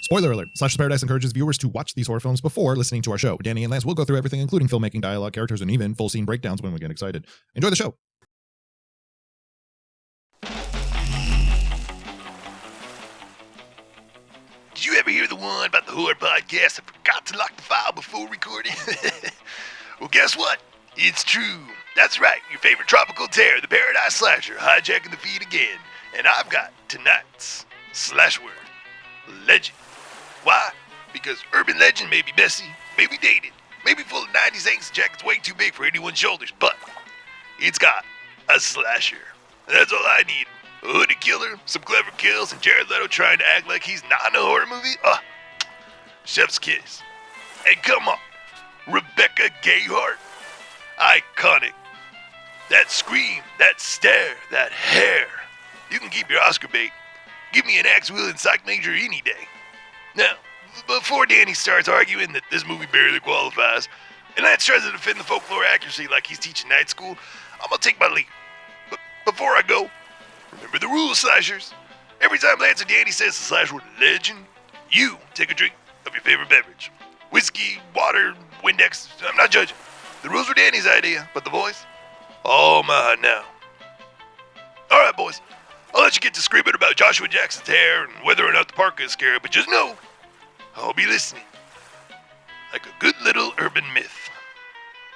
Spoiler alert, Slash's Paradise encourages viewers to watch these horror films before listening to our show. Danny and Lance will go through everything, including filmmaking, dialogue, characters, and even full scene breakdowns when we get excited. Enjoy the show. Did you ever hear the one about the horror podcast that forgot to lock the file before recording? Well, guess what? It's true. That's right, your favorite tropical terror, the Paradise Slasher, hijacking the feed again. And I've got tonight's Slash Word Legend. Why? Because urban legend may be messy, may be dated, may be full of 90s angst jackets way too big for anyone's shoulders, but it's got a slasher. And that's all I need. A hooded killer, some clever kills, and Jared Leto trying to act like he's not in a horror movie? Chef's kiss. And come on, Rebecca Gayheart. Iconic. That scream, that stare, that hair. You can keep your Oscar bait. Give me an axe-wielding psych major any day. Now, before Danny starts arguing that this movie barely qualifies, and Lance tries to defend the folklore accuracy like he's teaching night school, I'm gonna take my leave. But before I go, remember the rules, slashers. Every time Lance or Danny says the slash word legend, you take a drink of your favorite beverage. Whiskey, water, Windex, I'm not judging. The rules were Danny's idea, but the voice? All mine now. Alright, boys. I'll let you get to screaming about Joshua Jackson's hair and whether or not the parka is scary, but just know, I'll be listening. Like a good little urban myth.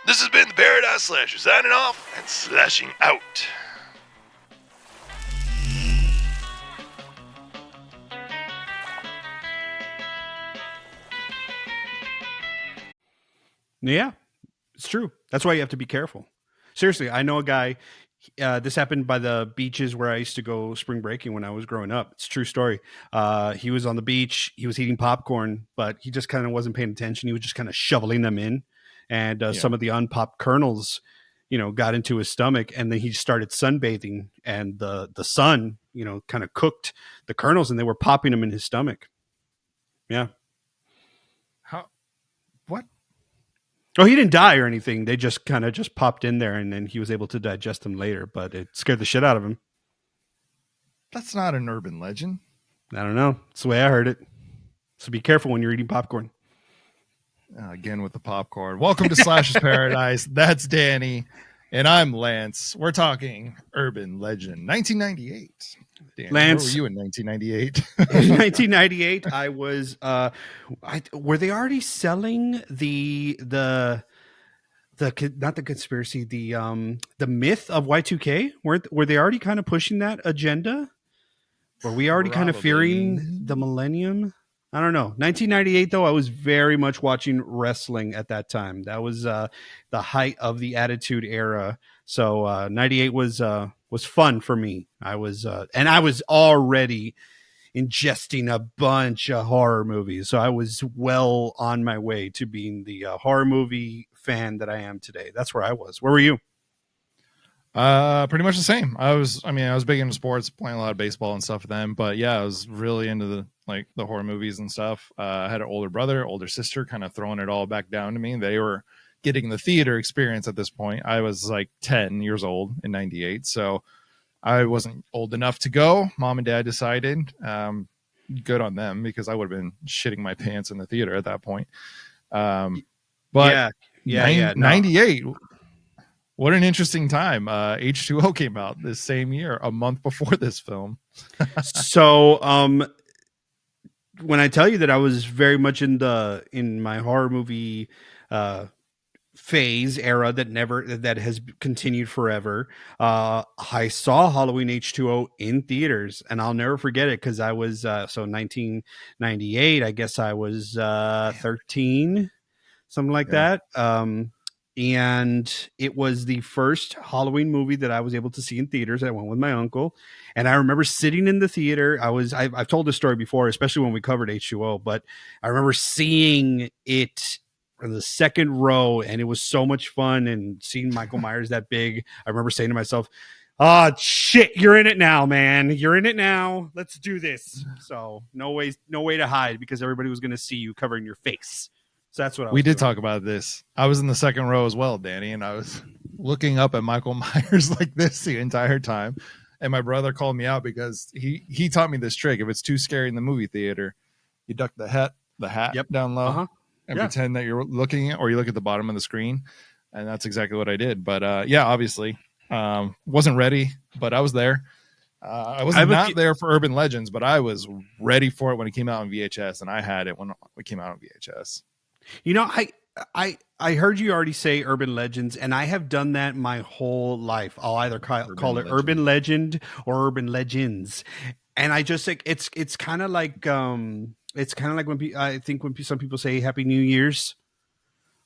This has been the Paradise Slasher, signing off and slashing out. Yeah, it's true. That's why you have to be careful. Seriously, I know a guy, this happened by the beaches where I used to go spring breaking when I was growing up. It's a true story. He was on the beach. He was eating popcorn, but he just kind of wasn't paying attention. He was just kind of shoveling them in. And some of the unpopped kernels, got into his stomach. And then he started sunbathing. And the sun, kind of cooked the kernels and they were popping him in his stomach. Yeah. What? Oh, he didn't die or anything. They just kind of just popped in there, and then he was able to digest them later, but it scared the shit out of him. That's not an urban legend. I don't know. It's the way I heard it. So be careful when you're eating popcorn. Again with the popcorn. Welcome to Slash's Paradise. That's Danny, and I'm Lance. We're talking urban legend. 1998. Danny, Lance, where were you in 1998? In 1998, I was. Were they already selling the not the conspiracy, the myth of Y2K? Were they already kind of pushing that agenda? Were we already kind of fearing the millennium? I don't know. 1998, though, I was very much watching wrestling at that time. That was the height of the Attitude Era. So 98 was fun for me. I was already ingesting a bunch of horror movies. So I was well on my way to being the horror movie fan that I am today. That's where I was. Where were you? Pretty much the same. I was big into sports, playing a lot of baseball and stuff then, but yeah, I was really into the horror movies and stuff. I had an older brother, older sister, kind of throwing it all back down to me. They were getting the theater experience at this point. I was like 10 years old in 98. So I wasn't old enough to go. Mom and dad decided, good on them, because I would have been shitting my pants in the theater at that point. But yeah, 98, what an interesting time. H2O came out this same year, a month before this film. So, when I tell you that I was very much in my horror movie phase era that has continued forever, I saw Halloween H2O in theaters, and I'll never forget it because I was 1998. I guess I was 13, something like that. And it was the first Halloween movie that I was able to see in theaters. I went with my uncle, and I remember sitting in the theater. I've told this story before, especially when we covered H2O, but I remember seeing it in the second row, and it was so much fun. And seeing Michael Myers that big, I remember saying to myself, "Oh shit, you're in it now, man. You're in it now. Let's do this." So no way to hide, because everybody was going to see you covering your face. So that's what we did talk about this. I was in the second row as well, Danny, and I was looking up at Michael Myers like this the entire time. And my brother called me out because he taught me this trick. If it's too scary in the movie theater, you duck the hat Yep. down low Uh-huh. and Yeah. pretend that you're looking at, or you look at the bottom of the screen. And that's exactly what I did. But yeah, obviously, wasn't ready, but I was there. I was not there for Urban Legends, but I was ready for it when it came out on VHS, and I had it when it came out on VHS. You know, I heard you already say Urban Legends, and I have done that my whole life. I'll either call it Urban Legend or Urban Legends, and I just think it's kind of like when I think when some people say Happy New Year's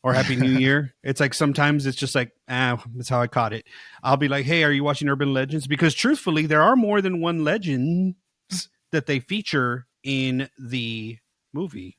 or Happy New Year, it's like sometimes it's just like, that's how I caught it. I'll be like, hey, are you watching Urban Legends? Because truthfully, there are more than one legends that they feature in the movie.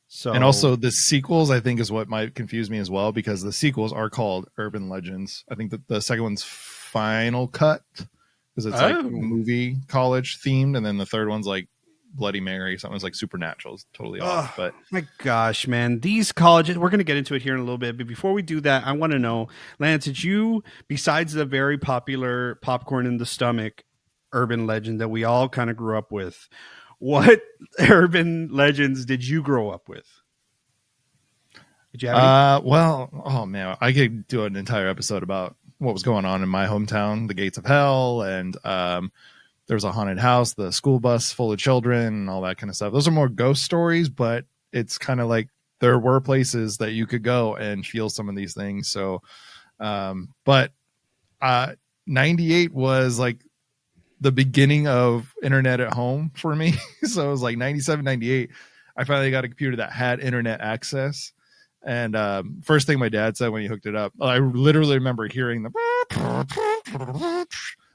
So, and also the sequels, I think, is what might confuse me as well, because the sequels are called Urban Legends. I think that the second one's Final Cut, because it's like movie college themed, and then the third one's like Bloody Mary, something's like Supernatural. It's totally off. But my gosh, man, these colleges, we're going to get into it here in a little bit, but before we do that, I want to know, Lance, did you, besides the very popular Popcorn in the Stomach Urban Legend that we all kind of grew up with, what Urban Legends did you grow up with? Did you have any? Well, oh man, I could do an entire episode about what was going on in my hometown, the Gates of Hell, and there was a haunted house, the school bus full of children, and all that kind of stuff. Those are more ghost stories, but it's kind of like there were places that you could go and feel some of these things. So, but 98 was like the beginning of internet at home for me. So it was like 97, 98. I finally got a computer that had internet access. And first thing my dad said when he hooked it up, I literally remember hearing the...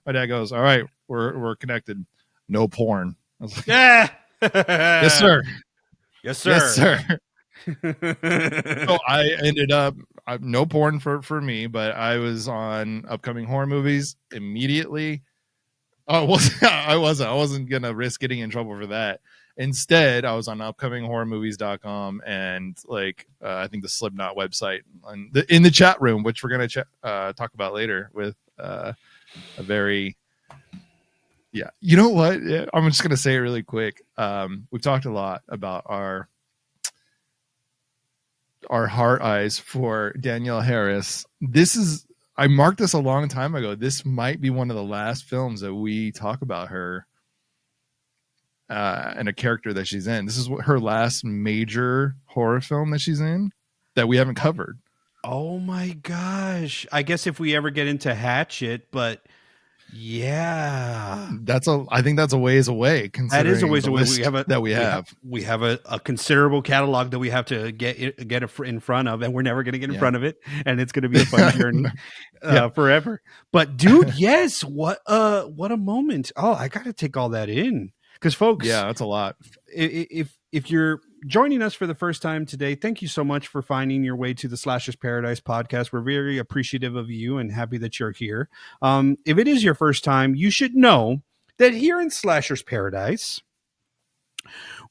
My dad goes, all right, we're connected. No porn. I was like, Yeah. Yes, sir. Yes, sir. Yes, sir. So I ended up, no porn for me, but I was on upcoming horror movies immediately. I wasn't going to risk getting in trouble for that. Instead, I was on upcominghorrormovies.com and like, I think the Slipknot website in the chat room, which we're going to talk about later with, a very, yeah, you know what, I'm just gonna say it really quick. We've talked a lot about our heart eyes for Danielle Harris. I marked this a long time ago. This might be one of the last films that we talk about her and a character that she's in. This is her last major horror film that she's in that we haven't covered. Oh my gosh. I guess if we ever get into Hatchet, but yeah. I think that's a ways away. That is a ways away. We have a considerable catalog that we have to get in front of, and we're never going to get in front of it. And it's going to be a fun journey forever. But dude, yes. What a moment. Oh, I got to take all that in. Because folks, yeah, that's a lot. If you're joining us for the first time today, thank you so much for finding your way to the Slashers Paradise podcast. We're very appreciative of you and happy that you're here. If it is your first time, you should know that here in Slashers Paradise,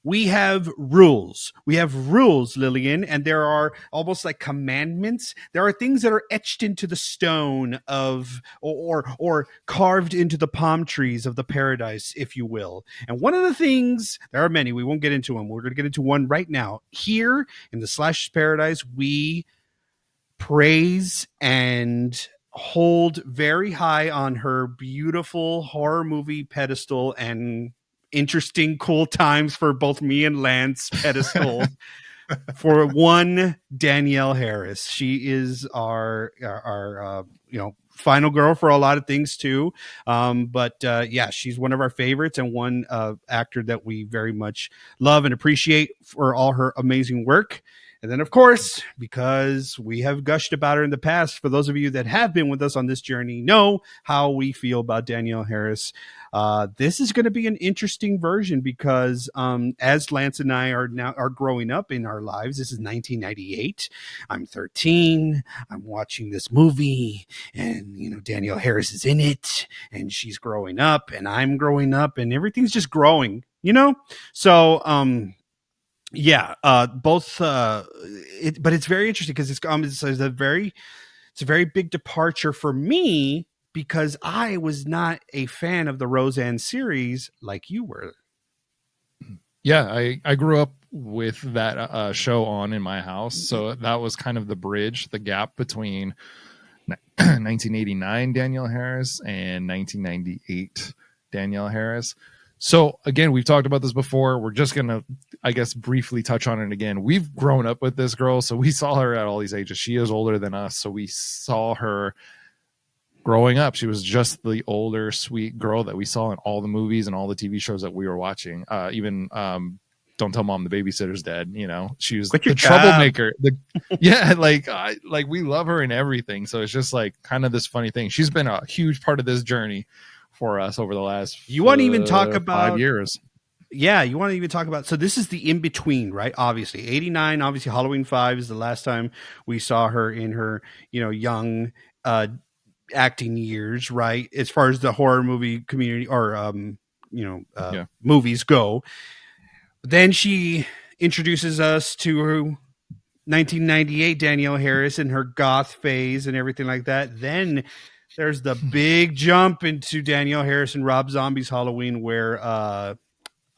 we have rules. We have rules, Lillian, and there are almost like commandments. There are things that are etched into the stone of, or carved into the palm trees of the paradise, if you will. And one of the things, there are many, we won't get into them. We're going to get into one right now. Here in the Slashers Paradise, we praise and hold very high on her beautiful horror movie pedestal and interesting, cool times for both me and Lance pedestal for one Danielle Harris. She is our final girl for a lot of things too. But yeah, she's one of our favorites and one actor that we very much love and appreciate for all her amazing work. And then, of course, because we have gushed about her in the past, for those of you that have been with us on this journey, know how we feel about Danielle Harris. This is going to be an interesting version because as Lance and I are growing up in our lives, this is 1998. I'm 13. I'm watching this movie, and Danielle Harris is in it, and she's growing up, and I'm growing up, and everything's just growing. So. Yeah, both. But it's very interesting because it's a very big departure for me because I was not a fan of the Roseanne series like you were. Yeah, I grew up with that show on in my house, so that was kind of the bridge, the gap between 1989 Danielle Harris and 1998 Danielle Harris. So again, we've talked about this before. We're just gonna, I guess, briefly touch on it again. We've grown up with this girl, so we saw her at all these ages. She is older than us, so we saw her growing up. She was just the older, sweet girl that we saw in all the movies and all the TV shows that we were watching. Even Don't Tell Mom the Babysitter's Dead. You know, she was the troublemaker. Like we love her in everything. So it's just like kind of this funny thing. She's been a huge part of this journey for us over the last. You want to even talk about 5 years? Yeah, you want to even talk about. So this is the in between, right? Obviously, 89. Obviously, Halloween 5 is the last time we saw her in her, young acting years, right? As far as the horror movie community or movies go. Then she introduces us to her 1998 Danielle Harris and her goth phase and everything like that. Then there's the big jump into Danielle Harris and Rob Zombie's Halloween, where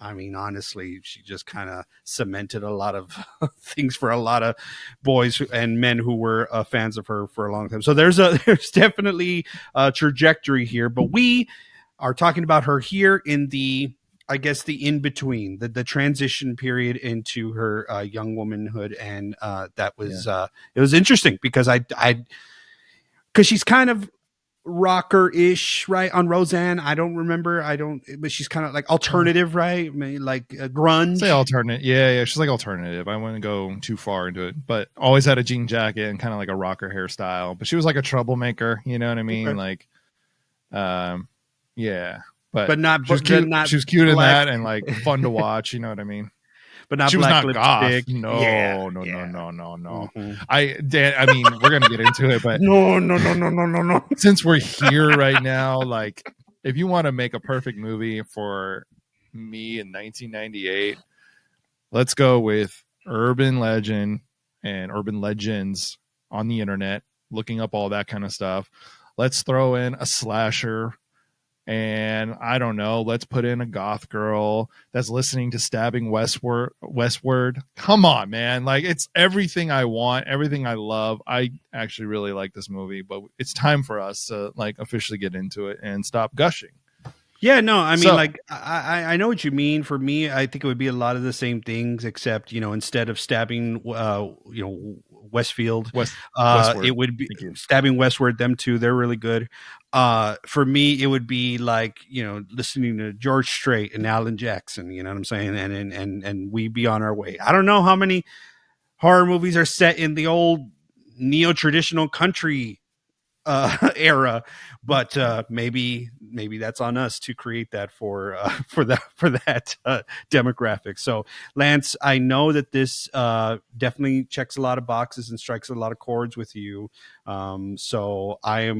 honestly, she just kind of cemented a lot of things for a lot of boys and men who were fans of her for a long time. So there's definitely a trajectory here, but we are talking about her here in the, I guess, the in between, the transition period into her young womanhood, and that was it was interesting because because she's kind of rocker-ish, right? On Roseanne, but she's kind of like alternative, right? Like grunge. Say alternate, yeah. She's like alternative. I wouldn't go too far into it, but always had a jean jacket and kind of like a rocker hairstyle. But she was like a troublemaker, you know what I mean? Okay. Like, yeah. But not, she was cute. She was cute in that and like fun to watch. You know what I mean? But not she was black not goth. lipstick. No. Mm-hmm. Dan, I mean, we're gonna get into it, but no. Since we're here right now, like, if you want to make a perfect movie for me in 1998, let's go with urban legend and urban legends on the internet. Looking up all that kind of stuff. Let's throw in a slasher. And I don't know, let's put in a goth girl that's listening to Stabbing Westward. Come on, man. Like, it's everything I want, everything I love. I actually really like this movie, but it's time for us to like officially get into it and stop gushing. Yeah, no, I mean, I know what you mean. For me, I think it would be a lot of the same things, except, instead of stabbing, Westfield, Westward. It would be Stabbing Westward. Them two, they're really good. For me, it would be like, listening to George Strait and Alan Jackson, you know what I'm saying? And we be on our way. I don't know how many horror movies are set in the old neo-traditional country era, but maybe that's on us to create that for that demographic. So Lance, I know that this definitely checks a lot of boxes and strikes a lot of chords with you. So I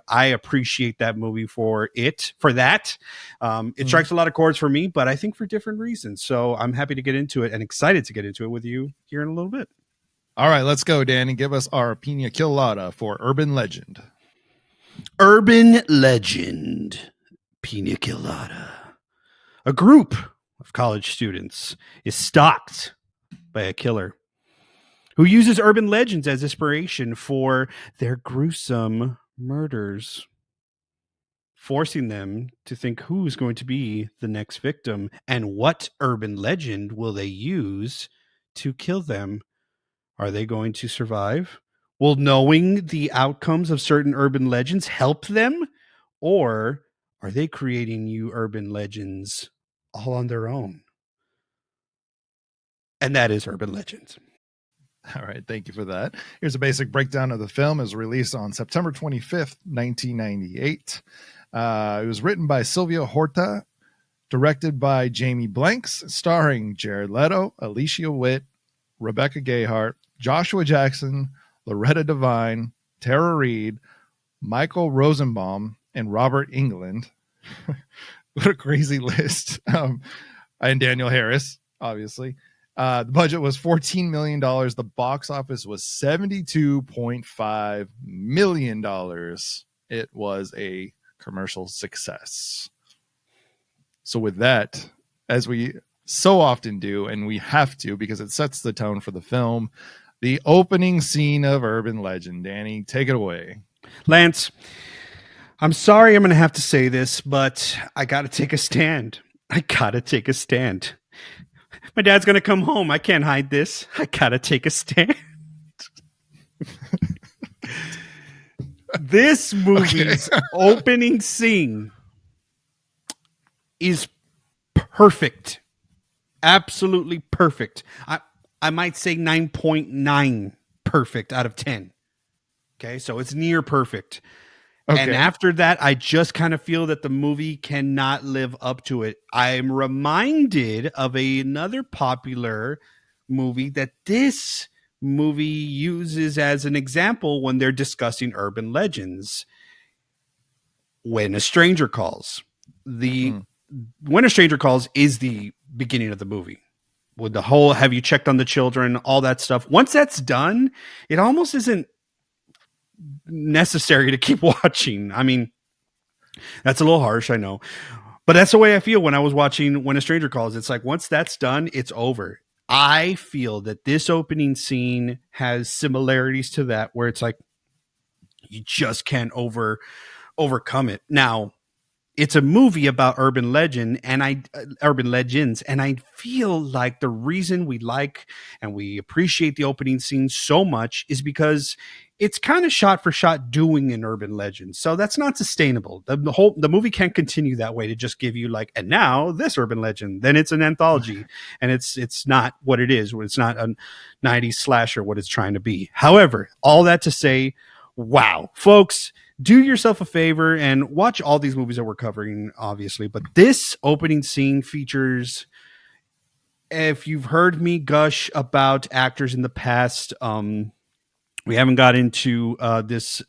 appreciate that movie for that. It strikes a lot of chords for me, but I think for different reasons. So I'm happy to get into it and excited to get into it with you here in a little bit. All right, let's go, Danny. Give us our pina colada for urban legend. Urban legend, pina colada. A group of college students is stalked by a killer who uses urban legends as inspiration for their gruesome murders, forcing them to think who's going to be the next victim and what urban legend will they use to kill them. Are they going to survive? Will knowing the outcomes of certain urban legends help them? Or are they creating new urban legends all on their own? And that is Urban Legends. All right, thank you for that. Here's a basic breakdown of the film. It was released on September 25th, 1998. It was written by Silvia Horta, directed by Jamie Blanks, starring Jared Leto, Alicia Witt, Rebecca Gayheart, Joshua Jackson, Loretta Devine, Tara Reid, Michael Rosenbaum, and Robert Englund. What a crazy list. And Danielle Harris, obviously. The budget was $14 million. The box office was $72.5 million. It was a commercial success. So with that, as we so often do, and we have to because it sets the tone for the film. The opening scene of Urban Legend. Danny, take it away. Lance, I'm sorry I'm going to have to say this, but I got to take a stand. I got to take a stand. My dad's going to come home. I can't hide this. I got to take a stand. This movie's opening scene is perfect. Absolutely perfect. I might say 9.9 perfect out of 10. Okay, so it's near perfect. Okay. And after that, I just kind of feel that the movie cannot live up to it. I'm reminded of another popular movie that this movie uses as an example when they're discussing urban legends. When a Stranger Calls. When a Stranger Calls is the beginning of the movie. With the whole, have you checked on the children, all that stuff. Once that's done, it almost isn't necessary to keep watching. I mean, that's a little harsh, I know. But that's the way I feel when I was watching When a Stranger Calls. It's like, once that's done, it's over. I feel that this opening scene has similarities to that, where it's like, you just can't overcome it. Now, it's a movie about urban legends, and I feel like the reason we like and we appreciate the opening scene so much is because it's kind of shot for shot doing an urban legend. So that's not sustainable. The movie can't continue that way, to just give you like, and now this urban legend, then it's an anthology, and it's not what it is. It's not a 90s slasher what it's trying to be. However, all that to say, wow, folks, do yourself a favor and watch all these movies that we're covering, obviously. But this opening scene features, if you've heard me gush about actors in the past, we haven't got into this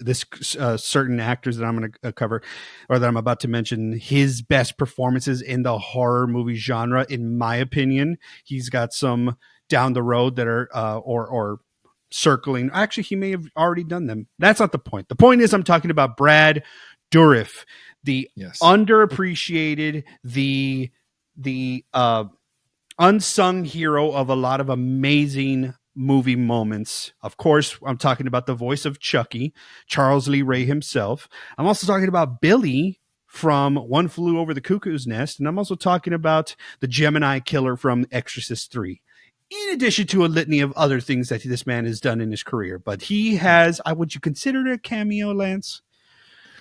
certain actors that I'm going to cover, or that I'm about to mention, his best performances in the horror movie genre. In my opinion, he's got some down the road that are or circling. Actually, he may have already done them. That's not the point. The point is, I'm talking about Brad Dourif, the underappreciated, the unsung hero of a lot of amazing movie moments. Of course, I'm talking about the voice of Chucky, Charles Lee Ray himself. I'm also talking about Billy from One Flew Over the Cuckoo's Nest, and I'm also talking about the Gemini Killer from Exorcist 3. In addition to a litany of other things that this man has done in his career. But he has, would you consider it a cameo, Lance?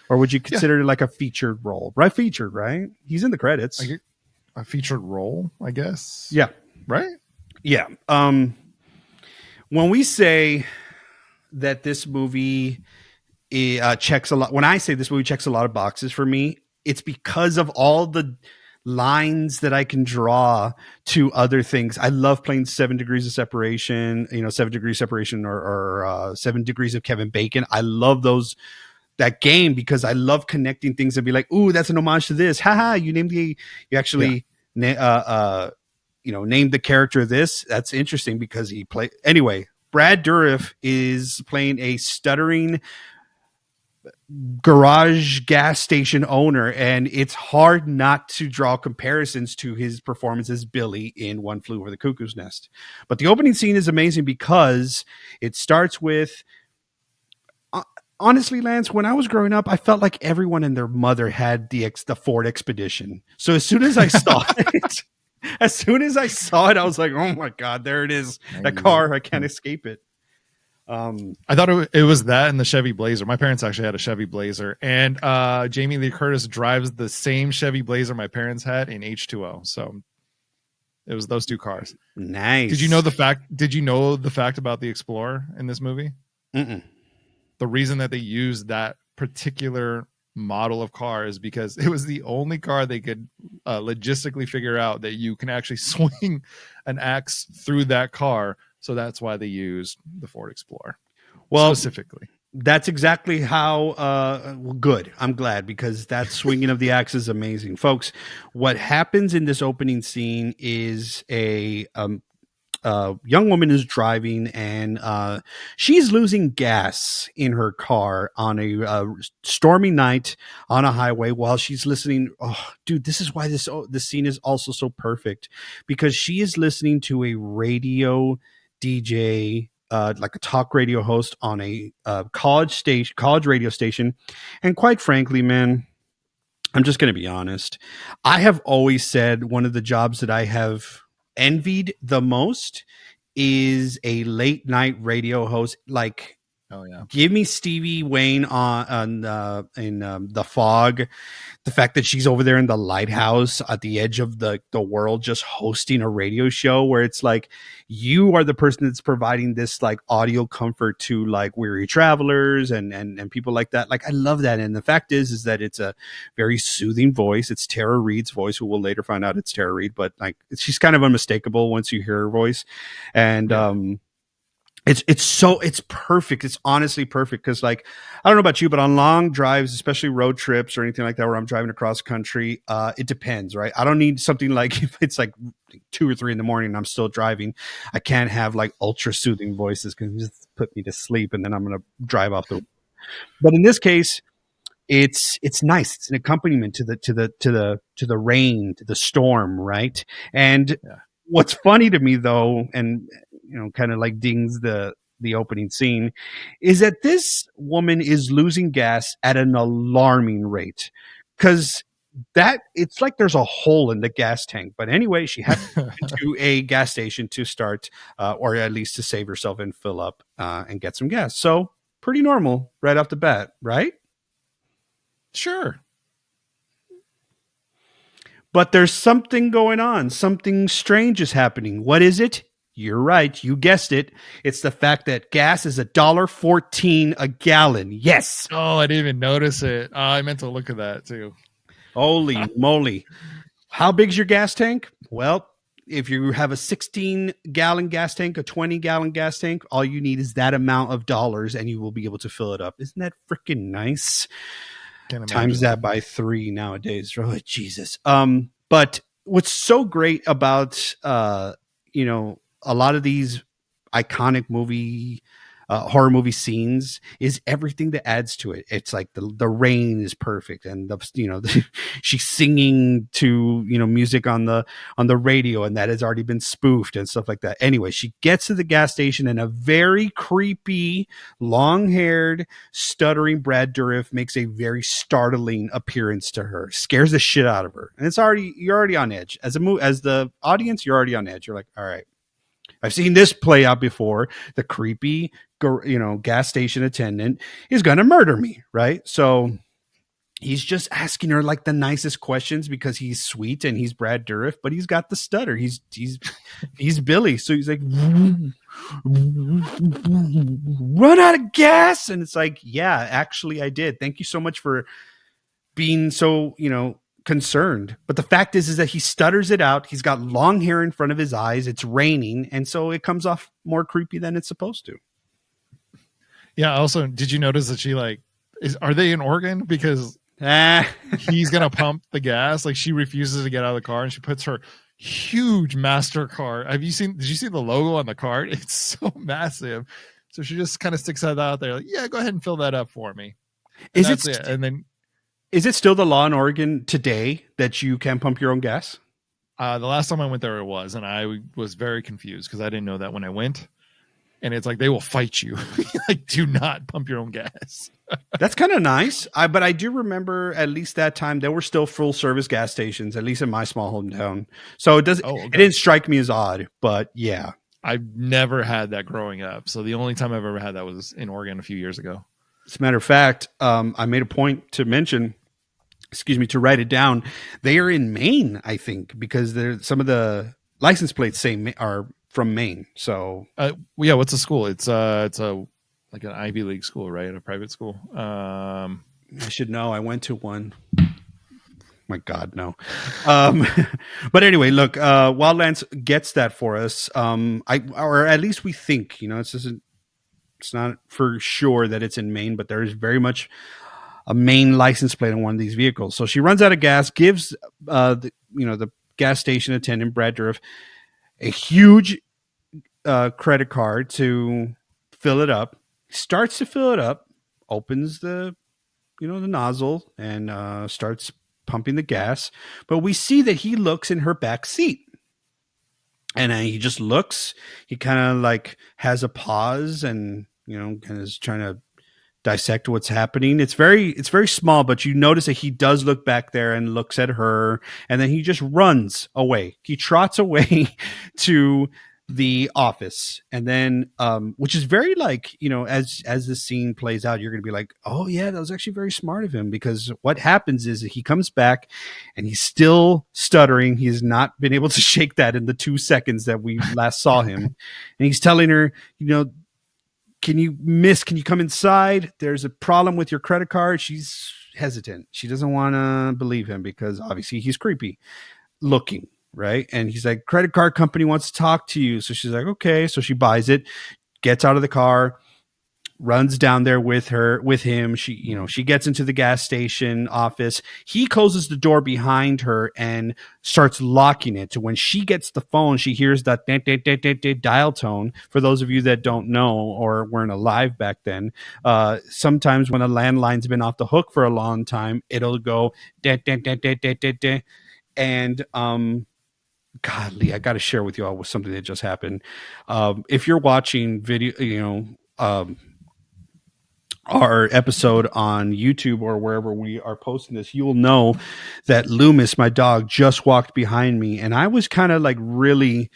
Or would you consider it like a featured role? Right? Featured, right? He's in the credits. A featured role, I guess. Yeah. Right? Yeah. When we say that this movie checks a lot, when I say this movie checks a lot of boxes for me, it's because of all the lines that I can draw to other things. I love playing 7 Degrees of Separation, 7 Degrees of Separation or 7 Degrees of Kevin Bacon. I love that game because I love connecting things and be like, ooh, that's an homage to this. Haha, you named named the character this. That's interesting because he played. Anyway, Brad Dourif is playing a stuttering garage gas station owner, and it's hard not to draw comparisons to his performance as Billy in One Flew Over the Cuckoo's Nest. But the opening scene is amazing because it starts with, honestly, Lance, when I was growing up, I felt like everyone and their mother had the Ford Expedition. So as soon as I saw it, I was like, oh my God, there it is. That car, I can't escape it. I thought it was that and the Chevy Blazer. My parents actually had a Chevy Blazer, and Jamie Lee Curtis drives the same Chevy Blazer my parents had in H2O. So it was those two cars. Nice. Did you know the fact about the Explorer in this movie? Mm-mm. The reason that they used that particular model of car is because it was the only car they could logistically figure out that you can actually swing an axe through that car. So that's why they used the Ford Explorer. Well, specifically, that's exactly how good. I'm glad, because that swinging of the axe is amazing, folks. What happens in this opening scene is a young woman is driving, and she's losing gas in her car on a stormy night on a highway while she's listening. Oh, dude, this is why this scene is also so perfect, because she is listening to a radio DJ, like a talk radio host on a college radio station. And quite frankly, man, I'm just going to be honest. I have always said one of the jobs that I have envied the most is a late night radio host. Like, Oh yeah. give me Stevie Wayne in The Fog. The fact that she's over there in the lighthouse at the edge of the world, just hosting a radio show where it's like you are the person that's providing this like audio comfort to like weary travelers and people like that. Like, I love that. And the fact is that it's a very soothing voice. It's Tara Reid's voice, who we'll later find out it's Tara Reid, but like she's kind of unmistakable once you hear her voice. And it's perfect. It's honestly perfect. Cause like, I don't know about you, but on long drives, especially road trips or anything like that, where I'm driving across country, it depends, right? I don't need something like if it's like 2 or 3 in the morning and I'm still driving, I can't have like ultra soothing voices because it just put me to sleep. And then I'm going to drive off the, but in this case, it's nice. It's an accompaniment to the rain, to the storm. Right. And what's funny to me though, and kind of like dings the opening scene, is that this woman is losing gas at an alarming rate, because that it's like there's a hole in the gas tank. But anyway, she has to go to a gas station to start, or at least to save herself and fill up and get some gas. So pretty normal right off the bat, right? Sure. But there's something going on. Something strange is happening. What is it? You're right. You guessed it. It's the fact that gas is $1.14 a gallon. Yes. Oh, I didn't even notice it. I meant to look at that too. Holy moly. How big's your gas tank? Well, if you have a 16-gallon gas tank, a 20-gallon gas tank, all you need is that amount of dollars and you will be able to fill it up. Isn't that freaking nice? Times that by 3 nowadays. Oh, Jesus. But what's so great about, a lot of these iconic horror movie scenes is everything that adds to it. It's like the rain is perfect, and she's singing to music on the radio, and that has already been spoofed and stuff like that. Anyway, she gets to the gas station, and a very creepy, long-haired, stuttering Brad Dourif makes a very startling appearance to her, scares the shit out of her, and you're already on edge as the audience. You're already on edge. You're like, all right, I've seen this play out before. The creepy, gas station attendant is going to murder me, right? So he's just asking her like the nicest questions because he's sweet and he's Brad Dourif, but he's got the stutter. He's Billy. So he's like, run out of gas. And it's like, yeah, actually I did. Thank you so much for being so, concerned. But the fact is that he stutters it out. He's got long hair in front of his eyes. It's raining. And so it comes off more creepy than it's supposed to. Yeah. Also, did you notice that are they in Oregon? Because he's going to pump the gas. Like, she refuses to get out of the car and she puts her huge MasterCard. Did you see the logo on the card? It's so massive. So she just kind of sticks that out there. Like, yeah, go ahead and fill that up for me. And that's it. And then, is it still the law in Oregon today that you can pump your own gas? The last time I went there, it was, and I was very confused because I didn't know that when I went. And it's like, they will fight you. Like, do not pump your own gas. That's kind of nice. But I do remember at least that time there were still full service gas stations, at least in my small hometown. So it didn't strike me as odd, but yeah. I've never had that growing up. So the only time I've ever had that was in Oregon a few years ago. As a matter of fact, I made a point to to write it down. They are in Maine, I think, because some of the license plates are from Maine. So, yeah, what's the school? It's like an Ivy League school, right? A private school. I should know. I went to one. My God, no. But anyway, look, Wildlands gets that for us. Or at least we think. It's not for sure that it's in Maine, but there is very much a Maine license plate on one of these vehicles. So she runs out of gas, gives the gas station attendant Brad Dourif a huge credit card to fill it up. Starts to fill it up, opens the nozzle and starts pumping the gas. But we see that he looks in her back seat. And he just looks. He kind of like has a pause and, kind of is trying to dissect what's happening. It's very small, but you notice that he does look back there and looks at her, and then he just runs away. He trots away to the office, and then which is very like, as the scene plays out, you're gonna be like, oh yeah, that was actually very smart of him, because what happens is that he comes back and he's still stuttering. He's not been able to shake that in the 2 seconds that we last saw him. And he's telling her, can you come inside? There's a problem with your credit card. She's hesitant. She doesn't want to believe him because obviously he's creepy looking. Right. And he's like, credit card company wants to talk to you. So she's like, okay. So she buys it, gets out of the car, runs down there with him. She gets into the gas station office. He closes the door behind her and starts locking it. So when she gets the phone, she hears that dial tone. For those of you that don't know or weren't alive back then, sometimes when a landline's been off the hook for a long time, it'll go and godly, I got to share with you all with something that just happened. If you're watching video, our episode on YouTube or wherever we are posting this, you will know that Loomis, my dog, just walked behind me, and I was kind of like really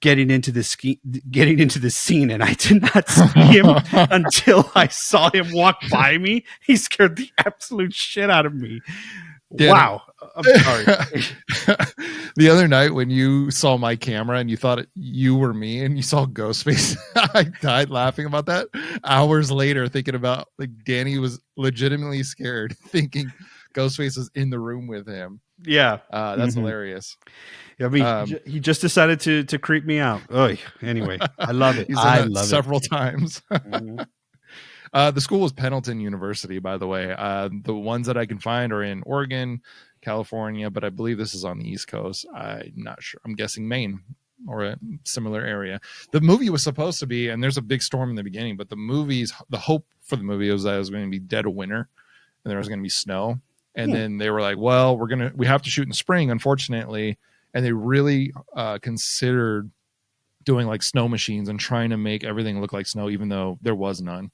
getting into this scene, and I did not see him until I saw him walk by me. He scared the absolute shit out of me. Wow. I'm sorry. The other night when you saw my camera and you thought you were me and you saw Ghostface, I died laughing about that. Hours later, thinking about like Danny was legitimately scared, thinking Ghostface was in the room with him. Yeah. That's hilarious. I mean, he just decided to creep me out. Oh, anyway, I love it. I love several times. The school was Pendleton University, by the way. The ones that I can find are in Oregon, California, but I believe this is on the East Coast. I'm not sure. I'm guessing Maine or a similar area. The movie was supposed to be, and there's a big storm in the beginning, but the hope for the movie was that it was going to be dead of winter and there was going to be snow. And then they were like, well, we have to shoot in the spring, unfortunately. And they really considered doing like snow machines and trying to make everything look like snow, even though there was none.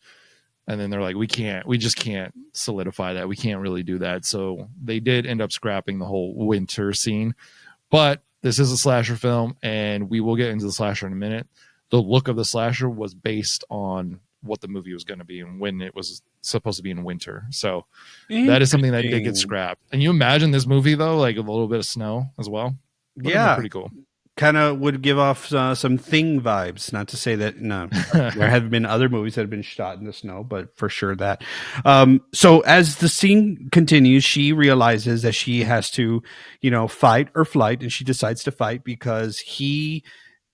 And then they're like, we just can't solidify that. We can't really do that. So they did end up scrapping the whole winter scene. But this is a slasher film, and we will get into the slasher in a minute. The look of the slasher was based on what the movie was going to be and when it was supposed to be in winter. So that is something that did get scrapped. And you imagine this movie, though, like a little bit of snow as well. Yeah. Pretty cool. Kind of would give off some Thing vibes. Not to say that there have been other movies that have been shot in the snow, but for sure that. So as the scene continues, she realizes that she has to, fight or flight, and she decides to fight because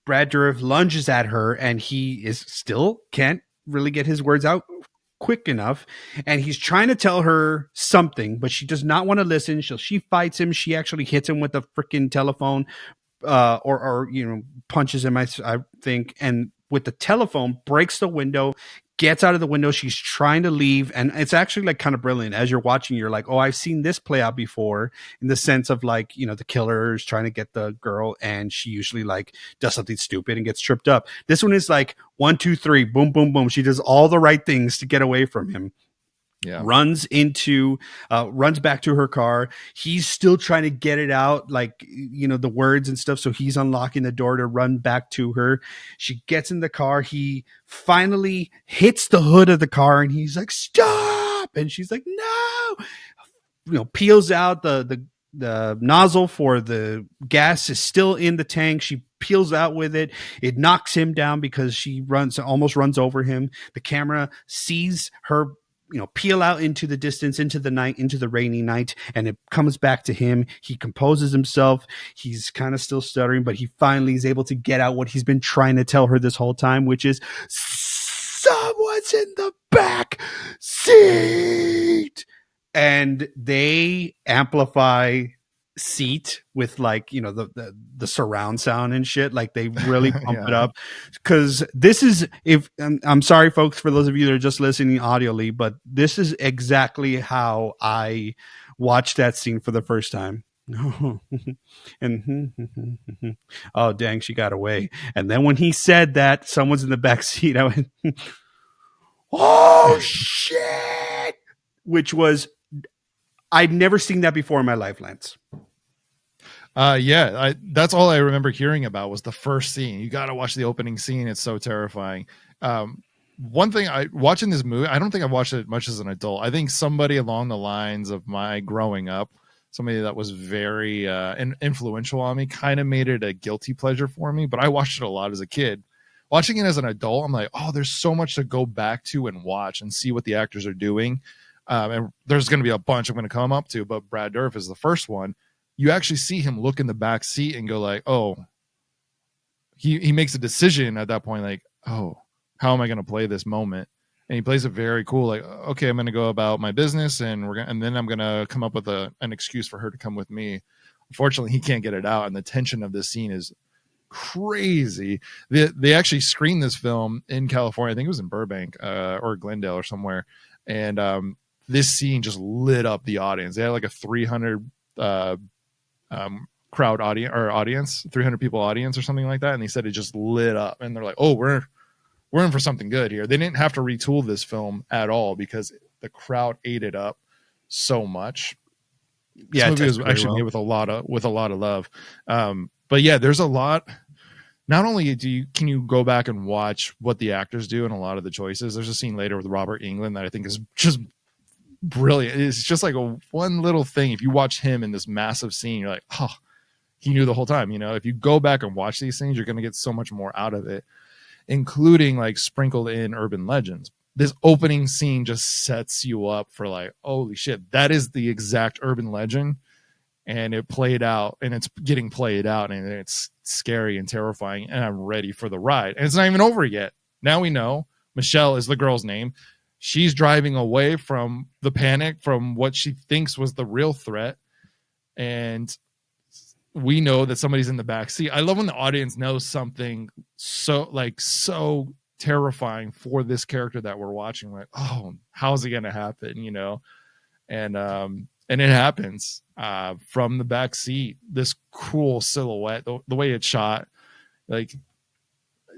Brad Dourif lunges at her, and he still can't really get his words out quick enough, and he's trying to tell her something, but she does not want to listen. So she fights him. She actually hits him with a freaking telephone. Or punches him, I think, and with the telephone breaks the window, gets out of the window. She's trying to leave, and it's actually like kind of brilliant. As you're watching, you're like, oh, I've seen this play out before, in the sense of like, the killer is trying to get the girl, and she usually like does something stupid and gets tripped up. This one is like 1, 2, 3, boom, boom, boom. She does all the right things to get away from him. Yeah. Runs back to her car. He's still trying to get it out, like, the words and stuff. So he's unlocking the door to run back to her. She gets in the car. He finally hits the hood of the car, and he's like, stop. And she's like, no, peels out the nozzle for the gas is still in the tank. She peels out with it. It knocks him down because she almost runs over him. The camera sees her peel out into the distance, into the night, into the rainy night, and it comes back to him. He composes himself. He's kind of still stuttering, but he finally is able to get out what he's been trying to tell her this whole time, which is someone's in the back seat. And they amplify seat with like, you know, the surround sound and shit. Like they really pump it Yeah. up, because this is, if I'm sorry folks for those of you that are just listening audioly, but this is exactly how I watched that scene for the first time. And oh dang, she got away. And then when he said that someone's in the back seat, I went, oh shit, which was, I'd never seen that before in my life, Lance. Yeah, that's all I remember hearing about was the first scene. You got to watch the opening scene. It's so terrifying. One thing, watching this movie, I don't think I've watched it much as an adult. I think somebody along the lines of my growing up, somebody that was very influential on me, kind of made it a guilty pleasure for me. But I watched it a lot as a kid. Watching it as an adult, I'm like, oh, there's so much to go back to and watch and see what the actors are doing. And there's going to be a bunch I'm going to come up to, but Brad Dourif is the first one. You actually see him look in the back seat and go like, oh, he makes a decision at that point, like, oh, how am I going to play this moment? And he plays it very cool. Like, okay, I'm going to go about my business and then I'm going to come up with an excuse for her to come with me. Unfortunately, he can't get it out. And the tension of this scene is crazy. They actually screened this film in California. I think it was in Burbank or Glendale or somewhere. And this scene just lit up the audience. They had like a 300 crowd audience, 300 people audience or something like that. And they said it just lit up, and they're like, oh, we're in for something good here. They didn't have to retool this film at all because the crowd ate it up so much. This movie was actually made with a lot of love. But yeah, there's a lot. Not only can you go back and watch what the actors do and a lot of the choices. There's a scene later with Robert Englund that I think is just brilliant. It's just like one little thing. If you watch him in this massive scene, you're like, oh, he knew the whole time. You know, if you go back and watch these things, you're going to get so much more out of it, including like sprinkled in urban legends. This opening scene just sets you up for like, holy shit, that is the exact urban legend. And it played out, and it's getting played out, and it's scary and terrifying, and I'm ready for the ride. And it's not even over yet. Now we know Michelle is the girl's name. She's driving away from the panic, from what she thinks was the real threat. And we know that somebody's in the back seat. I love when the audience knows something so terrifying for this character that we're watching. Like, oh, how's it going to happen? You know? And it happens from the back seat, this cool silhouette, the way it's shot, like,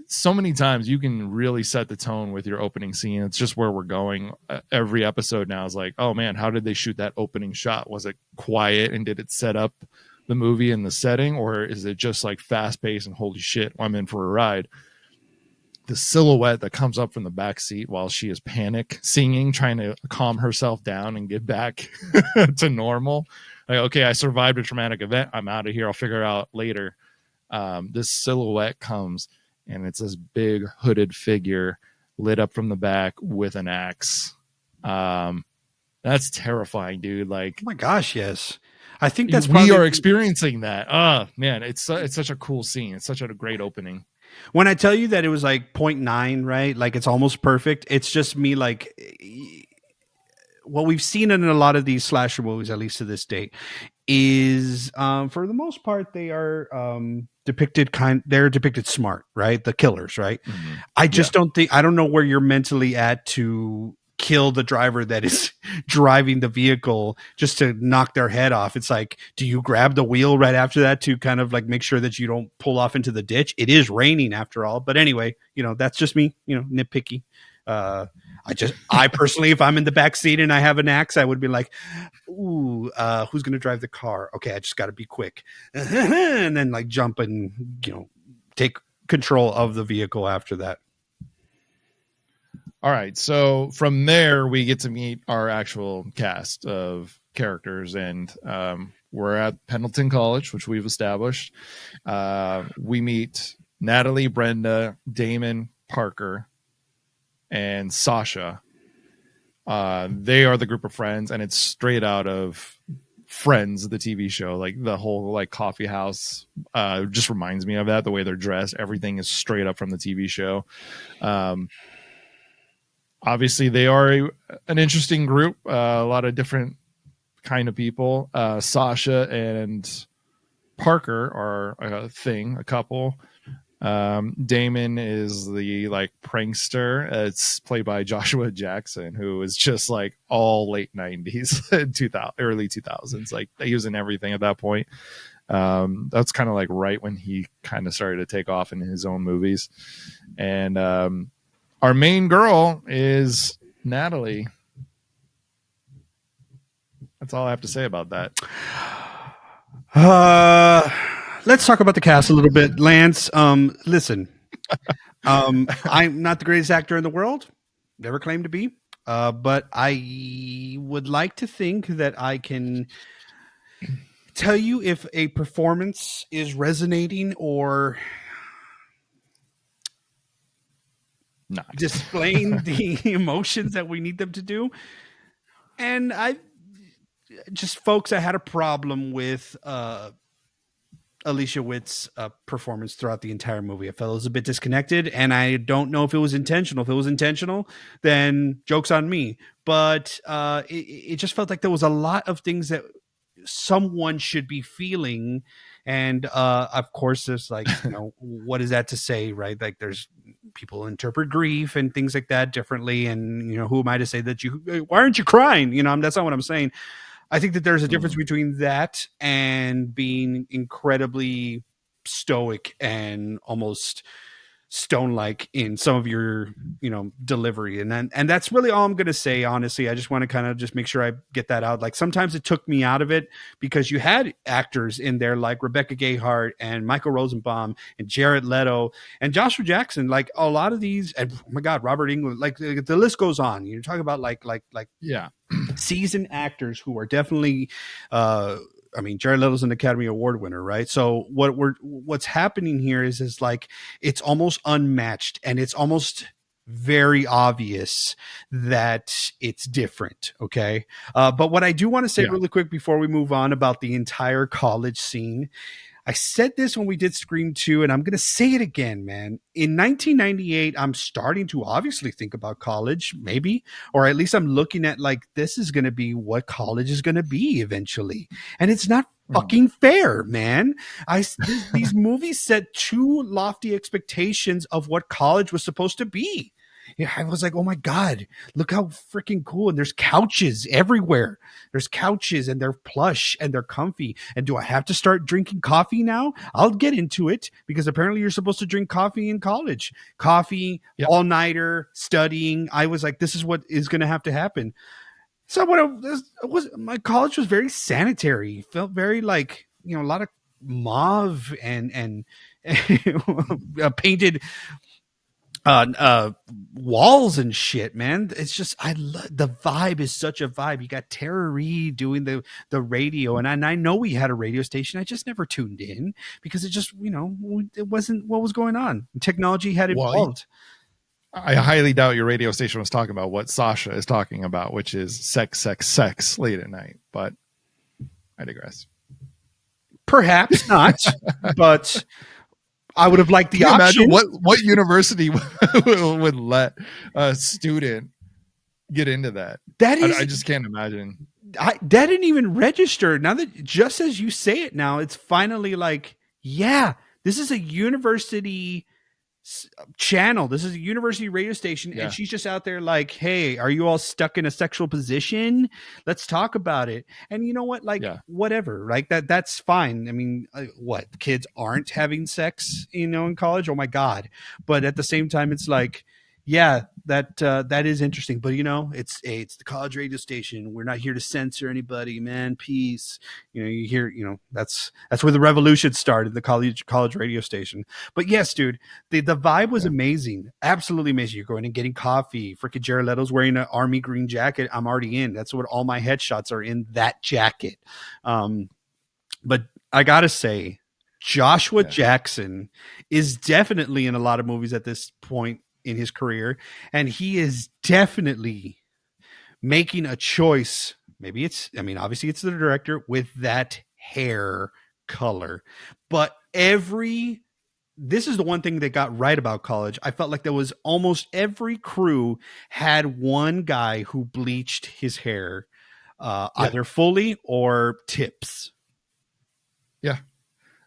so many times you can really set the tone with your opening scene. It's just where we're going. Every episode now is like, oh man, how did they shoot that opening shot? Was it quiet and did it set up the movie and the setting, or is it just like fast paced and holy shit, I'm in for a ride? The silhouette that comes up from the back seat while she is panic singing, trying to calm herself down and get back to normal. Like, okay, I survived a traumatic event. I'm out of here. I'll figure it out later. This silhouette comes, and it's this big hooded figure lit up from the back with an axe. That's terrifying, dude. Like, oh my gosh, yes. I think we are experiencing that. Oh man, it's such a cool scene. It's such a great opening. When I tell you that it was like 0.9, right? Like it's almost perfect. It's just me like, what we've seen in a lot of these slasher movies, at least to this date, is for the most part they are they're depicted smart, right? The killers, right? Mm-hmm. I just I don't know where you're mentally at to kill the driver that is driving the vehicle just to knock their head off. It's like, do you grab the wheel right after that to kind of like make sure that you don't pull off into the ditch? It is raining after all, but anyway, you know, that's just me, you know, nitpicky. I personally, if I'm in the back seat and I have an axe, I would be like, ooh, who's going to drive the car? Okay. I just got to be quick. And then like jump and, you know, take control of the vehicle after that. All right. So from there, we get to meet our actual cast of characters, and we're at Pendleton College, which we've established. We meet Natalie, Brenda, Damon, Parker, and Sasha. They are the group of friends, and it's straight out of Friends, the TV show. Like the whole like coffee house just reminds me of that. The way they're dressed, everything is straight up from the TV show. Obviously, they are an interesting group. A lot of different kind of people. Sasha and Parker are a couple. Damon is the like prankster. It's played by Joshua Jackson, who is just like all late 90s 2000 early 2000s. Like he was in everything at that point. That's kind of like right when he kind of started to take off in his own movies. And our main girl is Natalie. That's all I have to say about that. Let's talk about the cast a little bit, Lance. Listen, I'm not the greatest actor in the world. Never claimed to be. But I would like to think that I can tell you if a performance is resonating or Not displaying the emotions that we need them to do. And folks, I had a problem with Alicia Witt's performance throughout the entire movie. I felt it was a bit disconnected, and I don't know if it was intentional. If it was intentional, then joke's on me. But it just felt like there was a lot of things that someone should be feeling. And of course, there's like, what is that to say, right? Like there's people interpret grief and things like that differently. And, who am I to say that why aren't you crying? That's not what I'm saying. I think that there's a difference between that and being incredibly stoic and almost stone-like in some of your, delivery. And that's really all I'm going to say. Honestly, I just want to kind of just make sure I get that out. Like sometimes it took me out of it because you had actors in there like Rebecca Gayheart and Michael Rosenbaum and Jared Leto and Joshua Jackson. Like a lot of these, and oh my God, Robert Englund, like the list goes on. You're talking about like yeah. seasoned actors who are definitely Jared Leto's an Academy Award winner, right? So what's happening here is like it's almost unmatched, and it's almost very obvious that it's different. Okay. But what I do want to say really quick before we move on about the entire college scene, I said this when we did Scream 2, and I'm going to say it again, man. In 1998, I'm starting to obviously think about college, maybe, or at least I'm looking at like, this is going to be what college is going to be eventually. And it's not fucking fair, man. These movies set too lofty expectations of what college was supposed to be. Yeah, I was like, oh my God, look how freaking cool. And there's couches everywhere. There's couches and they're plush and they're comfy. And do I have to start drinking coffee now? I'll get into it because apparently you're supposed to drink coffee in college. Coffee, all-nighter, studying. I was like, this is what is going to have to happen. So my college was very sanitary. It felt very like, a lot of mauve and painted walls and shit, man. It's just the vibe is such a vibe. You got Tara Reid doing the radio, and I know we had a radio station. I just never tuned in because it just it wasn't what was going on. Technology had evolved. I highly doubt your radio station was talking about what Sasha is talking about, which is sex late at night. But I digress. Perhaps not, but I would have liked the option. Imagine what university would let a student get into that. I just can't imagine. That didn't even register. Now that just as you say it now, it's finally like, yeah, this is a university channel. This is a university radio station. And she's just out there like, hey, are you all stuck in a sexual position? Let's talk about it. And you know what? Like, whatever, right? That's fine. I mean, what? Kids aren't having sex, in college? Oh my God. But at the same time, it's like, yeah, that is interesting. But it's the college radio station. We're not here to censor anybody, man. Peace. You hear, that's where the revolution started, the college radio station. But yes, dude, the vibe was amazing. Absolutely amazing. You're going and getting coffee. Freaking Jared Leto's wearing an army green jacket. I'm already in. That's what all my headshots are in, that jacket. But I gotta say, Joshua Jackson is definitely in a lot of movies at this point in his career, and he is definitely making a choice. Maybe obviously it's the director with that hair color, but this is the one thing that got right about college. I felt like there was almost every crew had one guy who bleached his hair. either fully or tips. Yeah.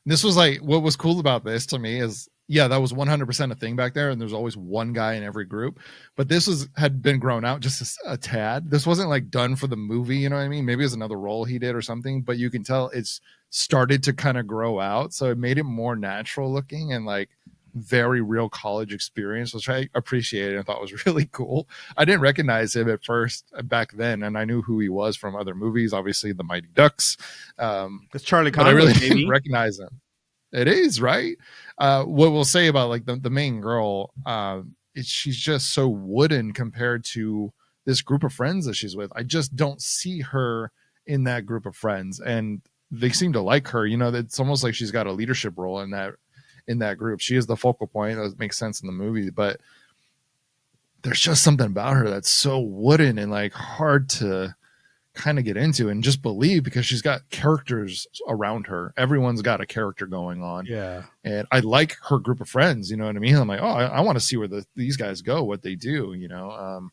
This was like, what was cool about this to me is, yeah, that was 100% a thing back there. And there's always one guy in every group, but this had been grown out just a tad. This wasn't like done for the movie. You know what I mean? Maybe it was another role he did or something, but you can tell it's started to kind of grow out. So it made it more natural looking and like very real college experience, which I appreciated and thought was really cool. I didn't recognize him at first back then, and I knew who he was from other movies, obviously the Mighty Ducks. It's Charlie Conway, but I really maybe. didn't recognize him. It is, right? What we'll say about like the main girl, she's just so wooden compared to this group of friends that she's with. I just don't see her in that group of friends, and they seem to like her. You know, it's almost like she's got a leadership role in that group. She is the focal point. That makes sense in the movie, but there's just something about her that's so wooden and like hard to kind of get into and just believe, because she's got characters around her. Everyone's got a character going on. Yeah. And I like her group of friends, you know what I mean? I'm like, oh, I want to see where these guys go, what they do, you know?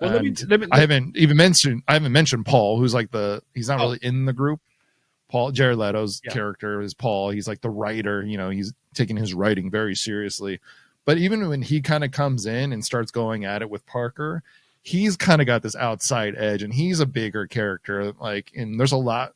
Well, let me, I haven't mentioned Paul, who's like he's not really in the group. Jared Leto's character is Paul. He's like the writer, you know, he's taking his writing very seriously. But even when he kind of comes in and starts going at it with Parker, he's kind of got this outside edge, and he's a bigger character. Like, and there's a lot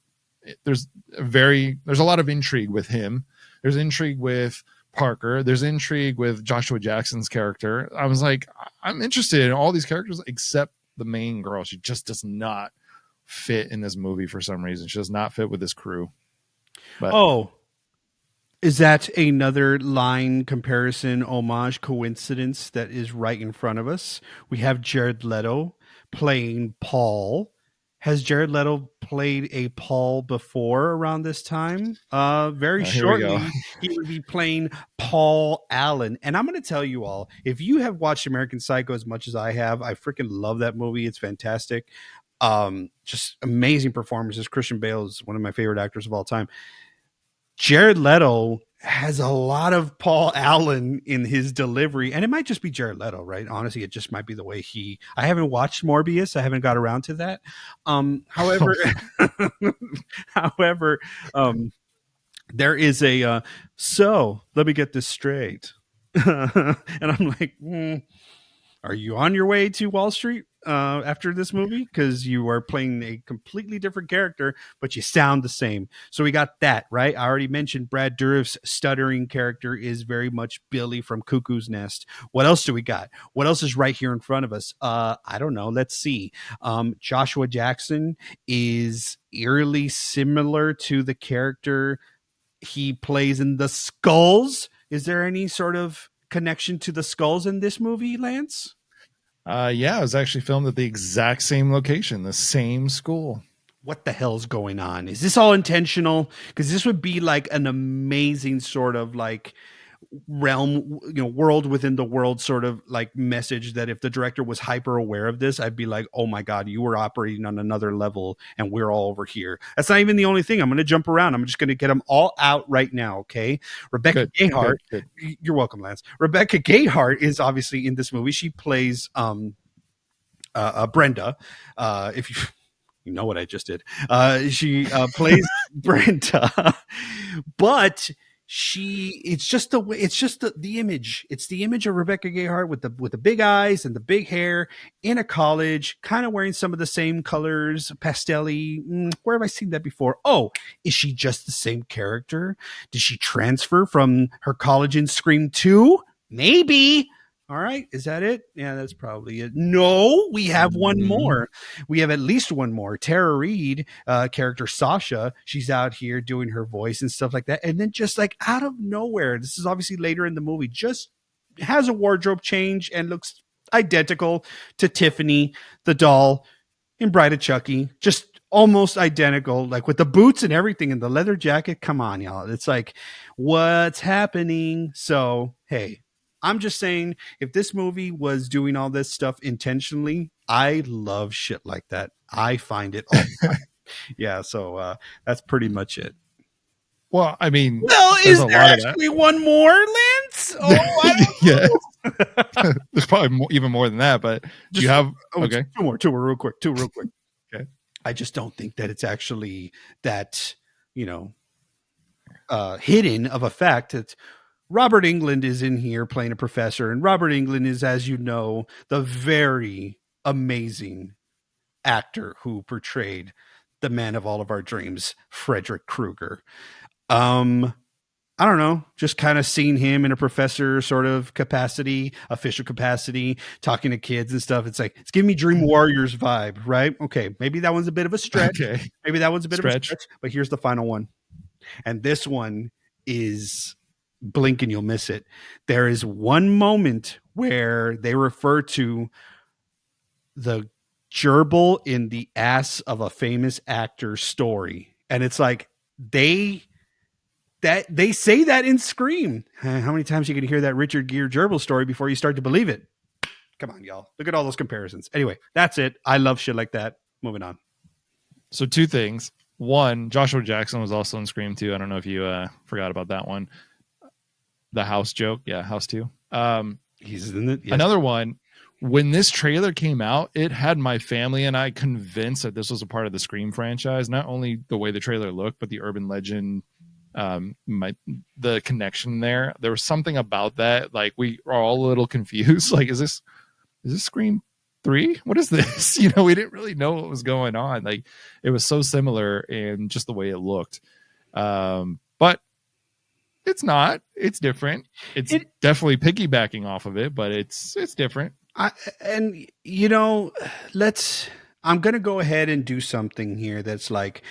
of intrigue with him. There's intrigue with Parker. There's intrigue with Joshua Jackson's character. I was like, I'm interested in all these characters except the main girl. She just does not fit in this movie for some reason. She does not fit with this crew. But is that another line comparison, homage, coincidence that is right in front of us? We have Jared Leto playing Paul. Has Jared Leto played a Paul before around this time? Very shortly, he would be playing Paul Allen. And I'm going to tell you all, if you have watched American Psycho as much as I have, I freaking love that movie. It's fantastic. Just amazing performances. Christian Bale is one of my favorite actors of all time. Jared Leto has a lot of Paul Allen in his delivery, and it might just be Jared Leto, right? Honestly, it just might be the way I haven't watched Morbius. I haven't got around to that. However, there is so let me get this straight. And I'm like, are you on your way to Wall Street after this movie? Because you are playing a completely different character, but you sound the same. So we got that, right? I already mentioned Brad Dourif's stuttering character is very much Billy from Cuckoo's Nest. What else do we got? What else is right here in front of us? I don't know. Let's see. Joshua Jackson is eerily similar to the character he plays in The Skulls. Is there any sort of connection to The Skulls in this movie, Lance? Yeah, it was actually filmed at the exact same location, the same school. What the hell's going on? Is this all intentional? Because this would be like an amazing sort of like realm, you know, world within the world sort of like message that if the director was hyper aware of this, I'd be like, oh my God, you were operating on another level and we're all over here. That's not even the only thing. I'm going to jump around. I'm just going to get them all out right now. Okay. Rebecca Gayheart. Good. You're welcome, Lance. Rebecca Gayheart is obviously in this movie. She plays Brenda. If you know what I just did. She plays Brenda, but it's just the image. It's the image of Rebecca Gayheart with the big eyes and the big hair in a college, kind of wearing some of the same colors, pastel-y. Where have I seen that before? Oh, is she just the same character? Did she transfer from her college in Scream 2? Maybe. All right. Is that it? Yeah, that's probably it. No, we have one more. We have at least one more. Tara Reid, character Sasha, she's out here doing her voice and stuff like that. And then just like out of nowhere, this is obviously later in the movie, just has a wardrobe change and looks identical to Tiffany, the doll in Bride of Chucky. Just almost identical, like with the boots and everything and the leather jacket. Come on, y'all. It's like, what's happening? So, hey. I'm just saying, if this movie was doing all this stuff intentionally, I love shit like that. I find it all the time. Yeah, so that's pretty much it. Well, I mean, is there actually one more, Lance? Oh, yeah. There's probably even more than that, but you have two more real quick. Okay. I just don't think that it's actually that, hidden of a fact that Robert Englund is in here playing a professor, and Robert Englund is, as you know, the very amazing actor who portrayed the man of all of our dreams, Frederick Krueger. I don't know, just kind of seeing him in a professor sort of capacity, official capacity, talking to kids and stuff. It's like, it's giving me Dream Warriors vibe, right? Okay, maybe that one's a bit of a stretch. Okay. Maybe that one's a bit of a Stretch. stretch, but here's the final one. And this one is blink and you'll miss it. There is one moment where they refer to the gerbil in the ass of a famous actor's story. And it's like, they say that in Scream. How many times you can hear that Richard Gere gerbil story before you start to believe it? Come on, y'all. Look at all those comparisons. Anyway, that's it. I love shit like that. Moving on. So 2 things. One, Joshua Jackson was also in Scream 2. I don't know if you forgot about that one. The house joke. Yeah, House 2. He's in it. Yes. Another one, when this trailer came out, it had my family and I convinced that this was a part of the Scream franchise. Not only the way the trailer looked, but the urban legend, the connection there. There was something about that. Like, we are all a little confused. Like, is this Scream 3? What is this? We didn't really know what was going on. Like, it was so similar in just the way it looked. But it's not. It's different. It's definitely piggybacking off of it, but it's different. I'm going to go ahead and do something here that's like,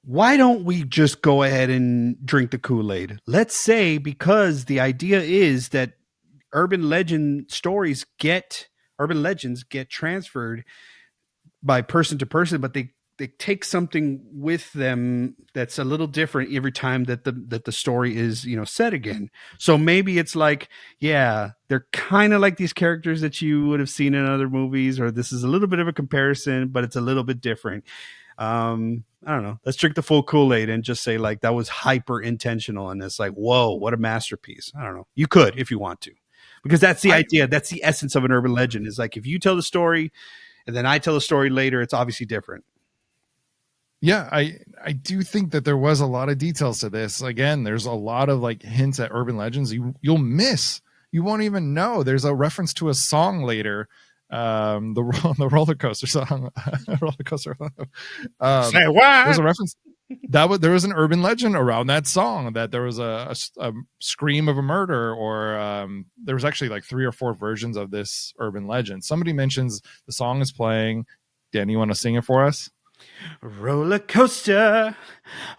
why don't we just go ahead and drink the Kool-Aid? Let's say, because the idea is that urban legends get transferred by person to person, but they take something with them that's a little different every time that the story is, set again. So maybe it's like, yeah, they're kind of like these characters that you would have seen in other movies, or this is a little bit of a comparison, but it's a little bit different. I don't know. Let's drink the full Kool-Aid and just say, like, that was hyper intentional. And it's like, whoa, what a masterpiece. I don't know. You could, if you want to, because that's the idea. That's the essence of an urban legend, is like, if you tell the story and then I tell the story later, it's obviously different. Yeah, I do think that there was a lot of details to this. Again, there's a lot of like hints at urban legends you'll miss. You won't even know. There's a reference to a song later, the roller coaster song, roller coaster. Say what? There's a reference there was an urban legend around that song, that there was a scream of a murder, or there was actually like 3 or 4 versions of this urban legend. Somebody mentions the song is playing. Danny, you want to sing it for us? Roller coaster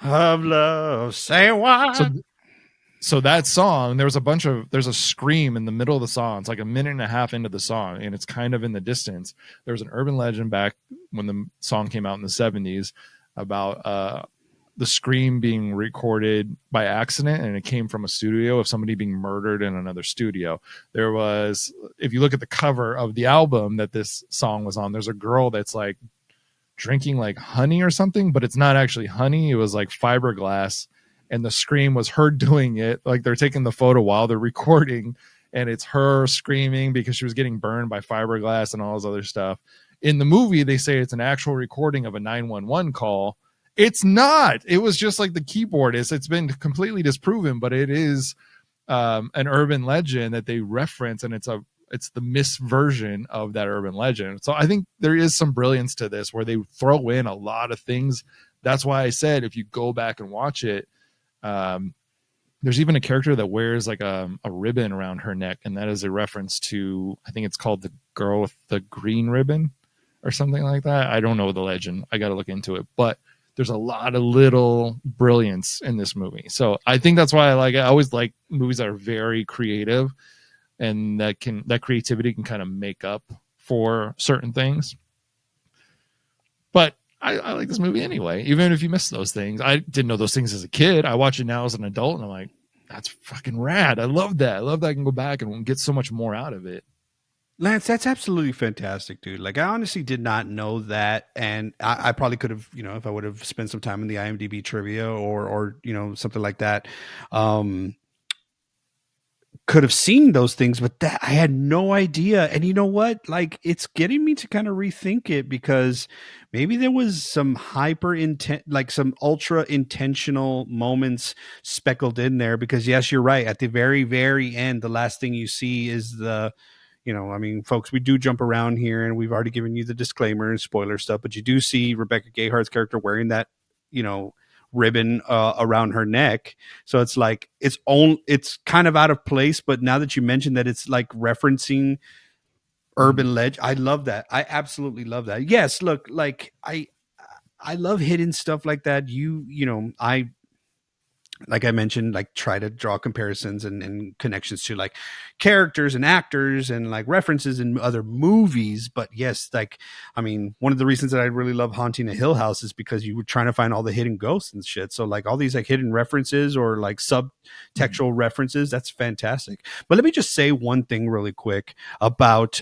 of love, say what? So that song, there's a scream in the middle of the song. It's like a minute and a half into the song, and it's kind of in the distance. There was an urban legend back when the song came out in the 70s about the scream being recorded by accident, and it came from a studio of somebody being murdered in another studio. There was, if you look at the cover of the album that this song was on, there's a girl that's like drinking like honey or something, but it's not actually honey. It was like fiberglass, and the scream was her doing it. Like, they're taking the photo while they're recording, and it's her screaming because she was getting burned by fiberglass and all this other stuff. In the movie, they say it's an actual recording of a 911 call. It's not. It was just like the keyboard is. It's been completely disproven, but it is an urban legend that they reference, and it's the Miss version of that urban legend. So I think there is some brilliance to this where they throw in a lot of things. That's why I said, if you go back and watch it, there's even a character that wears like a ribbon around her neck, and that is a reference to, I think it's called The Girl with the Green Ribbon or something like that. I don't know the legend. I got to look into it, but there's a lot of little brilliance in this movie. So I think that's why I like it. I always like movies that are very creative, and that creativity can kind of make up for certain things. But I like this movie anyway, even if you miss those things. I didn't know those things as a kid. I watch it now as an adult, and I'm like, that's fucking rad. I love that. I love that I can go back and get so much more out of it. Lance, that's absolutely fantastic, dude. Like, I honestly did not know that. And I probably could have, if I would have spent some time in the IMDb trivia or something like that, could have seen those things, but that I had no idea. And you know what? Like, it's getting me to kind of rethink it, because maybe there was some hyper intent, like some ultra intentional moments speckled in there. Because yes, you're right. At the very, very end, the last thing you see is I mean, folks, we do jump around here, and we've already given you the disclaimer and spoiler stuff, but you do see Rebecca Gayhart's character wearing that, ribbon around her neck. So it's like, it's kind of out of place. But now that you mentioned that, it's like referencing urban legend. I love that. I absolutely love that. Yes. Look, like I love hidden stuff like that. Like I mentioned, like try to draw comparisons and connections to like characters and actors and like references in other movies. But yes, like, I mean, one of the reasons that I really love Haunting a Hill House is because you were trying to find all the hidden ghosts and shit. So like all these like hidden references or like subtextual references, that's fantastic. But let me just say one thing really quick about,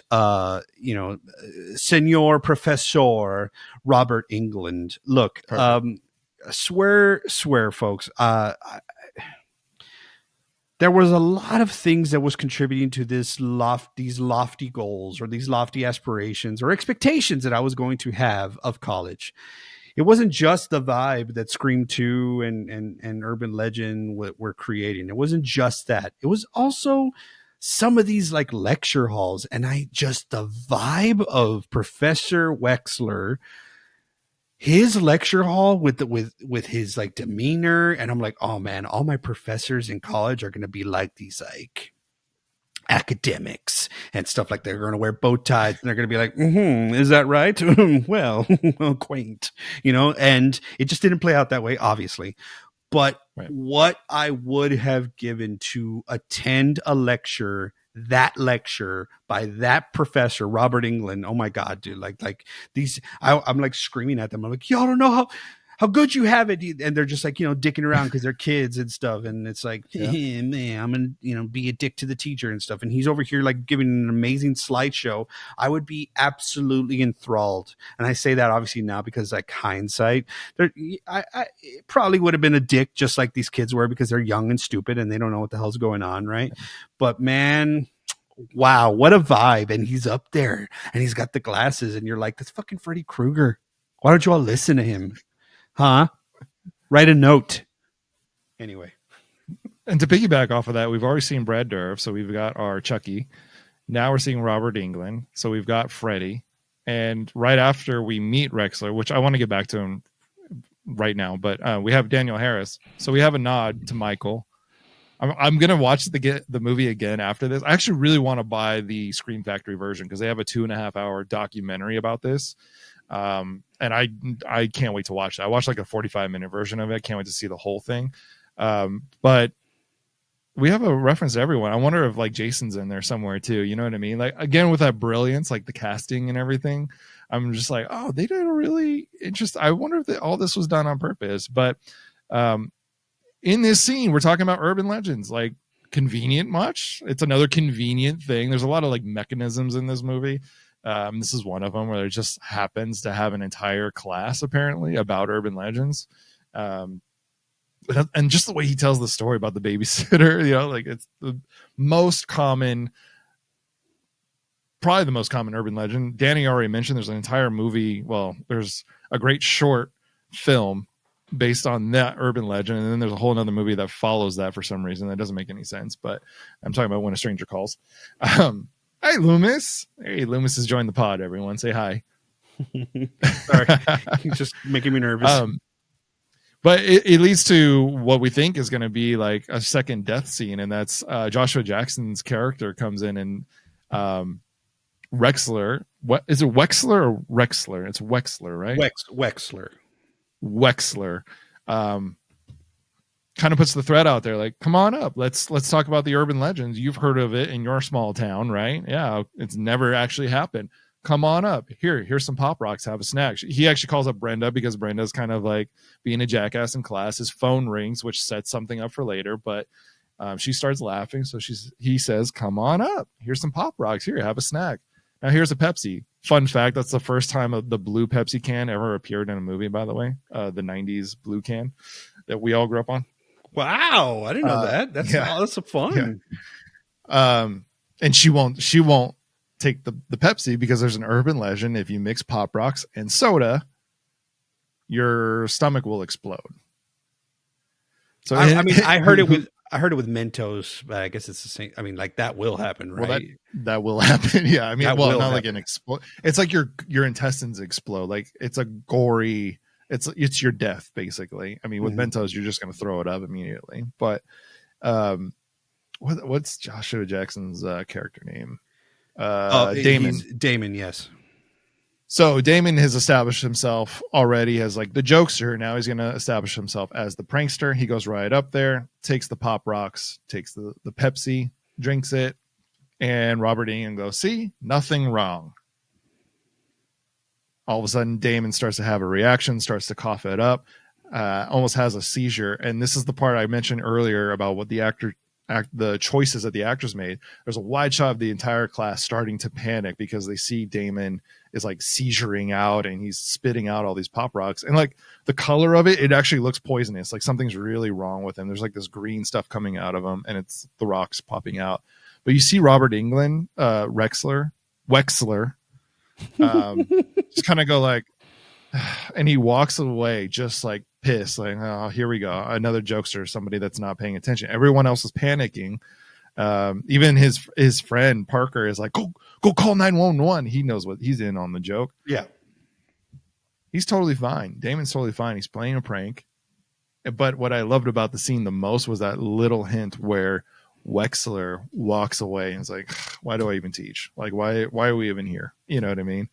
Senor Professor Robert England. Look, swear folks, there was a lot of things that was contributing to these lofty goals or these lofty aspirations or expectations that I was going to have of college. It wasn't just the vibe that Scream 2 and Urban Legend were creating. It wasn't just that. It was also some of these like lecture halls, and the vibe of Professor Wexler, his lecture hall with his like demeanor. And I'm like, oh man, all my professors in college are going to be like these like academics and stuff. Like they're going to wear bow ties and they're going to be like, is that right? Well, quaint, and it just didn't play out that way, obviously. But what I would have given to attend that lecture by that professor, Robert England. Oh my God, dude. Like these, I'm like screaming at them. I'm like, y'all don't know how good you have it. And they're just like, dicking around because they're kids and stuff. And it's like, hey, man, I'm going to, be a dick to the teacher and stuff. And he's over here like giving an amazing slideshow. I would be absolutely enthralled. And I say that obviously now because like hindsight, I probably would have been a dick just like these kids were, because they're young and stupid and they don't know what the hell's going on. Right. But man, wow, what a vibe. And he's up there and he's got the glasses and you're like, that's fucking Freddy Krueger. Why don't you all listen to him? Huh? Write a note. Anyway. And to piggyback off of that, we've already seen Brad Dourif, so we've got our Chucky. Now we're seeing Robert Englund, so we've got Freddy. And right after we meet Wexler, which I want to get back to him right now, but we have Daniel Harris. So we have a nod to Michael. I'm going to watch the movie again after this. I actually really want to buy the Scream Factory version because they have a 2.5 hour documentary about this. And I can't wait to watch that. I watched like a 45-minute version of it. Can't wait to see the whole thing. But we have a reference to everyone. I wonder if like Jason's in there somewhere too. You know what I mean? Like again, with that brilliance, like the casting and everything, I'm just like, oh, they did a really interesting. I wonder if all this was done on purpose. But in this scene, we're talking about urban legends, like convenient much. It's another convenient thing. There's a lot of like mechanisms in this movie. This is one of them where it just happens to have an entire class apparently about urban legends. And just the way he tells the story about the babysitter, like it's the most common, probably the most common urban legend. Danny already mentioned there's an entire movie. Well, there's a great short film based on that urban legend. And then there's a whole other movie that follows that for some reason. That doesn't make any sense, but I'm talking about When a Stranger Calls. Hi, Loomis. Hey, Loomis has joined the pod, everyone. Say hi. Sorry. You're just making me nervous. But it leads to what we think is going to be like a second death scene, and that's Joshua Jackson's character comes in and Wexler. What is it, Wexler or Rexler? It's Wexler, right? Wexler. Kind of puts the threat out there, like, come on up. Let's talk about the urban legends. You've heard of it in your small town, right? Yeah, it's never actually happened. Come on up. Here's some Pop Rocks. Have a snack. He actually calls up Brenda because Brenda's kind of like being a jackass in class. His phone rings, which sets something up for later, but she starts laughing. So he says, come on up. Here's some Pop Rocks. Here, have a snack. Now here's a Pepsi. Fun fact, that's the first time the blue Pepsi can ever appeared in a movie, by the way. The 90s blue can that we all grew up on. Wow, I didn't know that. That's fun. And she won't take the Pepsi because there's an urban legend. If you mix Pop Rocks and soda, your stomach will explode. So I mean, I heard it with Mentos, but I guess it's the same. I mean, like that will happen, right? Well, that will happen. Yeah. I mean, That well, will not happen. like an explode. It's like your intestines explode. Like it's a gory, it's your death basically. I mean, with Mentos, you're just going to throw it up immediately. But, what's Joshua Jackson's character name? Damon. He's Damon, yes. So Damon has established himself already as like the jokester. Now he's going to establish himself as the prankster. He goes right up there, takes the Pop Rocks, takes the Pepsi, drinks it, and Robert Englund goes, see, nothing wrong. All of a sudden, Damon starts to have a reaction, starts to cough it up, almost has a seizure. And this is the part I mentioned earlier about what the choices that the actors made. There's a wide shot of the entire class starting to panic because they see Damon is like seizuring out and he's spitting out all these Pop Rocks. And like the color of it actually looks poisonous. Like something's really wrong with him. There's like this green stuff coming out of him and it's the rocks popping out. But you see Robert Englund, Wexler, just kind of go like, and he walks away just like pissed, like, oh, here we go, another jokester, somebody that's not paying attention. Everyone else is panicking. Even his friend Parker is like, go call 911. He knows what he's in on the joke. Yeah, he's totally fine. Damon's totally fine. He's playing a prank. But what I loved about the scene the most was that little hint where Wexler walks away and is like, why do I even teach? Like, why are we even here? You know what I mean?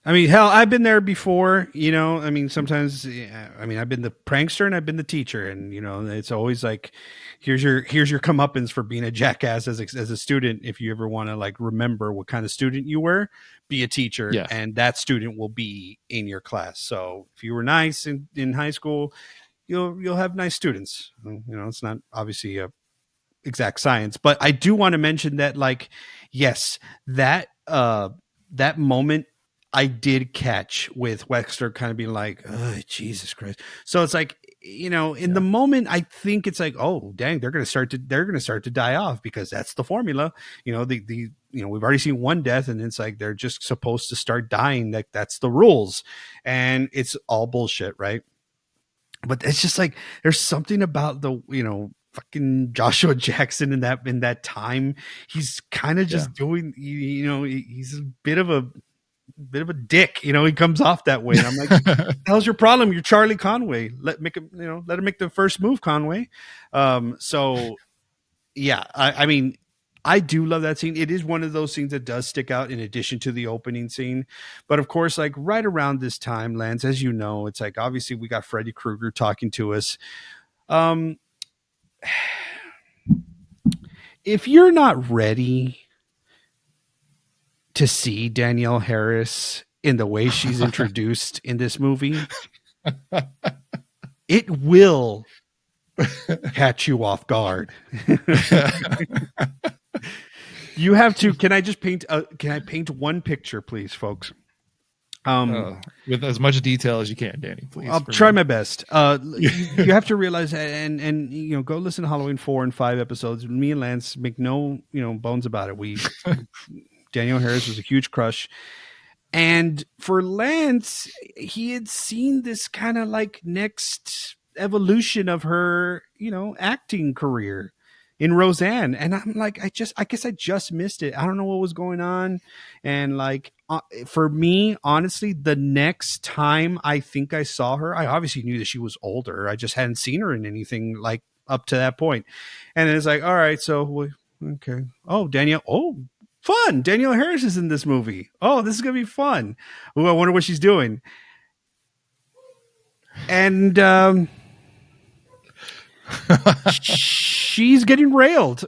I mean, hell, I've been there before, you know. I mean, sometimes, I mean, I've been the prankster and I've been the teacher, and you know, it's always like, here's your comeuppance for being a jackass as a student. If you ever want to like remember what kind of student you were, be a teacher, Yeah. and that student will be in your class. So if you were nice in high school, you'll have nice students. You know, it's not obviously a exact science, but I do want to mention that, like, yes, that moment I did catch with Wexler kind of being like, oh, Jesus Christ. So it's like, you know, in the moment, I think it's like, oh, dang, they're going to start to die off because that's the formula. You know, you know, we've already seen one death and it's like, they're just supposed to start dying. Like that's the rules, and it's all bullshit. Right. But it's just like, there's something about the, you know, fucking Joshua Jackson in that time. He's kind of just doing, you know, he's a bit of a dick, you know. He comes off that way, and I'm like, what the hell's your problem? You're Charlie Conway. Let him make the first move, Conway. So yeah, I mean, I do love that scene. It is one of those scenes that does stick out in addition to the opening scene. But of course, like right around this time, Lance, as you know, it's like obviously we got Freddy Krueger talking to us. If you're not ready to see Danielle Harris in the way she's introduced in this movie, it will catch you off guard. You have to. Can I paint one picture, please, folks? With as much detail as you can, Danny, please. I'll try my best. You have to realize, and you know, go listen to Halloween 4 and 5 episodes. Me and Lance make no, you know, bones about it. Danielle Harris was a huge crush. And for Lance, he had seen this kind of like next evolution of her, you know, acting career in Roseanne. And I'm like, I guess I just missed it. I don't know what was going on. And like, for me, honestly, the next time I think I saw her, I obviously knew that she was older. I just hadn't seen her in anything like up to that point. And it's like, all right, so okay. Oh, Danielle. Oh, fun. Danielle Harris is in this movie. Oh, this is going to be fun. Oh, I wonder what she's doing. And she's getting railed.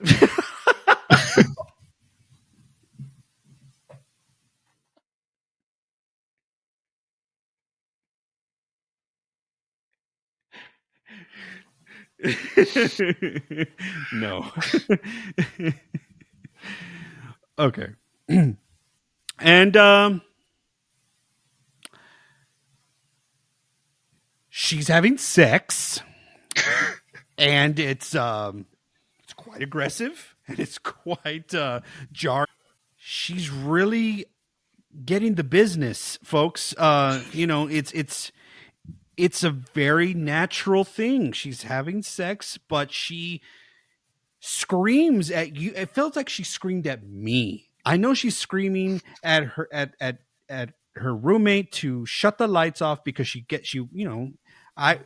No. Okay. And she's having sex, and it's quite aggressive. and it's quite jarring. She's really getting the business, folks. It's a very natural thing. She's having sex, but she screams at you. It felt like she screamed at me. I know she's screaming at her at her roommate to shut the lights off because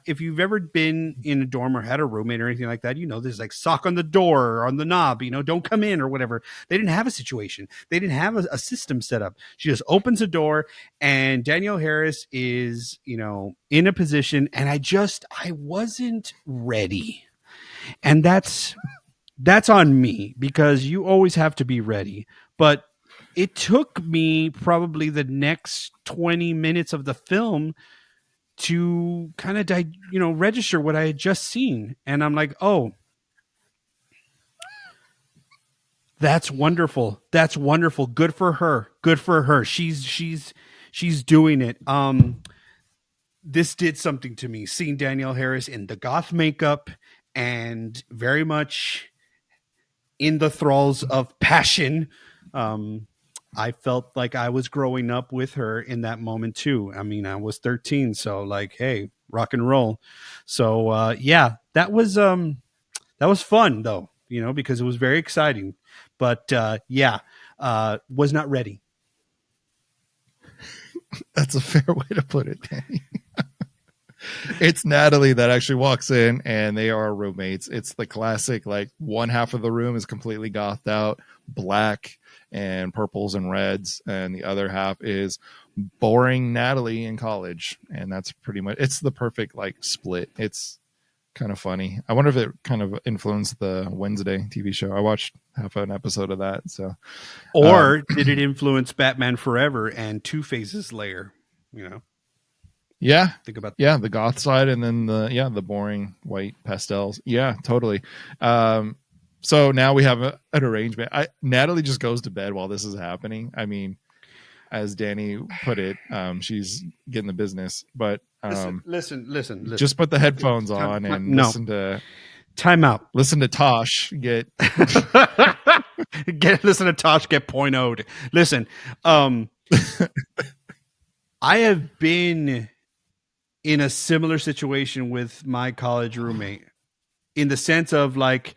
if you've ever been in a dorm or had a roommate or anything like that, there's like sock on the door or on the knob, don't come in or whatever. They didn't have a situation. They didn't have a system set up. She just opens the door and Danielle Harris is, in a position, and I wasn't ready. And that's on me because you always have to be ready. But it took me probably the next 20 minutes of the film to kind of, register what I had just seen. And I'm like, oh, that's wonderful. That's wonderful. Good for her. Good for her. She's doing it. This did something to me, seeing Danielle Harris in the goth makeup and very much in the thralls of passion. I felt like I was growing up with her in that moment too. I mean, I was 13, so like, hey, rock and roll. So yeah, that was fun though, because it was very exciting. But was not ready. That's a fair way to put it, Danny. It's Natalie that actually walks in and they are roommates. It's the classic, like one half of the room is completely gothed out, black and purples and reds. And the other half is boring Natalie in college. And that's pretty much, it's the perfect like split. It's kind of funny. I wonder if it kind of influenced the Wednesday TV show. I watched half an episode of that. So, or did it influence Batman Forever and Two-Face's lair? Yeah. Think about the goth side and then the boring white pastels. Yeah, totally. So now we have an arrangement. Natalie just goes to bed while this is happening. I mean, as Danny put it, she's getting the business, but listen. Just put the headphones on and listen to time out. Listen to Tosh get listen to Tosh get 0.0'd. Listen, I have been in a similar situation with my college roommate in the sense of like,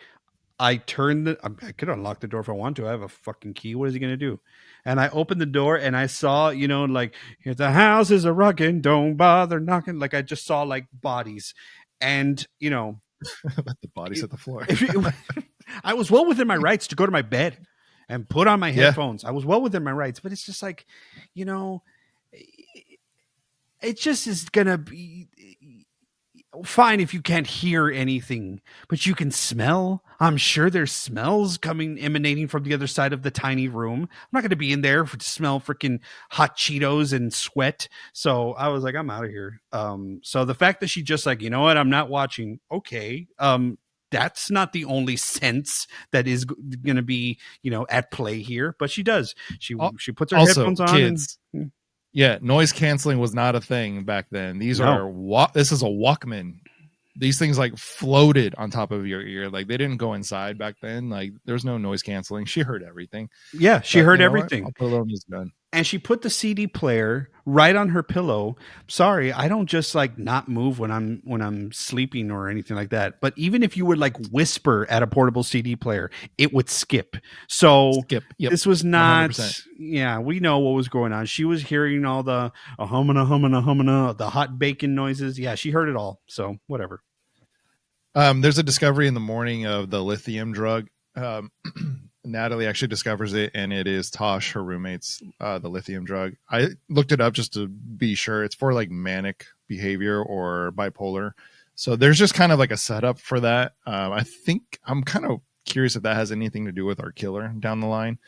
I could unlock the door if I want to. I have a fucking key. What is he going to do? And I opened the door and I saw, like, if the house is a rockin', don't bother knocking. Like I just saw like bodies and, the bodies hit the floor. I was well within my rights to go to my bed and put on my headphones. I was well within my rights, but it's just like, it just is going to be fine if you can't hear anything, but you can smell. I'm sure there's smells emanating from the other side of the tiny room. I'm not going to be in there to smell freaking hot Cheetos and sweat. So I was like, I'm out of here. So the fact that she just like, what, I'm not watching. Okay. That's not the only sense that is going to be, at play here, but she does. She puts her headphones on. Kids. Yeah, noise canceling was not a thing back then. This is a Walkman. These things like floated on top of your ear. Like they didn't go inside back then. Like there's no noise canceling. She heard everything. Yeah, she heard everything. I'll put it on this gun. And she put the CD player right on her pillow. Sorry, I don't just like not move when I'm sleeping or anything like that. But even if you would like whisper at a portable CD player, it would skip. So Yep. This was not. 100%. Yeah, we know what was going on. She was hearing all the humana, the hot bacon noises. Yeah, she heard it all. So whatever. There's a discovery in the morning of the lithium drug. Natalie actually discovers it, and it is Tosh, her roommate's, the lithium drug. I looked it up just to be sure. It's for like manic behavior or bipolar. So there's just kind of like a setup for that. I think I'm kind of curious if that has anything to do with our killer down the line.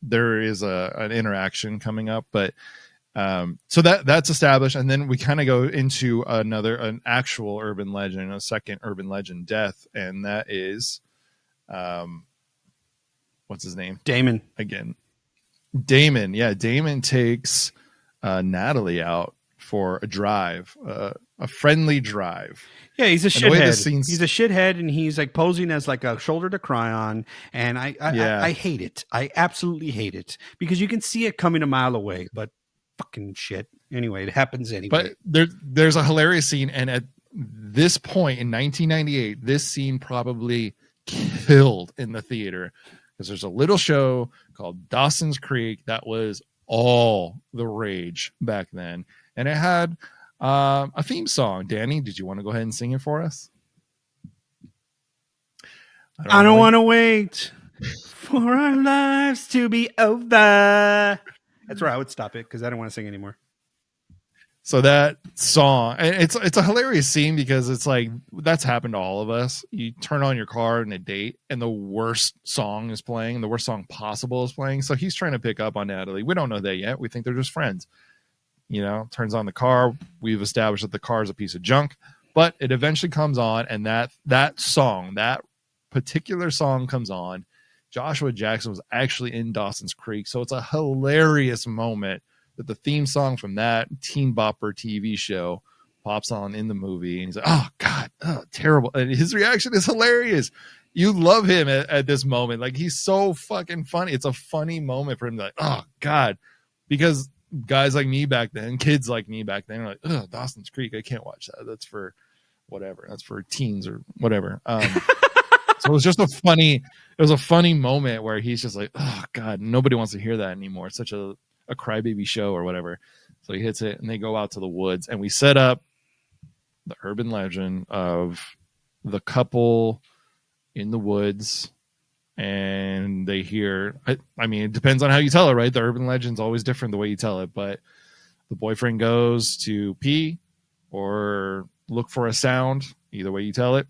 There is an interaction coming up, but so that's established. And then we kind of go into an actual urban legend, a second urban legend death. And that is, what's his name? Damon. Again. Damon. Yeah. Damon takes Natalie out for a drive, a friendly drive. Yeah, he's a And the way this shithead. scene's- He's a shithead, and he's like posing as like a shoulder to cry on. And I hate it. I absolutely hate it because you can see it coming a mile away. But fucking shit. Anyway, it happens anyway. But there's a hilarious scene, and at this point in 1998, this scene probably killed in the theater because there's a little show called Dawson's Creek that was all the rage back then, and it had a theme song. Danny, did you want to go ahead and sing it for us? I don't want to wait for our lives to be over. That's where I would stop it because I don't want to sing anymore. So that song, and it's a hilarious scene because it's like that's happened to all of us. You turn on your car on a date, and the worst song is playing, the worst song possible is playing. So he's trying to pick up on Natalie. We don't know that yet. We think they're just friends. You know, turns on the car. We've established that the car is a piece of junk, but it eventually comes on, and that song, that particular song comes on. Joshua Jackson was actually in Dawson's Creek, so it's a hilarious moment that the theme song from that teen bopper TV show pops on in the movie, and he's like, "Oh God, oh, terrible!" And his reaction is hilarious. You love him at this moment, like he's so fucking funny. It's a funny moment for him, like, "Oh God," because guys like me back then, kids like me back then, are like, "Oh, Dawson's Creek, I can't watch that. That's for whatever. That's for teens or whatever." So it was just it was a funny moment where he's just like, "Oh God, nobody wants to hear that anymore." It's such a crybaby show or whatever. So he hits it and they go out to the woods, and we set up the urban legend of the couple in the woods, and they hear, I mean, it depends on how you tell it, right? The urban legend's always different the way you tell it, but the boyfriend goes to pee or look for a sound, either way you tell it.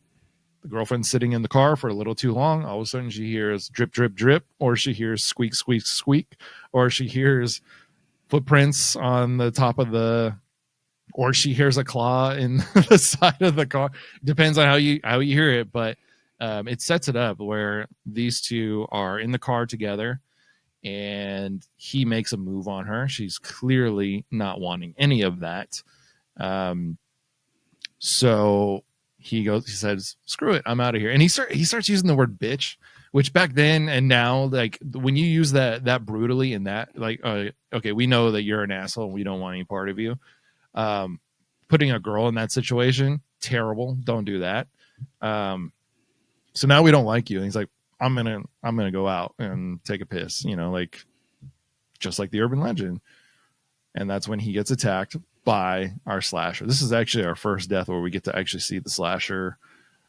The girlfriend's sitting in the car for a little too long. All of a sudden she hears drip, drip, drip, or she hears squeak, squeak, squeak, or she hears footprints on the top of or she hears a claw in the side of the car. Depends on how you hear it, but it sets it up where these two are in the car together, and he makes a move on her. She's clearly not wanting any of that. So he says, "Screw it, I'm out of here." And he starts using the word bitch, which back then and now, like when you use that brutally and that, like, okay, we know that you're an asshole and we don't want any part of you. Putting a girl in that situation, terrible. Don't do that. So now we don't like you. And he's like, I'm gonna go out and take a piss, like just like the urban legend. And that's when he gets attacked by our slasher. This is actually our first death where we get to actually see the slasher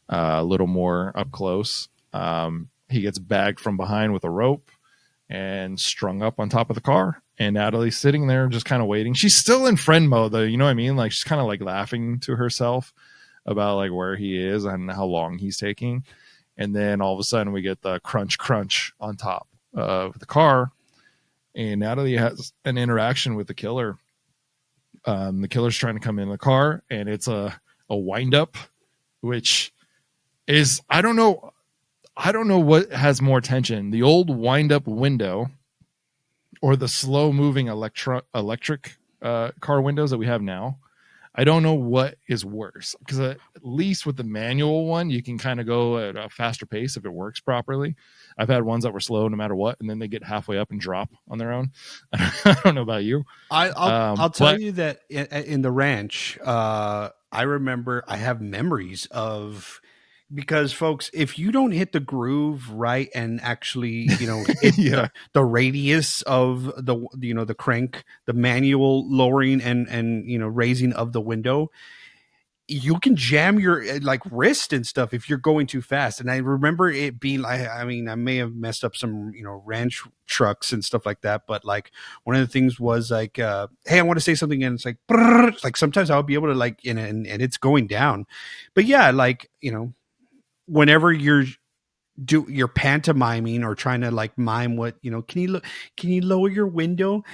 a little more up close. He gets bagged from behind with a rope and strung up on top of the car. And Natalie's sitting there just kind of waiting. She's still in friend mode though. You know what I mean? Like she's kind of like laughing to herself about like where he is and how long he's taking. And then all of a sudden we get the crunch, crunch on top of the car. And Natalie has an interaction with the killer. The killer's trying to come in the car, and it's a wind up, which is, I don't know what has more tension, the old wind up window or the slow moving electric car windows that we have now. I don't know what is worse, because at least with the manual one, you can kind of go at a faster pace if it works properly. I've had ones that were slow no matter what, and then they get halfway up and drop on their own. I don't know about you. I'll tell you that in the ranch, I remember I have memories of, because folks, if you don't hit the groove right and actually, hit the radius of the crank, the manual lowering and raising of the window, you can jam your like wrist and stuff if you're going too fast. And I remember it being like, I may have messed up some, ranch trucks and stuff like that. But like one of the things was like, hey, I want to say something. And it's like, brrr, like sometimes I'll be able to like, and it's going down. But yeah, like, whenever you're pantomiming or trying to like mime what, can you lower your window?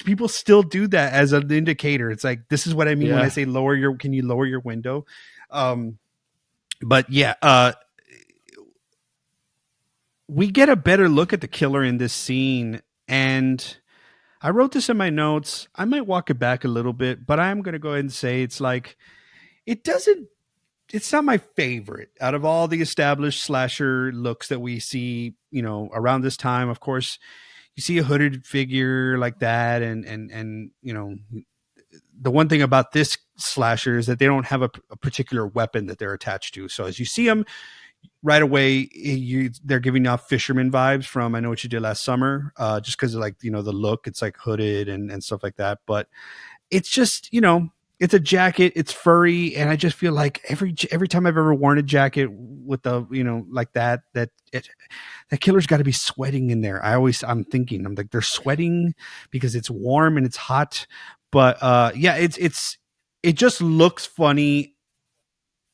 People still do that as an indicator. It's like, this is what I mean when I say can you lower your window? But yeah, we get a better look at the killer in this scene, and I wrote this in my notes. I might walk it back a little bit, but I'm going to go ahead and say it's like, it doesn't, it's not my favorite out of all the established slasher looks that we see, around this time. Of course, you see a hooded figure like that. And, the one thing about this slasher is that they don't have a particular weapon that they're attached to. So as you see them right away, they're giving off fisherman vibes from I Know What You Did Last Summer, just because of like, the look, it's like hooded and stuff like that. But it's just, it's a jacket, it's furry. And I just feel like every time I've ever worn a jacket with the, like that killer's got to be sweating in there. I'm like, they're sweating because it's warm and it's hot. But it just looks funny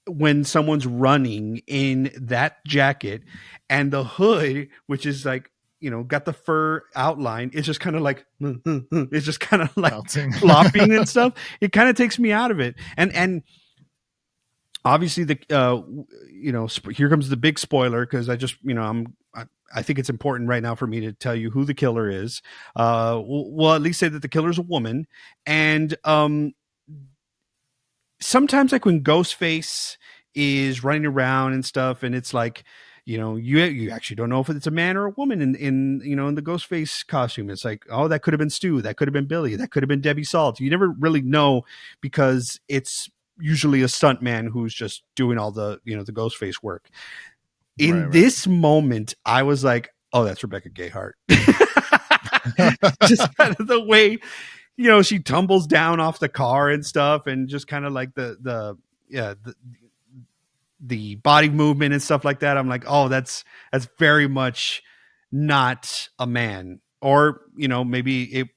when someone's running in that jacket, and the hood, which is like, got the fur outline, it's just kind of like, it's just kind of like flopping and stuff. It kind of takes me out of it. And obviously here comes the big spoiler. Cause I think it's important right now for me to tell you who the killer is. We'll at least say that the killer's a woman. And sometimes like when Ghostface is running around and stuff, and it's like, you actually don't know if it's a man or a woman in the Ghostface costume. It's like, oh, that could have been Stu. That could have been Billy. That could have been Debbie Salt. You never really know because it's usually a stunt man who's just doing all the, the Ghostface work. In this moment, I was like, oh, that's Rebecca Gayheart. Just kind of the way, she tumbles down off the car and stuff, and just kind of like the body movement and stuff like that. I'm like, oh, that's very much not a man. Or, maybe it,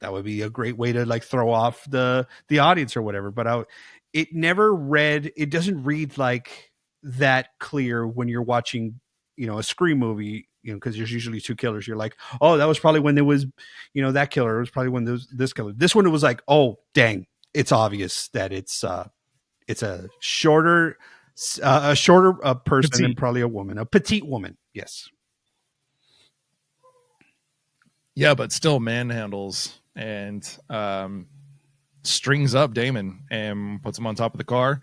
that would be a great way to like throw off the audience or whatever. But it doesn't read like that clear when you're watching, a Scream movie, because there's usually two killers. You're like, oh, that was probably when there was, that killer. It was probably when there was this killer. This one, it was like, oh, dang, it's obvious that it's a shorter person, petite. And probably a woman, a petite woman. Yes. Yeah, but still manhandles and strings up Damon and puts him on top of the car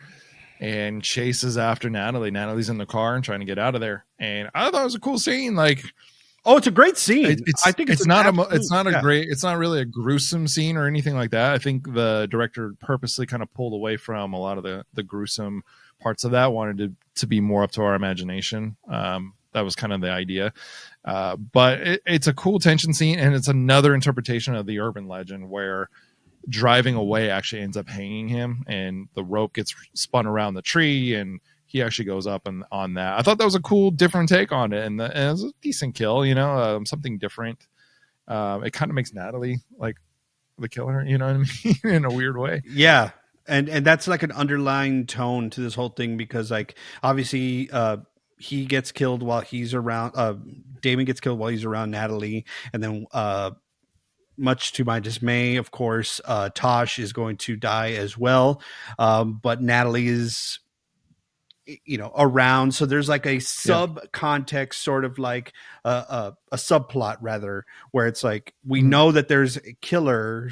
and chases after Natalie. Natalie's in the car and trying to get out of there. And I thought it was a cool scene. Like, oh, it's a great scene. I think it's not really a gruesome scene or anything like that. I think the director purposely kind of pulled away from a lot of the gruesome parts of that, wanted to be more up to our imagination. That was kind of the idea. But it's a cool tension scene, and it's another interpretation of the urban legend where driving away actually ends up hanging him, and the rope gets spun around the tree, and he actually goes up and on that. I thought that was a cool, different take on it, and it was a decent kill, something different. It kind of makes Natalie like the killer, you know what I mean, in a weird way. Yeah. And that's like an underlying tone to this whole thing, because like obviously he gets killed while he's around. Damon gets killed while he's around Natalie, and then much to my dismay, of course, Tosh is going to die as well. But Natalie is, around. So there's like a sub context, sort of like a subplot rather, where it's like, we know that there's a killer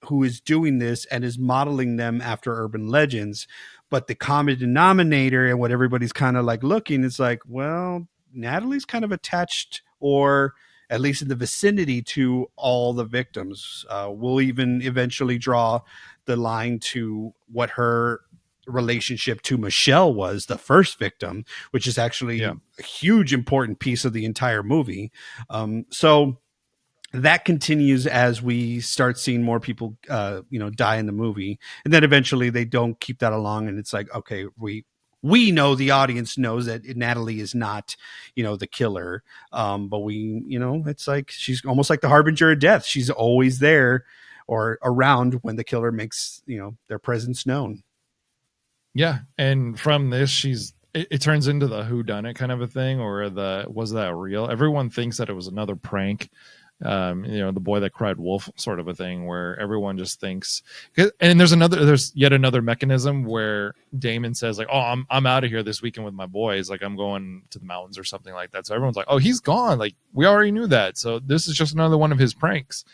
who is doing this and is modeling them after urban legends, but the common denominator and what everybody's kind of like looking is like, well, Natalie's kind of attached, or at least in the vicinity, to all the victims. We'll even eventually draw the line to what her relationship to Michelle was, the first victim, which is actually a huge important piece of the entire movie. So that continues as we start seeing more people, die in the movie. And then eventually they don't keep that along. And it's like, okay, we know, the audience knows that Natalie is not, the killer. But it's like, she's almost like the harbinger of death. She's always there or around when the killer makes, their presence known. Yeah. And from this, it turns into the whodunit kind of a thing, or was that real? Everyone thinks that it was another prank. The boy that cried wolf sort of a thing, where everyone just thinks, and there's yet another mechanism where Damon says like, oh, I'm out of here this weekend with my boys. Like, I'm going to the mountains or something like that. So everyone's like, oh, he's gone. Like, we already knew that. So this is just another one of his pranks.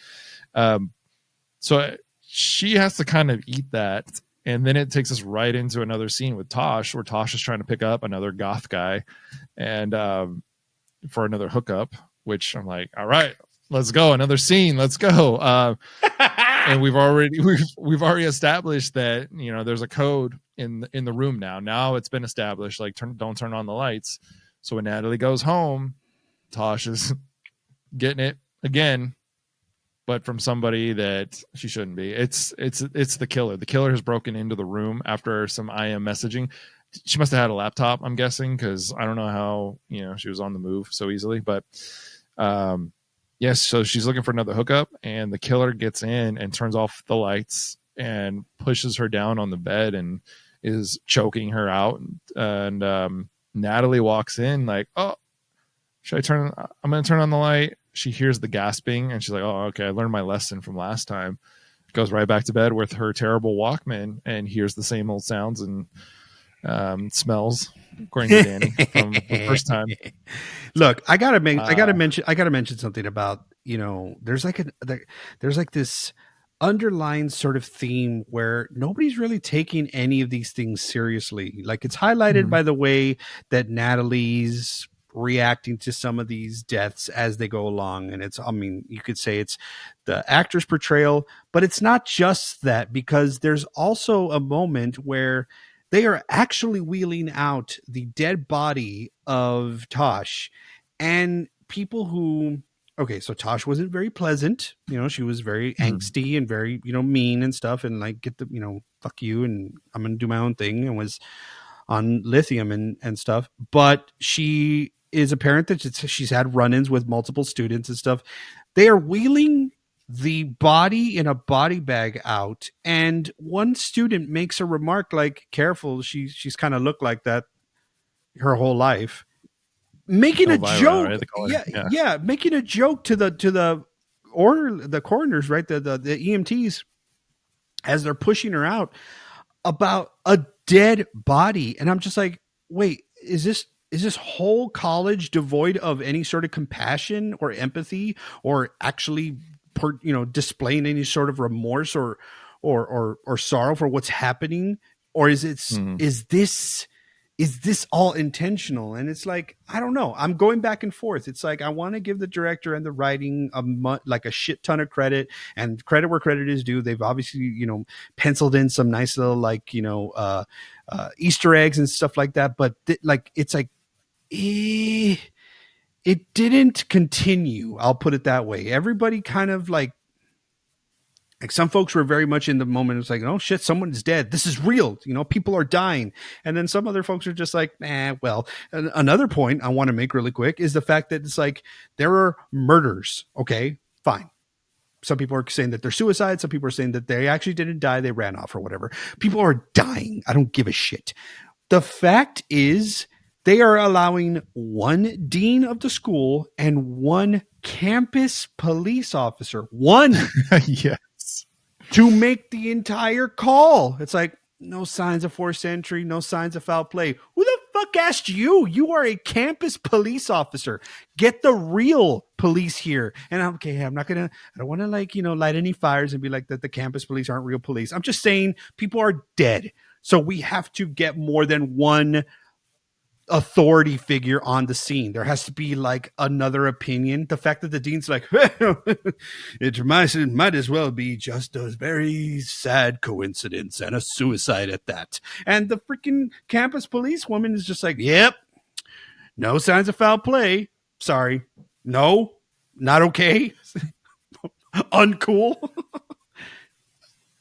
So she has to kind of eat that. And then it takes us right into another scene with Tosh, where Tosh is trying to pick up another goth guy and for another hookup, which I'm like, all right, let's go. Another scene. Let's go. And we've already established that, you know, there's a code in the room now. Now it's been established, like, don't turn on the lights. So when Natalie goes home, Tosh is getting it again, but from somebody that she shouldn't be. It's the killer. The killer has broken into the room after some IM messaging. She must have had a laptop, I'm guessing, because I don't know how, you know, she was on the move so easily. But yes, so she's looking for another hookup, and the killer gets in and turns off the lights and pushes her down on the bed and is choking her out. And Natalie walks in like, oh, I'm going to turn on the light. She hears the gasping and she's like, oh, okay, I learned my lesson from last time. Goes right back to bed with her terrible Walkman and hears the same old sounds and smells, according to Danny, from the first time. Look, I gotta mention something about, you know, there's like this underlying sort of theme where nobody's really taking any of these things seriously. Like, it's highlighted by the way that Natalie's reacting to some of these deaths as they go along. And it's, I mean, you could say it's the actor's portrayal, but it's not just that, because there's also a moment where they are actually wheeling out the dead body of Tosh, and people who, okay, so Tosh wasn't very pleasant. You know, she was very angsty and very, you know, mean and stuff, and like, get the, you know, fuck you, and I'm going to do my own thing, and was on lithium and stuff. But she is apparent that she's had run-ins with multiple students and stuff. They are wheeling the body in a body bag out, and one student makes a remark like, careful, she's kind of looked like that her whole life, making a joke. Right? Making a joke to the coroners, right, the EMTs, as they're pushing her out, about a dead body. And I'm just like, wait, is this whole college devoid of any sort of compassion or empathy, or actually displaying any sort of remorse or sorrow for what's happening? Or is this all intentional? And it's like, I don't know. I'm going back and forth. It's like, I want to give the director and the writing a shit ton of credit, and credit where credit is due. They've obviously, you know, penciled in some nice little, like, you know, Easter eggs and stuff like that. But it's like, it didn't continue. I'll put it that way. Everybody kind of like some folks were very much in the moment. It's like, oh shit, someone's dead. This is real. You know, people are dying. And then some other folks are just like, well. Another point I want to make really quick is the fact that it's like, there are murders. Okay, fine. Some people are saying that they're suicides. Some people are saying that they actually didn't die. They ran off or whatever. People are dying. I don't give a shit. The fact is, they are allowing one dean of the school and one campus police officer, yes, to make the entire call. It's like, no signs of forced entry, no signs of foul play. Who the fuck asked you? You are a campus police officer. Get the real police here. And I don't want to light any fires and be like that the campus police aren't real police. I'm just saying people are dead. So we have to get more than one authority figure on the scene. There has to be like another opinion. The fact that the dean's like, well, it might as well be just a very sad coincidence and a suicide at that. And the freaking campus police woman is just like, yep, no signs of foul play. Sorry. No, not okay. Uncool.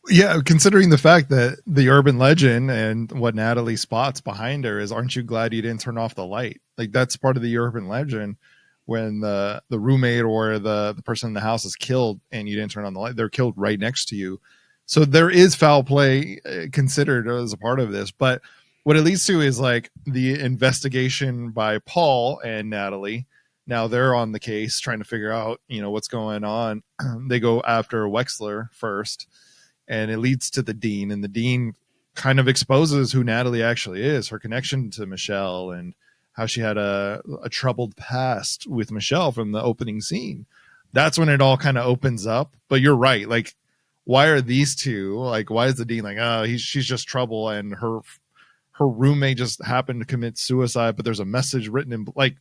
Yeah, considering the fact that the urban legend and what Natalie spots behind her is, aren't you glad you didn't turn off the light? Like, that's part of the urban legend. When the roommate or the person in the house is killed and you didn't turn on the light, they're killed right next to you. So there is foul play considered as a part of this. But what it leads to is like the investigation by Paul and Natalie. Now they're on the case trying to figure out, what's going on. They go after Wexler first. And it leads to the dean, and the dean kind of exposes who Natalie actually is, her connection to Michelle, and how she had a troubled past with Michelle from the opening scene. that's when it all kind of opens up. But you're right. Like, why are these two, like, why is the dean like, oh, she's just trouble, and her roommate just happened to commit suicide, but there's a message written in, like,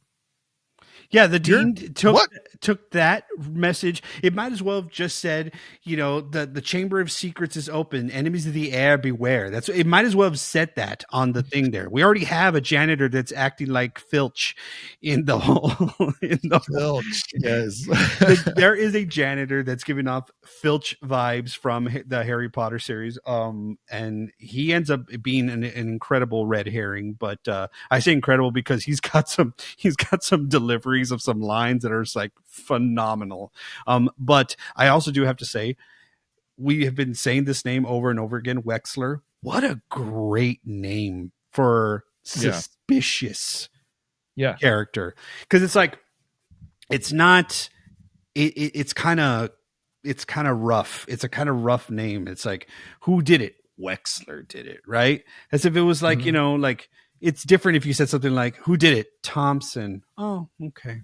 yeah, the dean took that message. It might as well have just said, you know, the Chamber of Secrets is open. Enemies of the air, beware. It might as well have said that on the thing there. We already have a janitor that's acting like Filch in the whole. Filch, yes. There is a janitor that's giving off Filch vibes from the Harry Potter series. And he ends up being an incredible red herring. But I say incredible because he's got some deliveries of some lines that are just like phenomenal. But I also do have to say, we have been saying this name over and over again, Wexler. What a great name for suspicious character. Because it's like, it's not, it's kind of rough. It's a kind of rough name. It's like, who did it? Wexler did it, right? As if it was like, you know, like, it's different if you said something like, who did it? Thompson. Oh, okay.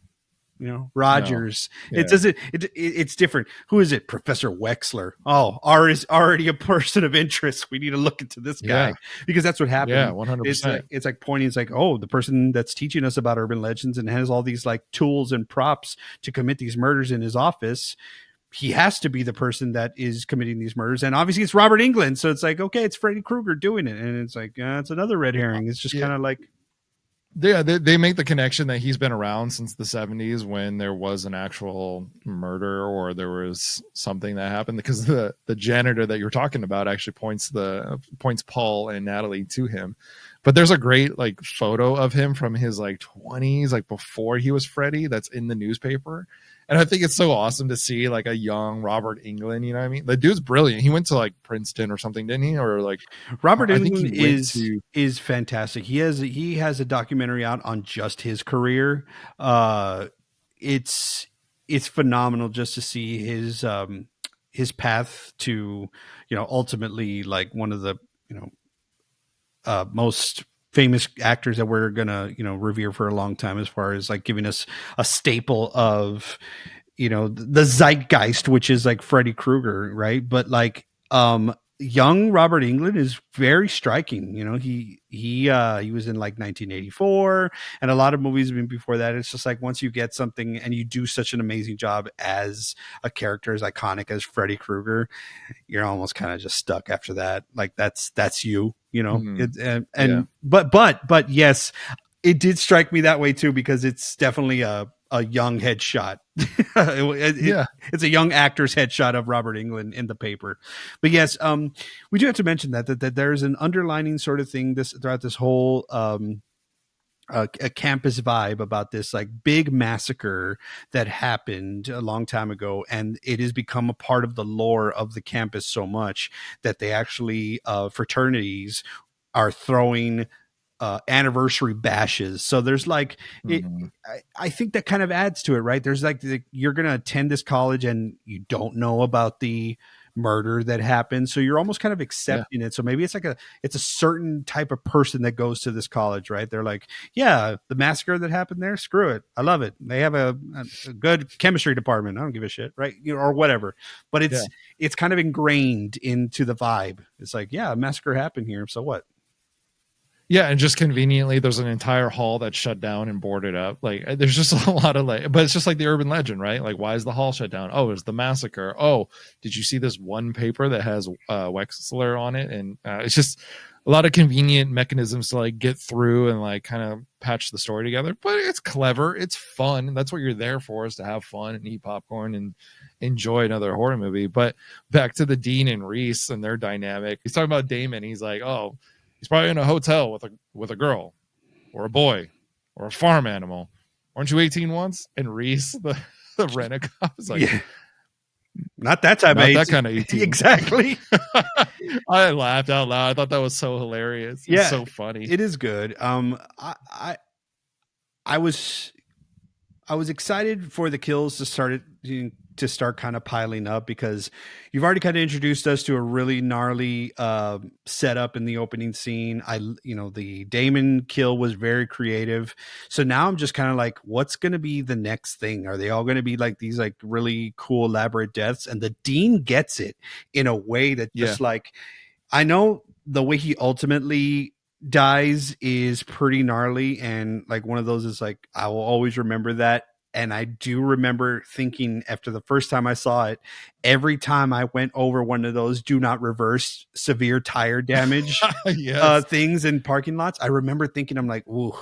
You know, Rogers. No. Yeah. It doesn't. It's different. Who is it? Professor Wexler. Oh, R is already a person of interest. We need to look into this guy because that's what happened. Yeah, 100%. It's like pointing. It's like, oh, the person that's teaching us about urban legends and has all these like tools and props to commit these murders in his office. He has to be the person that is committing these murders. And obviously it's Robert Englund. So it's like, okay, it's Freddy Krueger doing it. And it's like, it's another red herring. It's just kind of like. Yeah, they make the connection that he's been around since the 70s when there was an actual murder or there was something that happened, because the janitor that you're talking about actually points Paul and Natalie to him. But there's a great like photo of him from his like 20s, like before he was Freddy, that's in the newspaper. And I think it's so awesome to see like a young Robert Englund, you know what I mean? The dude's brilliant. He went to like Princeton or something, didn't he? Or like Robert Englund is fantastic. He has a documentary out on just his career. It's phenomenal just to see his path to, you know, ultimately like one of the, you know, most famous actors that we're gonna, you know, revere for a long time, as far as like giving us a staple of, you know, the zeitgeist, which is like Freddy Krueger, right? But like young Robert Englund is very striking. You know, he was in like 1984 and a lot of movies before that. It's just like, once you get something and you do such an amazing job as a character as iconic as Freddy Krueger, you're almost kind of just stuck after that. Like that's you, you know. But yes, it did strike me that way too, because it's definitely a young headshot. It's a young actor's headshot of Robert Englund in the paper. But yes, we do have to mention that there's an underlining sort of thing throughout this whole a campus vibe about this like big massacre that happened a long time ago, and it has become a part of the lore of the campus so much that they actually fraternities are throwing anniversary bashes. So there's like I think that kind of adds to it, right? There's like you're gonna attend this college and you don't know about the murder that happened, so you're almost kind of accepting it. So maybe it's like it's a certain type of person that goes to this college, right? They're like, yeah, the massacre that happened there, screw it, I love it. They have a good chemistry department, I don't give a shit, right? You know, or whatever. But it's kind of ingrained into the vibe. It's like, yeah, a massacre happened here, so what? Yeah, and just conveniently, there's an entire hall that's shut down and boarded up. Like, there's just a lot of like, but it's just like the urban legend, right? Like, why is the hall shut down? Oh, it's the massacre. Oh, did you see this one paper that has Wexler on it? And it's just a lot of convenient mechanisms to like get through and like kind of patch the story together. But it's clever. It's fun. That's what you're there for, is to have fun and eat popcorn and enjoy another horror movie. But back to the Dean and Reese and their dynamic. He's talking about Damon. He's like, oh, he's probably in a hotel with a girl or a boy or a farm animal. Aren't you 18 once? And Reese, the rent-a-cop, is like, not that type of age. Not that kind of 18. Exactly. I laughed out loud. I thought that was so hilarious. It's so funny. It is good. I I was excited for the kills to start kind of piling up, because you've already kind of introduced us to a really gnarly setup in the opening scene. The Damon kill was very creative. So now I'm just kind of like, what's going to be the next thing? Are they all going to be like these like really cool elaborate deaths? And the Dean gets it in a way that just like, I know the way he ultimately dies is pretty gnarly, and like one of those is like, I will always remember that. And I do remember thinking after the first time I saw it, every time I went over one of those do not reverse severe tire damage things in parking lots, I remember thinking, I'm like, ooh,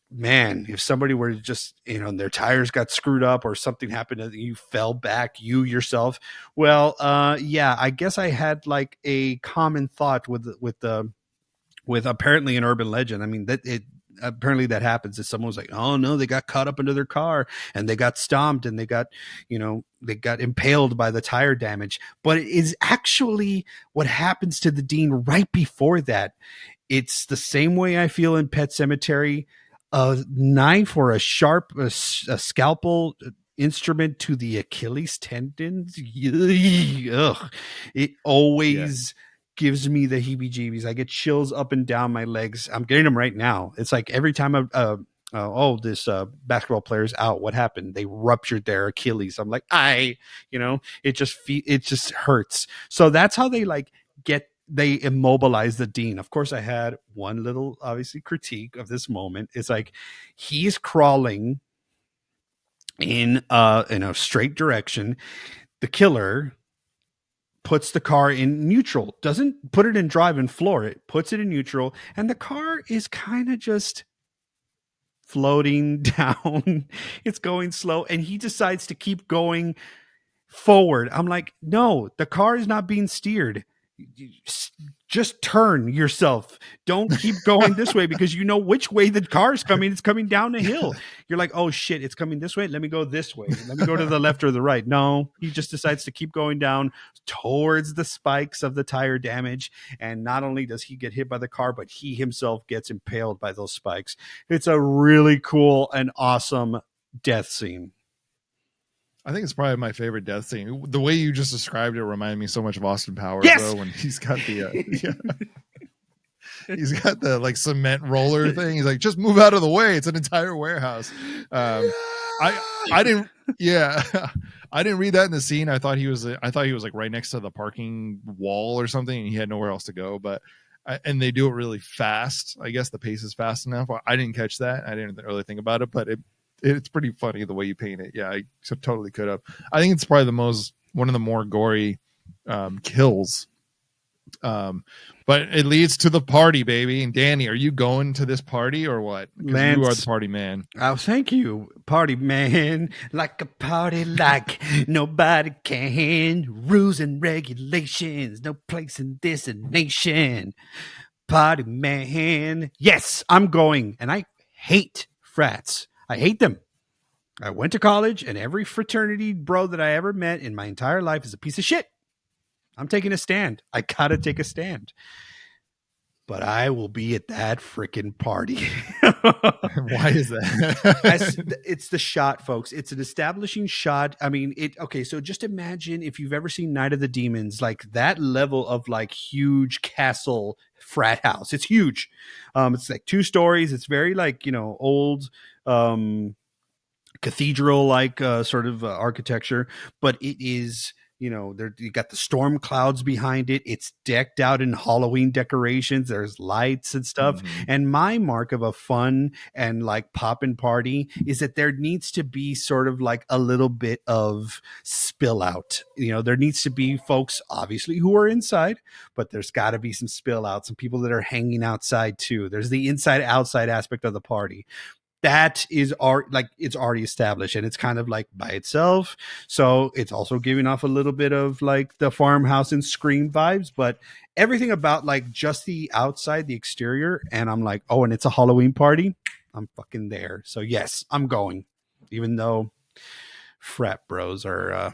man, if somebody were to just, their tires got screwed up or something happened and you fell back, you yourself. Well, yeah, I guess I had like a common thought with apparently an urban legend. I mean, apparently that happens. Is someone's like, oh no, they got caught up into their car and they got stomped and they got impaled by the tire damage. But it is actually what happens to the Dean right before that. It's the same way I feel in Pet Sematary. A knife or a scalpel instrument to the Achilles tendons. Ugh. It always gives me the heebie-jeebies. I get chills up and down my legs. I'm getting them right now. It's like every time this basketball player's out, what happened? They ruptured their Achilles. I'm like, it just hurts. So that's how they immobilize the Dean. Of course, I had one little, obviously, critique of this moment. It's like he's crawling in a straight direction. The killer puts the car in neutral, doesn't put it in drive and floor it, puts it in neutral, and the car is kind of just floating down. It's going slow, and he decides to keep going forward. I'm like, no, the car is not being steered. Just turn yourself. Don't keep going this way, because you know which way the car is coming. It's coming down the hill. You're like, oh shit, it's coming this way. Let me go this way. Let me go to the left or the right. No, he just decides to keep going down towards the spikes of the tire damage. And not only does he get hit by the car, but he himself gets impaled by those spikes. It's a really cool and awesome death scene. I think it's probably my favorite death scene. The way you just described it reminded me so much of Austin Powers, though, when he's got the he's got the like cement roller thing. He's like, just move out of the way. It's an entire warehouse. I didn't I didn't read that in the scene. I thought he was like right next to the parking wall or something, and he had nowhere else to go. But and they do it really fast. I guess the pace is fast enough. I didn't catch that. I didn't really think about it, but it's pretty funny the way you paint it. Yeah, I totally could have. I think it's probably one of the more gory kills. But it leads to the party, baby. And Danny, are you going to this party or what? Because you are the party man. Oh, thank you, party man. Like a party like nobody can. Rules and regulations, no place in this nation. Party man. Yes, I'm going. And I hate frats. I hate them. I went to college, and every fraternity bro that I ever met in my entire life is a piece of shit. I'm taking a stand. I gotta take a stand. But I will be at that freaking party. Why is that? It's the shot, folks. It's an establishing shot. I mean, so just imagine if you've ever seen Night of the Demons, like that level of like huge castle frat house. It's huge. It's like 2 stories. It's very like, old cathedral like sort of architecture, but it is, you got the storm clouds behind it. It's decked out in Halloween decorations. There's lights and stuff. Mm-hmm. And my mark of a fun and like poppin' party is that there needs to be sort of like a little bit of spill out. There needs to be folks obviously who are inside, but there's got to be some spill out, some people that are hanging outside too. There's the inside outside aspect of the party. That is it's already established, and it's kind of like by itself. So it's also giving off a little bit of like the farmhouse and Scream vibes, but everything about like just the outside, the exterior. And I'm like, oh, and it's a Halloween party. I'm fucking there. So yes, I'm going, even though frat bros are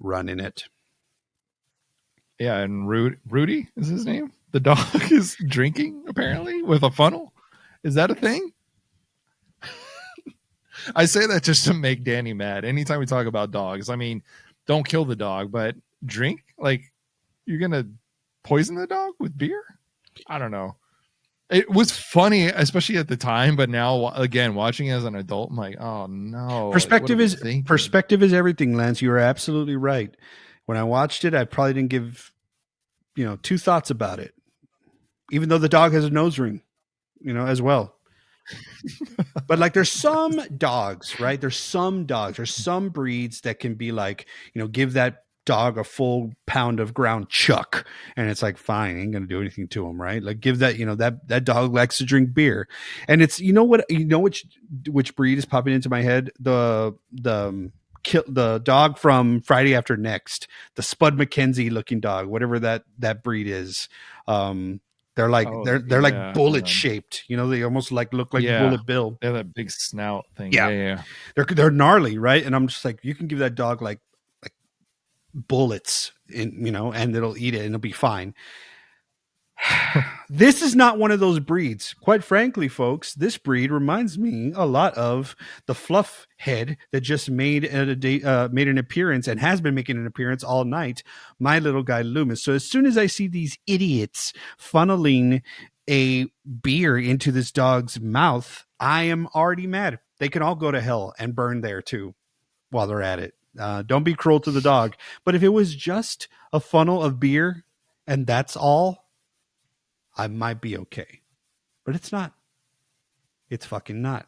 running it. Yeah, and Rudy is his name. The dog is drinking apparently with a funnel. Is that a thing? I say that just to make Danny mad. Anytime we talk about dogs, I mean, don't kill the dog, but drink? Like, you're going to poison the dog with beer? I don't know. It was funny, especially at the time, but now, again, watching it as an adult, I'm like, oh no. Perspective like, is everything, Lance. You are absolutely right. When I watched it, I probably didn't give, two thoughts about it, even though the dog has a nose ring, as well. But like, there's some dogs, right? There's some breeds that can be like, give that dog a full pound of ground chuck, and it's like, fine, ain't gonna do anything to him, right? Like, give that, that dog likes to drink beer, and it's, which breed is popping into my head? The dog from Friday After Next, the Spud McKenzie looking dog, whatever that breed is. They're like they're like bullet shaped. They almost like look like Bullet Bill. They have that big snout thing. Yeah. They're gnarly, right? And I'm just like, you can give that dog like bullets, and it'll eat it and it'll be fine. This is not one of those breeds. Quite frankly, folks, this breed reminds me a lot of the fluff head that just made an appearance and has been making an appearance all night, My Little Guy Loomis. So as soon as I see these idiots funneling a beer into this dog's mouth, I am already mad. They can all go to hell and burn there too while they're at it. Don't be cruel to the dog. But if it was just a funnel of beer and that's all, I might be okay. But it's not. It's fucking not.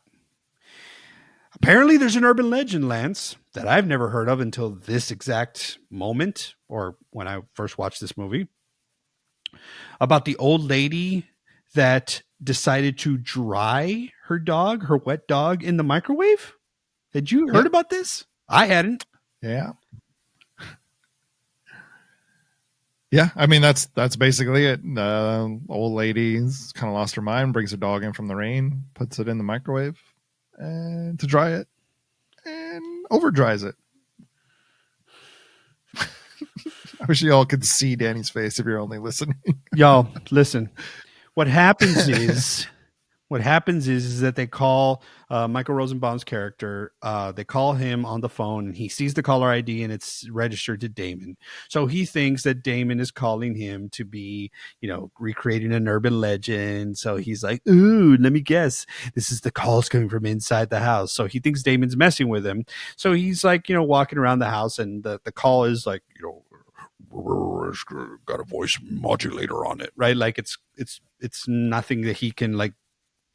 Apparently there's an urban legend, Lance, that I've never heard of until this exact moment, or when I first watched this movie, about the old lady that decided to dry her wet dog, in the microwave. Had you heard about this? I hadn't. Yeah. Yeah, I mean, that's basically it. Old lady's kind of lost her mind, brings her dog in from the rain, puts it in the microwave and to dry it, and over dries it. I wish you all could see Danny's face if you're only listening. Y'all, listen. What happens is that they call Michael Rosenbaum's character. They call him on the phone, and he sees the caller ID, and it's registered to Damon. So he thinks that Damon is calling him to be, recreating an urban legend. So he's like, "Ooh, let me guess. This is the calls coming from inside the house." So he thinks Damon's messing with him. So he's like, walking around the house, and the call is like, it's got a voice modulator on it, right? Like it's nothing that he can like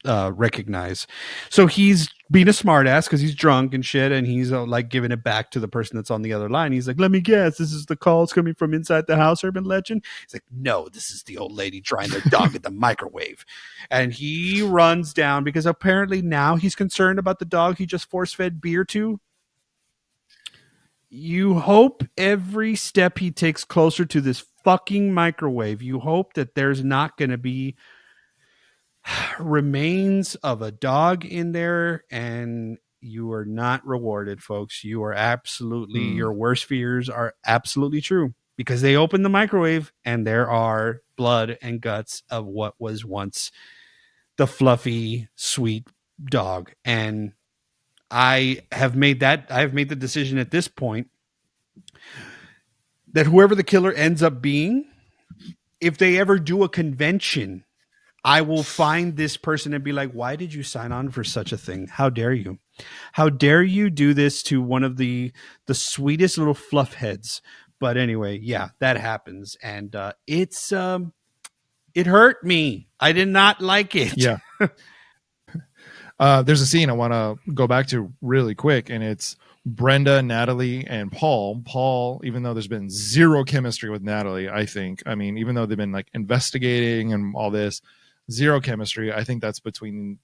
recognize. So he's being a smartass because he's drunk and shit, and he's like giving it back to the person that's on the other line. He's like, "Let me guess, this is the calls coming from inside the house, urban legend." He's like, "No, this is the old lady drying their dog in the microwave." And he runs down because apparently now he's concerned about the dog he just force-fed beer to. You hope every step he takes closer to this fucking microwave, you hope that there's not going to be remains of a dog in there, and you are not rewarded, folks. You are absolutely, your worst fears are absolutely true, because they open the microwave and there are blood and guts of what was once the fluffy, sweet dog. And I have made the decision at this point that whoever the killer ends up being, if they ever do a convention, I will find this person and be like, "Why did you sign on for such a thing? How dare you? How dare you do this to one of the sweetest little fluff heads?" But anyway, yeah, that happens. And it hurt me. I did not like it. Yeah. There's a scene I want to go back to really quick, and it's Brenda, Natalie, and Paul. Paul, even though there's been zero chemistry with Natalie, I think. I mean, even though they've been like investigating and all this, zero chemistry. I think that's between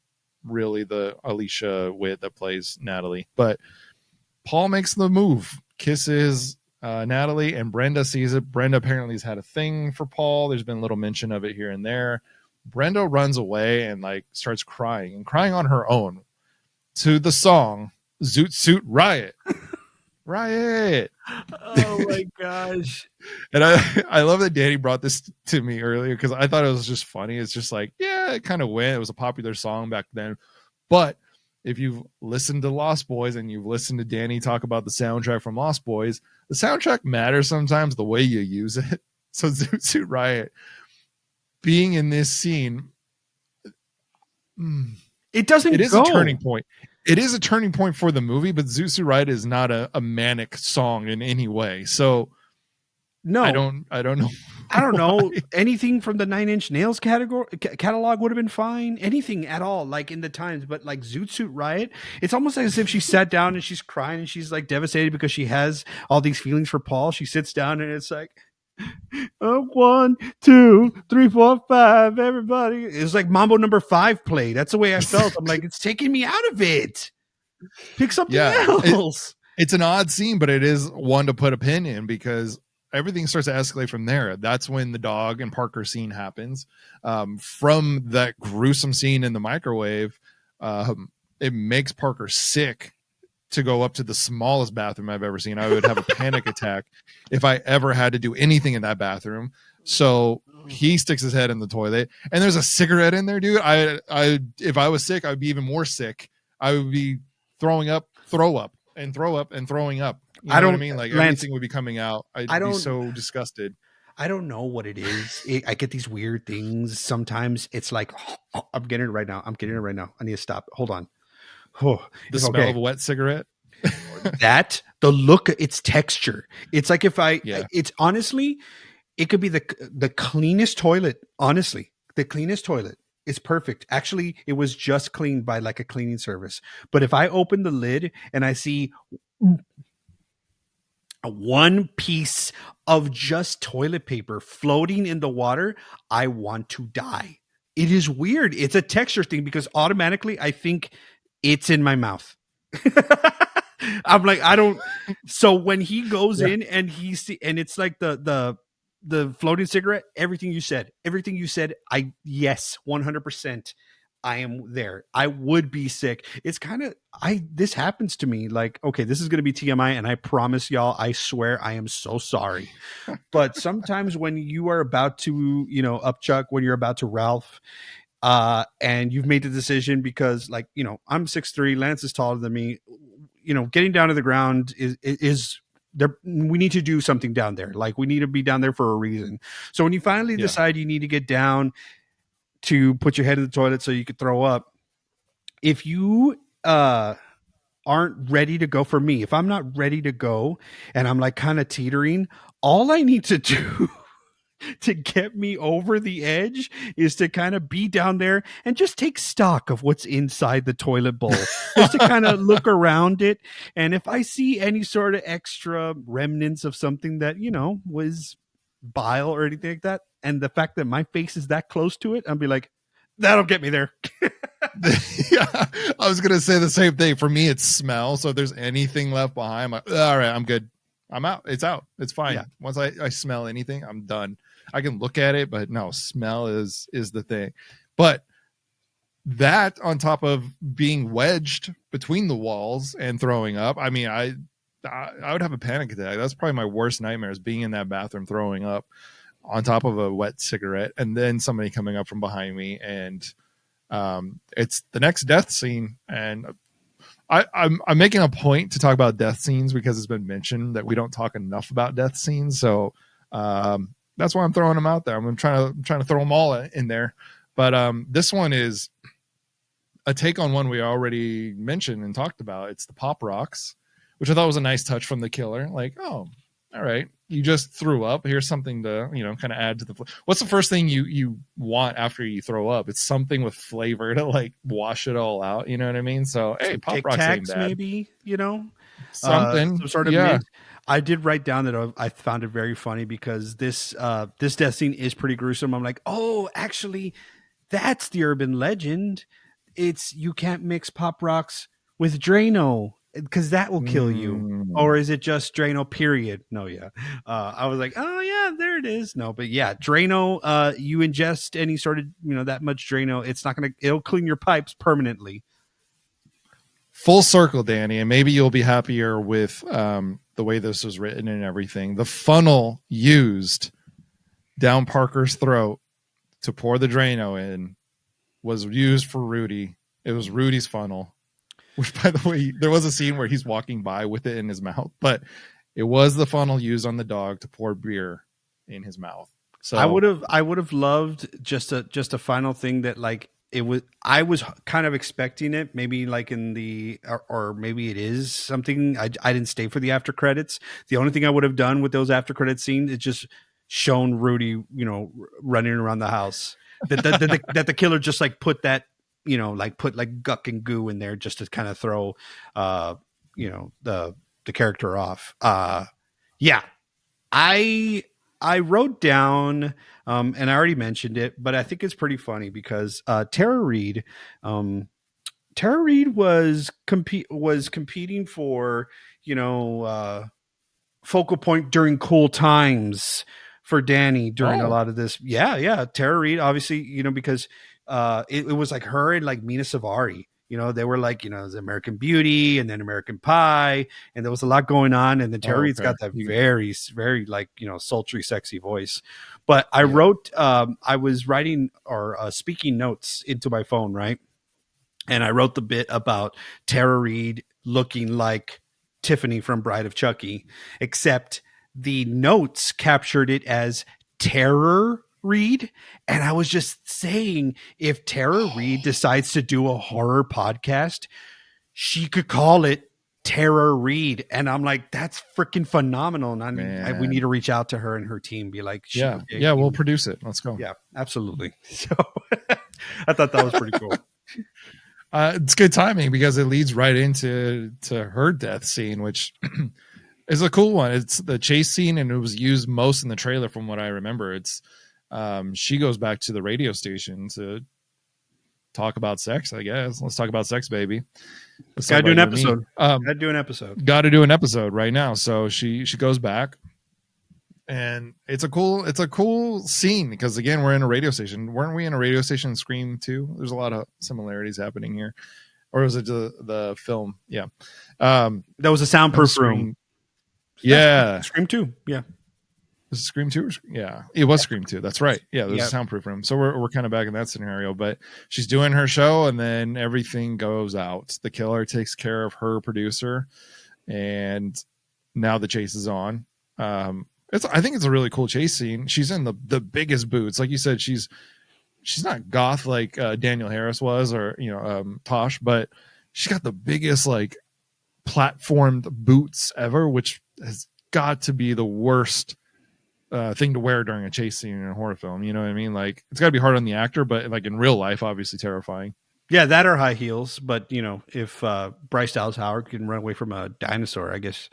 really the Alicia Witt that plays Natalie. But Paul makes the move, kisses Natalie, and Brenda sees it. Brenda apparently has had a thing for Paul. There's been a little mention of it here and there. Brenda runs away and like starts crying on her own to the song Zoot Suit Riot. Riot. Oh my gosh. And I love that Danny brought this to me earlier because I thought it was just funny. It's just like, yeah, it kind of went. It was a popular song back then. But if you've listened to Lost Boys and you've listened to Danny talk about the soundtrack from Lost Boys, the soundtrack matters sometimes the way you use it. So Zoot Suit Riot being in this scene, it doesn't. It is a turning point. It is a turning point for the movie, but Zoot Suit Riot is not a manic song in any way. So no, I don't know. I don't know. Anything from the Nine Inch Nails catalog would have been fine. Anything at all, like in the times. But like Zoot Suit Riot, it's almost as if she sat down and she's crying and she's like devastated because she has all these feelings for Paul. She sits down and it's like, 1, 2, 3, 4, 5. Everybody, it's like Mambo number 5 play. That's the way I felt. I'm like, it's taking me out of it. Pick something else. It's an odd scene, but it is one to put a pin in because everything starts to escalate from there. That's when the dog and Parker scene happens. From that gruesome scene in the microwave, it makes Parker sick to go up to the smallest bathroom I've ever seen. I would have a panic attack if I ever had to do anything in that bathroom. So he sticks his head in the toilet and there's a cigarette in there, dude. If I was sick, I would be even more sick. I would be throwing up, throw up and throwing up. You know what I mean? Like everything would be coming out. I'd be so disgusted. I don't know what it is. I get these weird things. Sometimes it's like, I'm getting it right now. I need to stop. Hold on. Oh, the smell of a wet cigarette. The look, its texture. It's like it's honestly, it could be the cleanest toilet. Honestly, the cleanest toilet. It's perfect. Actually, it was just cleaned by like a cleaning service. But if I open the lid and I see one piece of just toilet paper floating in the water, I want to die. It is weird. It's a texture thing because automatically I think it's in my mouth. I'm like, I don't. So when he goes in and and it's like the floating cigarette, everything you said, yes, 100%. I am there. I would be sick. It's kind of, this happens to me. Like, okay, this is going to be TMI. And I promise y'all, I swear I am so sorry. But sometimes when you are about to, upchuck, when you're about to Ralph, and you've made the decision because like, I'm 6'3", Lance is taller than me, getting down to the ground is there. We need to do something down there. Like we need to be down there for a reason. So when you finally decide you need to get down to put your head in the toilet so you could throw up, if you aren't ready to go, for me, if I'm not ready to go and I'm like kind of teetering, all I need to do to get me over the edge is to kind of be down there and just take stock of what's inside the toilet bowl, just to kind of look around it. And if I see any sort of extra remnants of something that, was bile or anything like that, and the fact that my face is that close to it, I'll be like, that'll get me there. Yeah, I was gonna say the same thing. For me, it's smell. So if there's anything left behind, I'm like, all right, I'm good. I'm out. It's out. It's fine. Yeah. Once I smell anything, I'm done. I can look at it, but no, smell is the thing. But that on top of being wedged between the walls and throwing up, I mean, I would have a panic attack. That's probably my worst nightmare, is being in that bathroom throwing up on top of a wet cigarette and then somebody coming up from behind me. And it's the next death scene. And I'm making a point to talk about death scenes because it's been mentioned that we don't talk enough about death scenes. So that's why I'm throwing them out there. I'm trying to throw them all in there. But this one is a take on one we already mentioned and talked about. It's the pop rocks, which I thought was a nice touch from the killer. Like, oh, all right, you just threw up. Here's something to, kind of add to the. What's the first thing you want after you throw up? It's something with flavor to like wash it all out. You know what I mean? So hey, pop rocks ain't bad. Maybe something some sort of mint. I did write down that I found it very funny because this death scene is pretty gruesome. I'm like, oh, actually, that's the urban legend. It's you can't mix pop rocks with Drano because that will kill you. Or is it just Drano, period? No, yeah. I was like, oh, yeah, there it is. No, but yeah, Drano, you ingest any sort of, that much Drano, it'll clean your pipes permanently. Full circle, Danny, and maybe you'll be happier with the way this was written and everything. The funnel used down Parker's throat to pour the Drano in was used for Rudy. It was Rudy's funnel. which, by the way, there was a scene where he's walking by with it in his mouth, but it was the funnel used on the dog to pour beer in his mouth. So I would have loved just a final thing that like it was. I was kind of expecting it, maybe like in the or maybe it is something. I didn't stay for the after credits. The only thing I would have done with those after credit scenes is just shown Rudy, running around the house. That the killer just like put that, like put like guck and goo in there just to kind of throw, the character off. Yeah, I wrote down, and I already mentioned it, but I think it's pretty funny because Tara Reid was competing for focal point during Cool Times for Danny during a lot of this. Yeah, Tara Reid, obviously, because it was like her and like Mina Savari. They were like, the American Beauty and then American Pie, and there was a lot going on. And then Tara Reid's got that very, very like, sultry, sexy voice. But I wrote, I was writing or speaking notes into my phone, right? And I wrote the bit about Tara Reid looking like Tiffany from Bride of Chucky, except the notes captured it as Terror Reid. And I was just saying, if Tara Reid decides to do a horror podcast, she could call it Tara Reid. And I'm like, that's freaking phenomenal. And we need to reach out to her and her team, be like, we'll produce it. Let's go. Yeah, absolutely. So I thought that was pretty cool. It's good timing because it leads right into her death scene, which is a cool one. It's the chase scene, and it was used most in the trailer from what I remember. It's she goes back to the radio station to talk about sex, I guess. Let's talk about sex, baby. Gotta do an episode. Gotta do an episode right now. So she goes back, and it's a cool scene because, again, we're in a radio station. Weren't we in a radio station in Scream 2? There's a lot of similarities happening here. Or was it the film? Yeah. That was a soundproof room. Yeah. Scream 2. Yeah. Was it Scream 2? Yeah, it was Scream 2. That's right. Yeah, there's a soundproof room. So we're kind of back in that scenario. But she's doing her show, and then everything goes out. The killer takes care of her producer, and now the chase is on. I think it's a really cool chase scene. She's in the biggest boots, like you said. She's not goth like Danielle Harris was, or Tosh, but she's got the biggest like platformed boots ever, which has got to be the worst thing to wear during a chase scene in a horror film. You know what I mean? Like, it's got to be hard on the actor, but like in real life, obviously terrifying. Yeah, that or high heels. But if Bryce Dallas Howard can run away from a dinosaur, I guess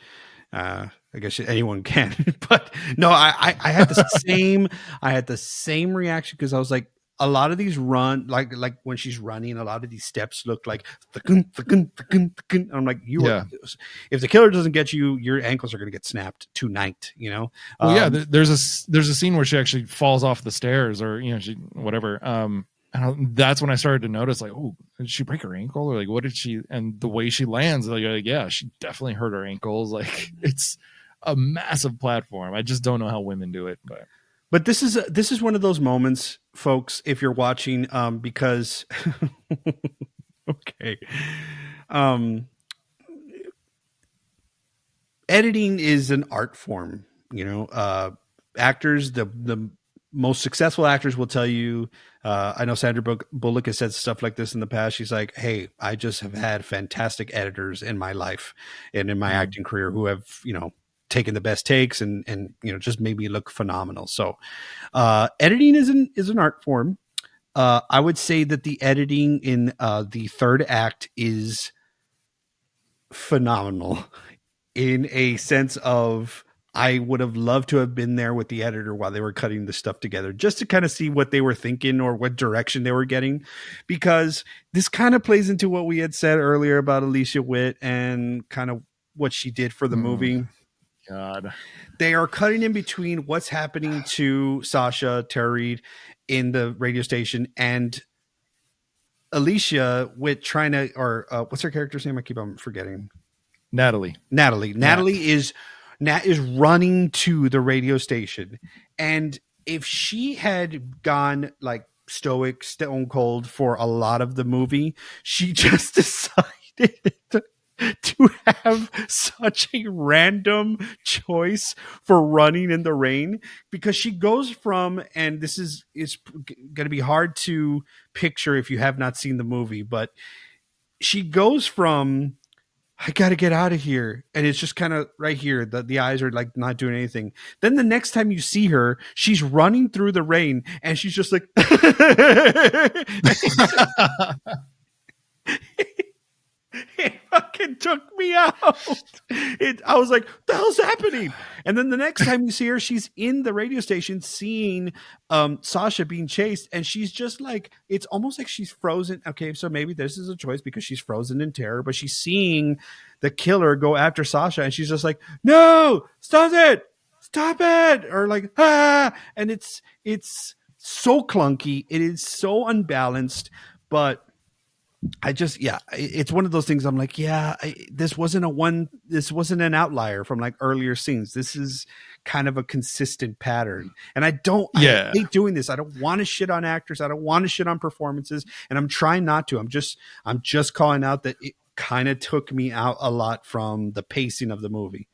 anyone can. But no, I had the same reaction because I was like, a lot of these run like when she's running, a lot of these steps look like I'm like, if the killer doesn't get you, your ankles are going to get snapped tonight. Well, there's a scene where she actually falls off the stairs, or she whatever. And that's when I started to notice, like, oh, did she break her ankle, or like what did she? And the way she lands, like yeah, she definitely hurt her ankles. Like, it's a massive platform. I just don't know how women do it, But this is one of those moments, folks, if you're watching, because okay. Editing is an art form, actors, the most successful actors will tell you, I know Sandra Bullock has said stuff like this in the past. She's like, hey, I just have had fantastic editors in my life and in my acting career who have, taken the best takes and just made me look phenomenal. So editing is an art form. I would say that the editing in the third act is phenomenal in a sense of, I would have loved to have been there with the editor while they were cutting the stuff together, just to kind of see what they were thinking or what direction they were getting, because this kind of plays into what we had said earlier about Alicia Witt and kind of what she did for the movie. God, they are cutting in between what's happening to Sasha, Tara Reid in the radio station, and Alicia Witt trying to, or what's her character's name? I keep on forgetting. Natalie is running to the radio station. And if she had gone like stoic, stone cold for a lot of the movie, she just decided to have such a random choice for running in the rain, because she goes from, and this is going to be hard to picture if you have not seen the movie, but she goes from, I got to get out of here, and it's just kind of right here, the eyes are like not doing anything. Then the next time you see her, she's running through the rain and she's just like it fucking took me out. I was like, "The hell's happening?" And then the next time you see her, she's in the radio station seeing Sasha being chased, and she's just like, it's almost like she's frozen. Okay, so maybe this is a choice because she's frozen in terror, but she's seeing the killer go after Sasha, and she's just like, "No, stop it, or like, ah!" And it's so clunky. It is so unbalanced, but it's one of those things. I'm like, this wasn't an outlier from like earlier scenes. This is kind of a consistent pattern. And I hate doing this. I don't want to shit on actors. I don't want to shit on performances. And I'm trying not to. I'm just calling out that it kind of took me out a lot from the pacing of the movie.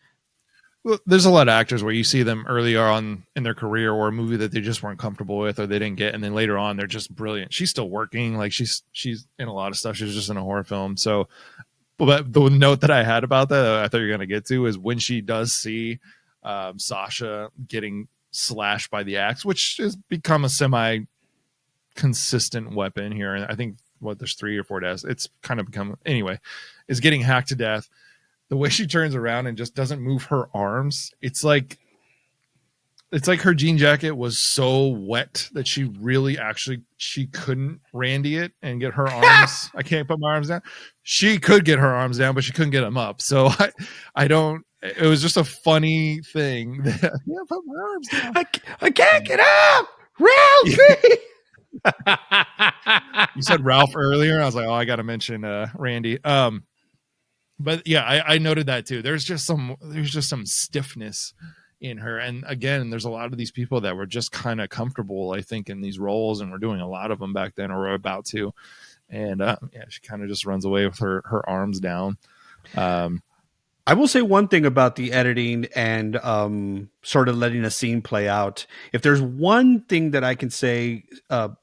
Well, there's a lot of actors where you see them earlier on in their career or a movie that they just weren't comfortable with or they didn't get, and then later on they're just brilliant. She's still working, like she's in a lot of stuff. She was just in a horror film. So, but the note that I had about that I thought you were going to get to is when she does see Sasha getting slashed by the axe, which has become a semi consistent weapon here, and I think there's 3 or 4 deaths. It's kind of become is getting hacked to death. The way she turns around and just doesn't move her arms, it's like her jean jacket was so wet that she really she couldn't Randy it and get her arms. I can't put my arms down. She could get her arms down, but she couldn't get them up. So I don't. It was just a funny thing. That, put my arms down. I can't get up, Ralph. You said Ralph earlier, and I was like, oh, I got to mention Randy. But yeah, I noted that too. There's just some stiffness in her. And again, there's a lot of these people that were just kind of comfortable, I think, in these roles, and we're doing a lot of them back then, or we're about to. And she kind of just runs away with her arms down. I will say one thing about the editing and sort of letting a scene play out. If there's one thing that I can say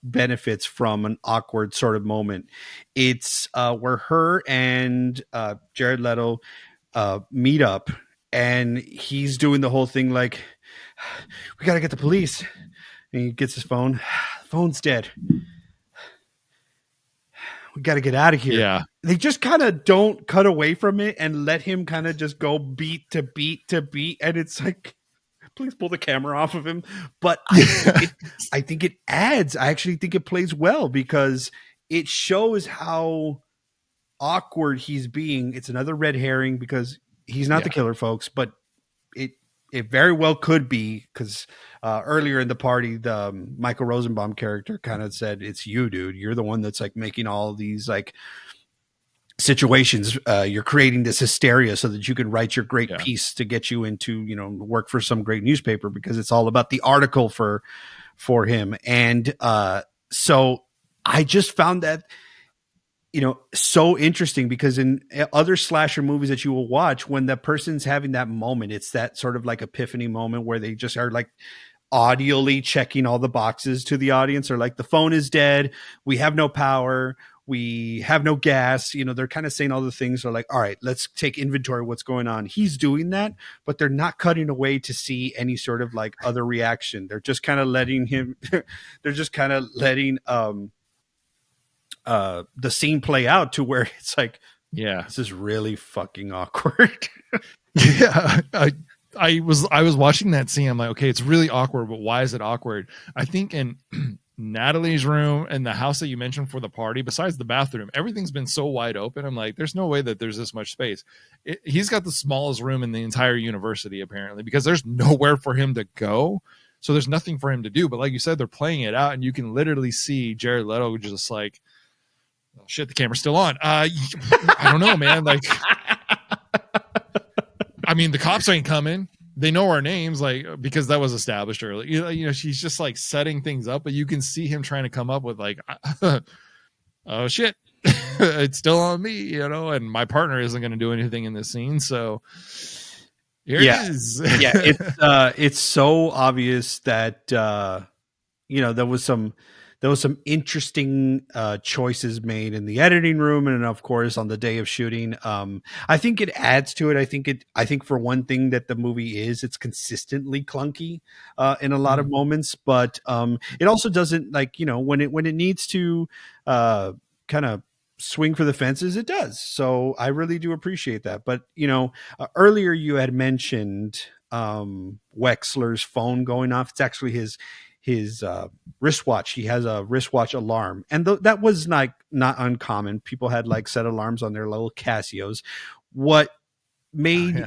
benefits from an awkward sort of moment, it's where her and Jared Leto meet up, and he's doing the whole thing like, we got to get the police. And he gets his phone. The phone's dead. We got to get out of here. Yeah. They just kind of don't cut away from it and let him kind of just go beat to beat to beat. And it's like, please pull the camera off of him. But I think it adds. I actually think it plays well because it shows how awkward he's being. It's another red herring because he's not the killer, folks, but it very well could be, because earlier in the party, the Michael Rosenbaum character kind of said, "It's you, dude. You're the one that's like making all these like situations. You're creating this hysteria so that you can write your great piece to get you into, work for some great newspaper, because it's all about the article for him." And so I just found that, so interesting, because in other slasher movies that you will watch, when the person's having that moment, it's that sort of like epiphany moment where they just are like audially checking all the boxes to the audience, or like, the phone is dead, we have no power, we have no gas, they're kind of saying all the things. They're like, all right, let's take inventory of what's going on. He's doing that, but they're not cutting away to see any sort of like other reaction. They're just kind of letting him, they're just kind of letting, the scene play out to where it's like, this is really fucking awkward. I was watching that scene. I'm like, okay, it's really awkward, but why is it awkward? I think in Natalie's room and the house that you mentioned for the party, besides the bathroom, everything's been so wide open. I'm like, there's no way that there's this much space. He's got the smallest room in the entire university, apparently, because there's nowhere for him to go. So there's nothing for him to do. But like you said, they're playing it out, and you can literally see Jared Leto just like, oh, shit, the camera's still on. I don't know, man. Like, I mean, the cops ain't coming. They know our names, like, because that was established early. She's just like setting things up, but you can see him trying to come up with like, oh shit, it's still on me, you know, and my partner isn't going to do anything in this scene. So here it is. It's so obvious that, there was some interesting choices made in the editing room, and of course on the day of shooting. I think it adds to it. I think for one thing that the movie it's consistently clunky in a lot of moments, but it also doesn't, like, when it needs to kind of swing for the fences, it does. So I really do appreciate that. But earlier you had mentioned Wexler's phone going off. It's actually his wristwatch. He has a wristwatch alarm, and that was not uncommon. People had like set alarms on their little Casios. What made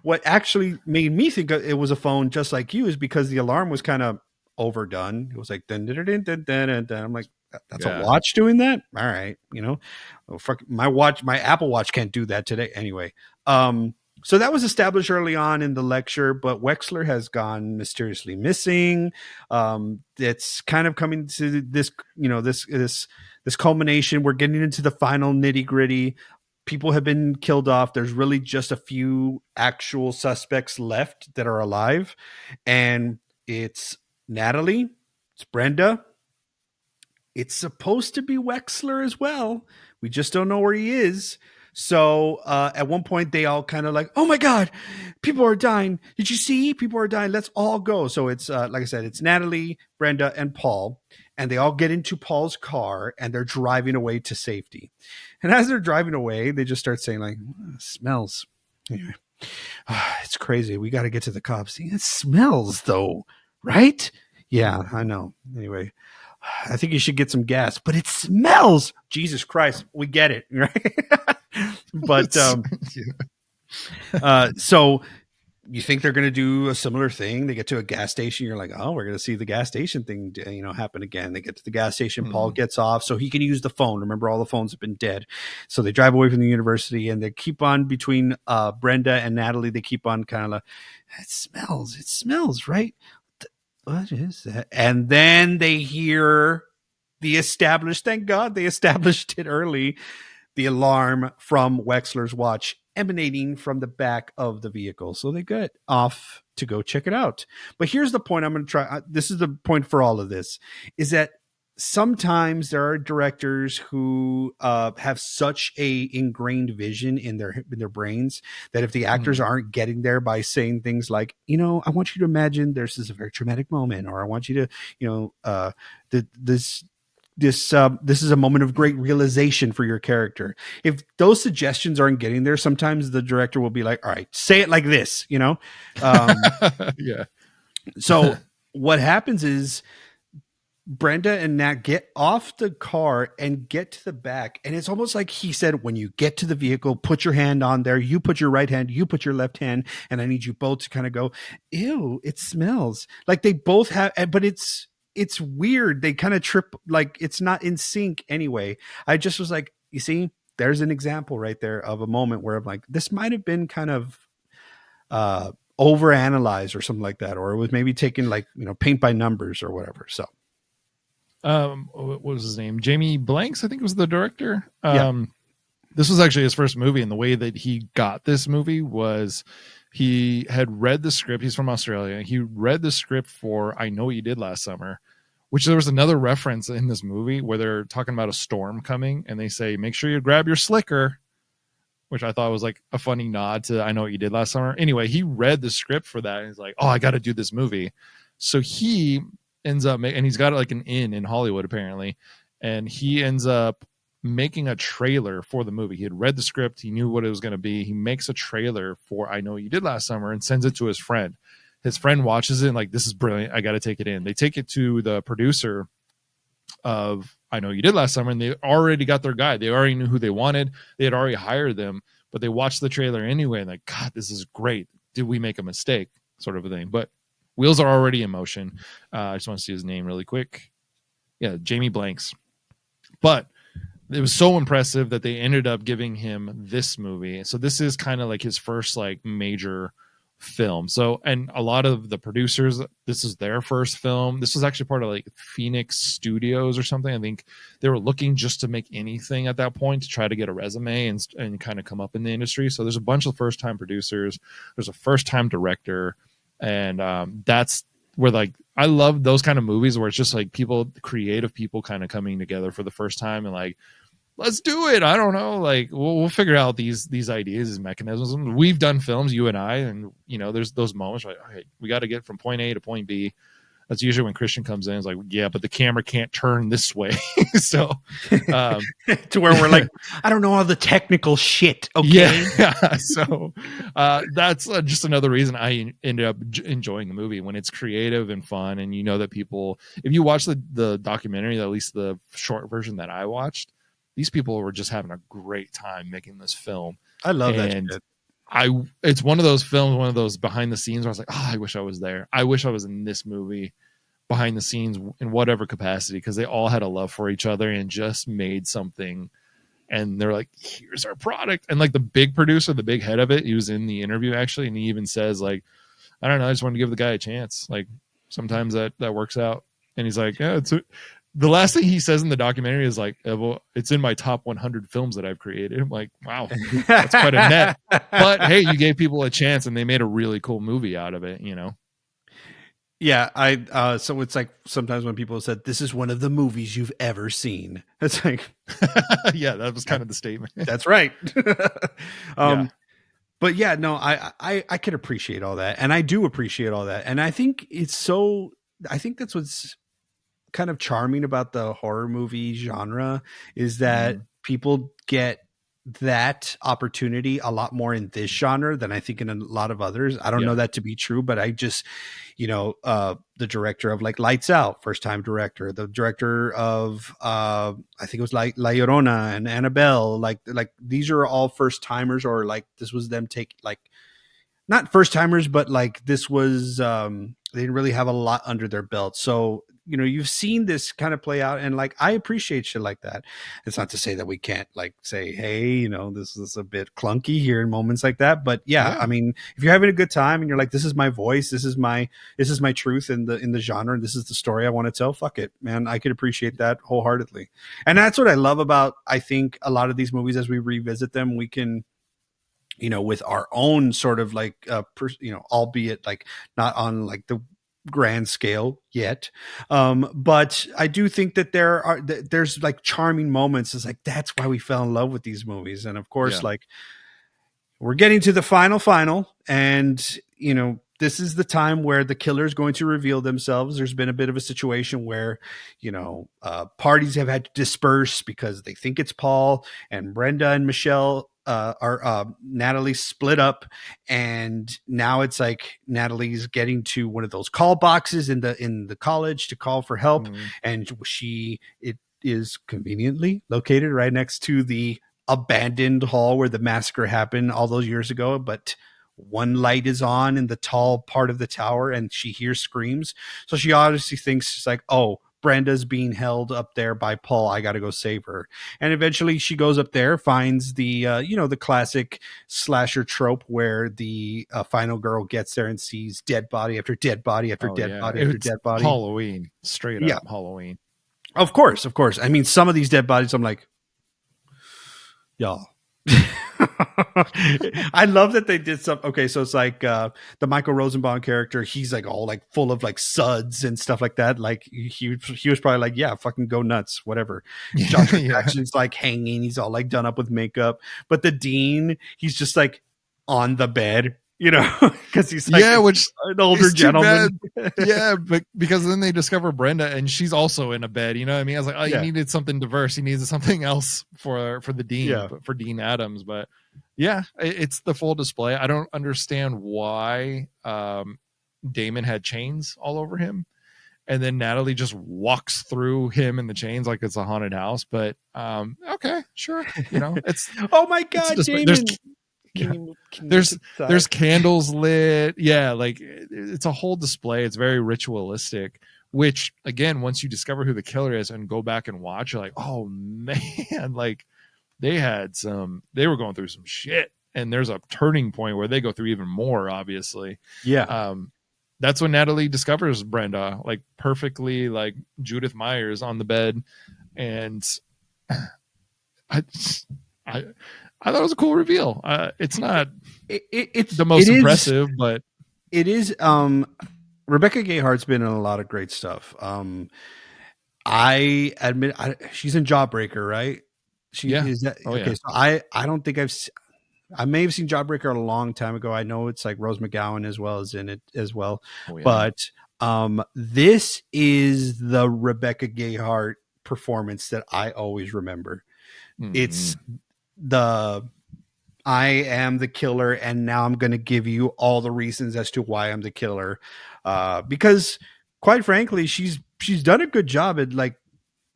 what actually made me think it was a phone just like you is because the alarm was kind of overdone. It was like dun, dun, dun, dun, dun, dun, dun. I'm like, that's a watch doing that? All right, my Apple Watch can't do that today anyway. So that was established early on in the lecture, but Wexler has gone mysteriously missing. It's kind of coming to this, this culmination. We're getting into the final nitty gritty. People have been killed off. There's really just a few actual suspects left that are alive. And it's Natalie, it's Brenda. It's supposed to be Wexler as well. We just don't know where he is. So at one point, they all kind of like, oh my God, people are dying. Did you see? People are dying. Let's all go. So it's like I said, it's Natalie, Brenda, and Paul. And they all get into Paul's car and they're driving away to safety. And as they're driving away, they just start saying like, it smells. Anyway, it's crazy. We got to get to the cops. It smells though, right? Yeah, I know. Anyway, I think you should get some gas, but it smells. Jesus Christ. We get it. Right. But so you think they're going to do a similar thing? They get to a gas station. You're like, oh, we're going to see the gas station thing, happen again. They get to the gas station. Paul gets off so he can use the phone. Remember, all the phones have been dead. So they drive away from the university and they keep on between Brenda and Natalie. They keep on kind of like, it smells, right? What is that? And then they hear thank God they established it early, the alarm from Wexler's watch emanating from the back of the vehicle. So they get off to go check it out. But here's the point I'm going to try. This is the point for all of this, is that sometimes there are directors who have such a ingrained vision in their brains that if the actors aren't getting there by saying things like, I want you to imagine this is a very traumatic moment, or I want you to, this is a moment of great realization for your character. If those suggestions aren't getting there, sometimes the director will be like, all right, say it like this, Yeah. So what happens is Brenda and Nat get off the car and get to the back. And it's almost like he said, when you get to the vehicle, put your hand on there. You put your right hand, you put your left hand. And I need you both to kind of go, ew, it smells. Like they both have, but it's weird. They kind of trip, like it's not in sync anyway. I just was like, you see, there's an example right there of a moment where I'm like, this might have been kind of overanalyzed or something like that. Or it was maybe taken like, paint by numbers or whatever. So. What was his name? Jamie Blanks, I think was the director. Yeah. This was actually his first movie, and the way that he got this movie was he had read the script. He's from Australia. He read the script for I Know What You Did Last Summer, which there was another reference in this movie where they're talking about a storm coming, and they say, make sure you grab your slicker, which I thought was like a funny nod to I Know What You Did Last Summer. Anyway, he read the script for that, and he's like, oh, I got to do this movie. So he ends up and he's got like an inn in Hollywood apparently, and he ends up making a trailer for the movie. He had read the script, he knew what it was going to be. He makes a trailer for I Know What You Did Last Summer and sends it to his friend. His friend watches it and like, this is brilliant, I got to take it in. They take it to the producer of I Know What You Did Last Summer, and they already got their guy. They already knew who they wanted, they had already hired them, but they watched the trailer anyway and like, God, this is great, did we make a mistake, sort of a thing. But wheels are already in motion. I just want to see his name really quick. Yeah, Jamie Blanks. But it was so impressive that they ended up giving him this movie. So this is kind of like his first like major film. So, and a lot of the producers, this is their first film. This was actually part of like Phoenix Studios or something. I think they were looking just to make anything at that point to try to get a resume and kind of come up in the industry. So there's a bunch of first time producers. There's a first time director. And that's where, like, I love those kind of movies where it's just like creative people kind of coming together for the first time and like, let's do it. I don't know. Like we'll figure out these ideas, these mechanisms. We've done films, you and I, and you know, there's those moments like, okay, we got to get from point A to point B. That's usually when Christian comes in. It's like, yeah, but the camera can't turn this way. So to where we're like, I don't know all the technical shit. Okay. Yeah. So that's just another reason I ended up enjoying the movie when it's creative and fun. And you know that people, if you watch the documentary, at least the short version that I watched, these people were just having a great time making this film. I love that shit. It's one of those films, one of those behind the scenes where I was like, oh, I wish I was there. I wish I was in this movie behind the scenes in whatever capacity, because they all had a love for each other and just made something. And they're like, here's our product. And like the big producer, the big head of it, he was in the interview actually. And he even says like, I don't know, I just wanted to give the guy a chance. Like sometimes that works out. And he's like, yeah, the last thing he says in the documentary is like, well, it's in my top 100 films that I've created. I'm like, wow, that's quite a net. But hey, you gave people a chance and they made a really cool movie out of it, you know? Yeah. So it's like sometimes when people said, this is one of the movies you've ever seen. It's like, yeah, that was kind of the statement. That's right. Yeah. But yeah, no, I can appreciate all that. And I do appreciate all that. And I think I think that's what's kind of charming about the horror movie genre is that people get that opportunity a lot more in this genre than I think in a lot of others. I don't know that to be true, but I just, you know, the director of like Lights Out, first time director, the director of I think it was like La Llorona and Annabelle, like these are all first timers, or like this was them take like not first timers, but like this was they didn't really have a lot under their belt. So you know, you've seen this kind of play out, and like I appreciate shit like that. It's not to say that we can't like say, hey, you know, this is a bit clunky here in moments like that, but yeah, I mean, if you're having a good time and you're like, this is my voice, this is my truth in the genre, and this is the story I want to tell, fuck it, man, I could appreciate that wholeheartedly. And that's what I love about, I think, a lot of these movies. As we revisit them, we can, you know, with our own sort of like you know, albeit like not on like the grand scale yet, but I do think that there's like charming moments. It's like that's why we fell in love with these movies. And of course, like we're getting to the final, and you know, this is the time where the killer is going to reveal themselves. There's been a bit of a situation where, you know, parties have had to disperse because they think it's Paul, and Brenda and Michelle Natalie split up, and now it's like Natalie's getting to one of those call boxes in the college to call for help, and it is conveniently located right next to the abandoned hall where the massacre happened all those years ago, but one light is on in the tall part of the tower, and she hears screams, so she obviously thinks she's like, oh, Brenda's being held up there by Paul, I gotta go save her. And eventually she goes up there, finds the you know, the classic slasher trope where the final girl gets there and sees dead body after dead body after dead body after dead body. Halloween, straight up Halloween. Of course. I mean, some of these dead bodies, I'm like, y'all. I love that they did something. Okay, so it's like the Michael Rosenbaum character, he's like all like full of like suds and stuff like that. Like he was probably like, yeah, fucking go nuts, whatever. Joshua Jackson's like hanging, he's all like done up with makeup. But the dean, he's just like on the bed, you know, because he's like which an older gentleman. But because then they discover Brenda and she's also in a bed, you know what I mean? I was like, oh, you needed something diverse, you needed something else for the dean, for Dean Adams. But yeah, it's the full display. I don't understand why Damon had chains all over him, and then Natalie just walks through him in the chains like it's a haunted house. But okay, sure, you know, it's oh my god, Damon. There's candles lit, like it's a whole display. It's very ritualistic, which again, once you discover who the killer is and go back and watch, you're like, oh man, like they were going through some shit. and there's a turning point where they go through even more, obviously. Yeah. That's when Natalie discovers Brenda, like perfectly, like Judith Myers on the bed. And I thought it was a cool reveal. It's not It's the most impressive, but it is. Rebecca Gayhart's been in a lot of great stuff. I admit she's in Jawbreaker, right? She is that okay? Yeah. So I don't think I may have seen Jawbreaker a long time ago. I know it's like Rose McGowan as well as in it as well. Oh, yeah. But this is the Rebecca Gayhart performance that I always remember. Mm-hmm. It's the I am the killer, and now I'm going to give you all the reasons as to why I'm the killer. Because quite frankly, she's done a good job at like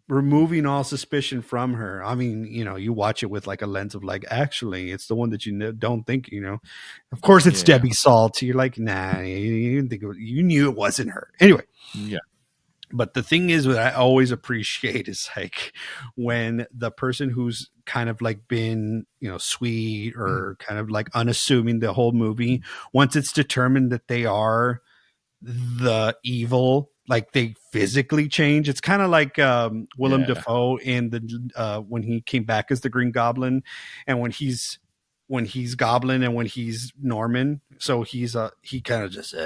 removing all suspicion from her. I mean, you know, you watch it with like a lens of like, actually, it's the one that you don't think, you know. Of course, it's Debbie Salt. You're like, nah, you didn't think you knew it wasn't her. Anyway, yeah. But the thing is, what I always appreciate is like when the person who's kind of like been, you know, sweet or kind of like unassuming the whole movie, once it's determined that they are the evil, like they physically change. It's kind of like Willem Dafoe in the when he came back as the Green Goblin, and when he's Goblin and when he's Norman. So he kind of just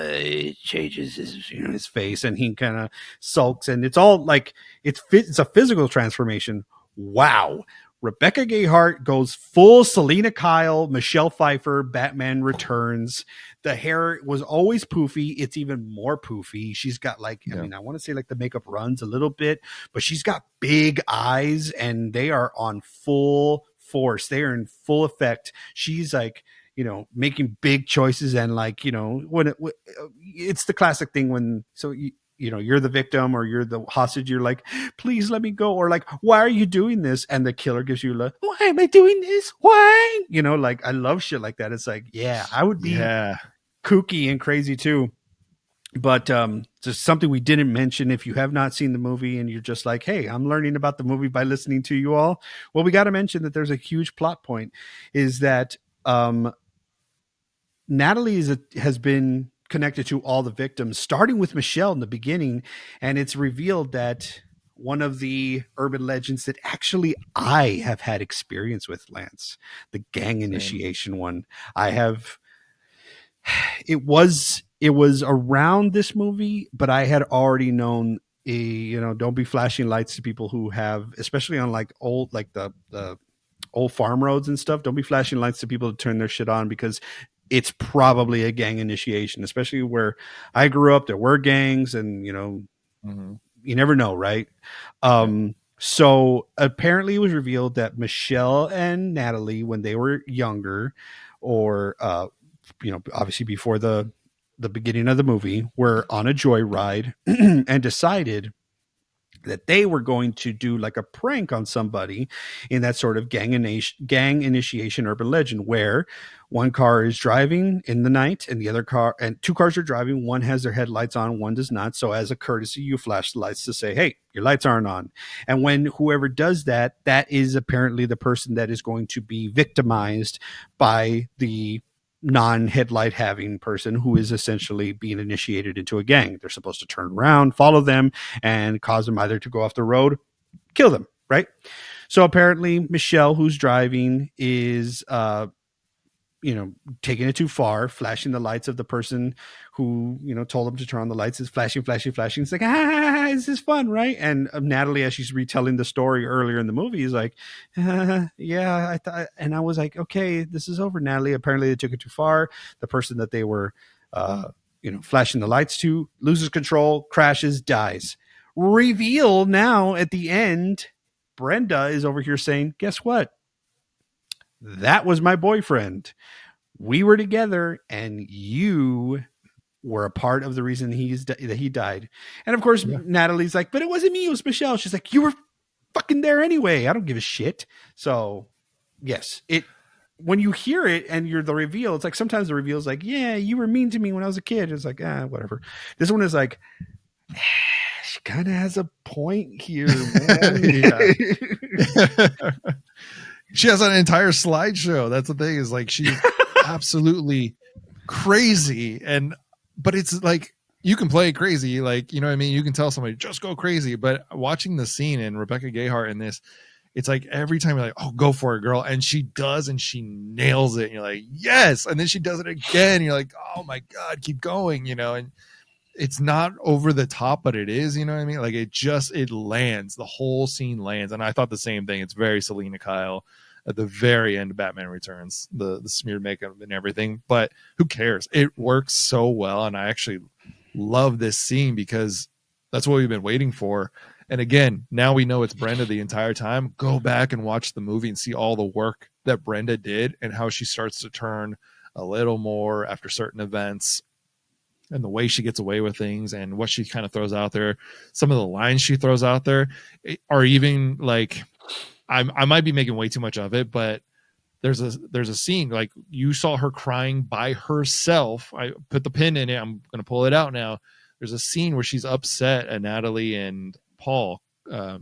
changes his face, and he kind of sulks, and it's all like it's a physical transformation. Wow. Rebecca Gayhart goes full Selena Kyle, Michelle Pfeiffer, Batman Returns. The hair was always poofy. It's even more poofy. She's got like, I mean, I want to say like the makeup runs a little bit, but she's got big eyes and they are on full force. They are in full effect. She's like, you know, making big choices, and like, you know, when it's the classic thing when, so you know, you're the victim or you're the hostage. You're like, please let me go. Or like, why are you doing this? And the killer gives you like, why am I doing this? Why? You know, like I love shit like that. It's like, yeah, I would be kooky and crazy too. But just something we didn't mention, if you have not seen the movie and you're just like, hey, I'm learning about the movie by listening to you all. Well, we got to mention that there's a huge plot point is that Natalie has been connected to all the victims, starting with Michelle in the beginning. And it's revealed that one of the urban legends that actually I have had experience with, Lance, the gang initiation one. I have, it was around this movie, but I had already known don't be flashing lights to people who have, especially on like old, like the old farm roads and stuff. Don't be flashing lights to people to turn their shit on, because it's probably a gang initiation, especially where I grew up. There were gangs, and you know, you never know, right? So apparently, it was revealed that Michelle and Natalie, when they were younger, or obviously before the beginning of the movie, were on a joyride and decided that they were going to do like a prank on somebody in that sort of gang initiation urban legend, where one car is driving in the night and the other car, and two cars are driving. One has their headlights on, one does not. So as a courtesy, you flash the lights to say, hey, your lights aren't on. And when whoever does that, that is apparently the person that is going to be victimized by the non-headlight having person who is essentially being initiated into a gang. They're supposed to turn around, follow them, and cause them either to go off the road, kill them, right? So apparently Michelle, who's driving, is taking it too far, flashing the lights of the person who, told them to turn on the lights, is flashing. It's like, this is fun, right? And Natalie, as she's retelling the story earlier in the movie, is like, yeah, I thought, and I was like, okay, this is over, Natalie. Apparently they took it too far. The person that they were, flashing the lights to loses control, crashes, dies. Reveal now at the end, Brenda is over here saying, guess what? That was my boyfriend. We were together, and you were a part of the reason that he died. And of course, Natalie's like, but it wasn't me, it was Michelle. She's like, you were fucking there anyway. I don't give a shit. So yes, when you hear it and you're the reveal, it's like sometimes the reveal is like, yeah, you were mean to me when I was a kid. It's like, whatever. This one is like, she kind of has a point here, man. She has an entire slideshow. That's the thing, is like she's absolutely crazy. But it's like, you can play crazy, like, you know what I mean? You can tell somebody just go crazy, but watching the scene and Rebecca Gayheart in this, it's like every time you're like, oh, go for it, girl. And she does, and she nails it. And you're like, yes. And then she does it again. And you're like, oh my God, keep going, you know? And it's not over the top, but it is, you know what I mean? Like it lands. The whole scene lands. And I thought the same thing. It's very Selena Kyle at the very end of Batman Returns, the smeared makeup and everything. But who cares? It works so well. And I actually love this scene because that's what we've been waiting for. And again, now we know it's Brenda the entire time. Go back and watch the movie and see all the work that Brenda did and how she starts to turn a little more after certain events, and the way she gets away with things and what she kind of throws out there. Some of the lines she throws out there are even like, I might be making way too much of it, but there's a scene, like you saw her crying by herself. I put the pin in it. I'm going to pull it out now. There's a scene where she's upset at Natalie and Paul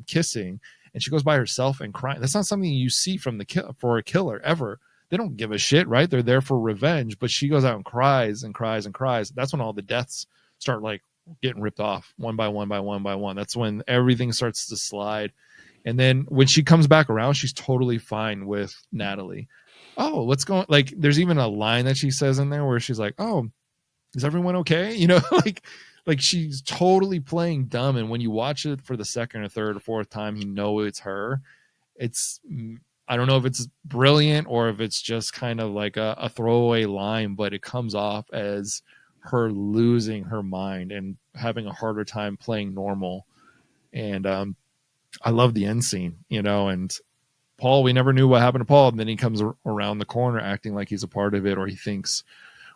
kissing, and she goes by herself and crying. That's not something you see from for a killer ever. They don't give a shit, right? They're there for revenge, but she goes out and cries and cries and cries. That's when all the deaths start like getting ripped off one by one by one by one. That's when everything starts to slide. And then when she comes back around, she's totally fine with Natalie. Oh, what's going, like, there's even a line that she says in there where she's like, oh, is everyone okay? You know, like she's totally playing dumb. And when you watch it for the second or third or fourth time, you know it's her. It's, I don't know if it's brilliant or if it's just kind of like a throwaway line, but it comes off as her losing her mind and having a harder time playing normal. And I love the end scene, you know, and Paul, we never knew what happened to Paul. And then he comes around the corner acting like he's a part of it, or he thinks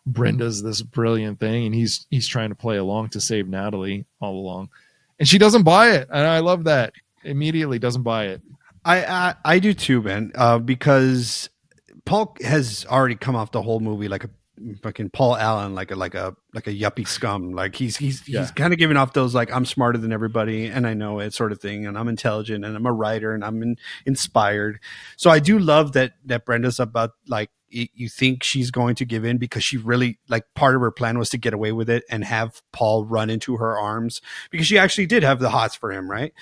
Brenda's this brilliant thing, and he's trying to play along to save Natalie all along. And she doesn't buy it. And I love that. Immediately doesn't buy it. I do too, Ben, because Paul has already come off the whole movie like a fucking Paul Allen, like a yuppie scum. Like he's kind of giving off those like, I'm smarter than everybody and I know it sort of thing, and I'm intelligent and I'm a writer and I'm inspired. So I do love that Brenda's about like, you think she's going to give in because she really, like, part of her plan was to get away with it and have Paul run into her arms, because she actually did have the hots for him, right?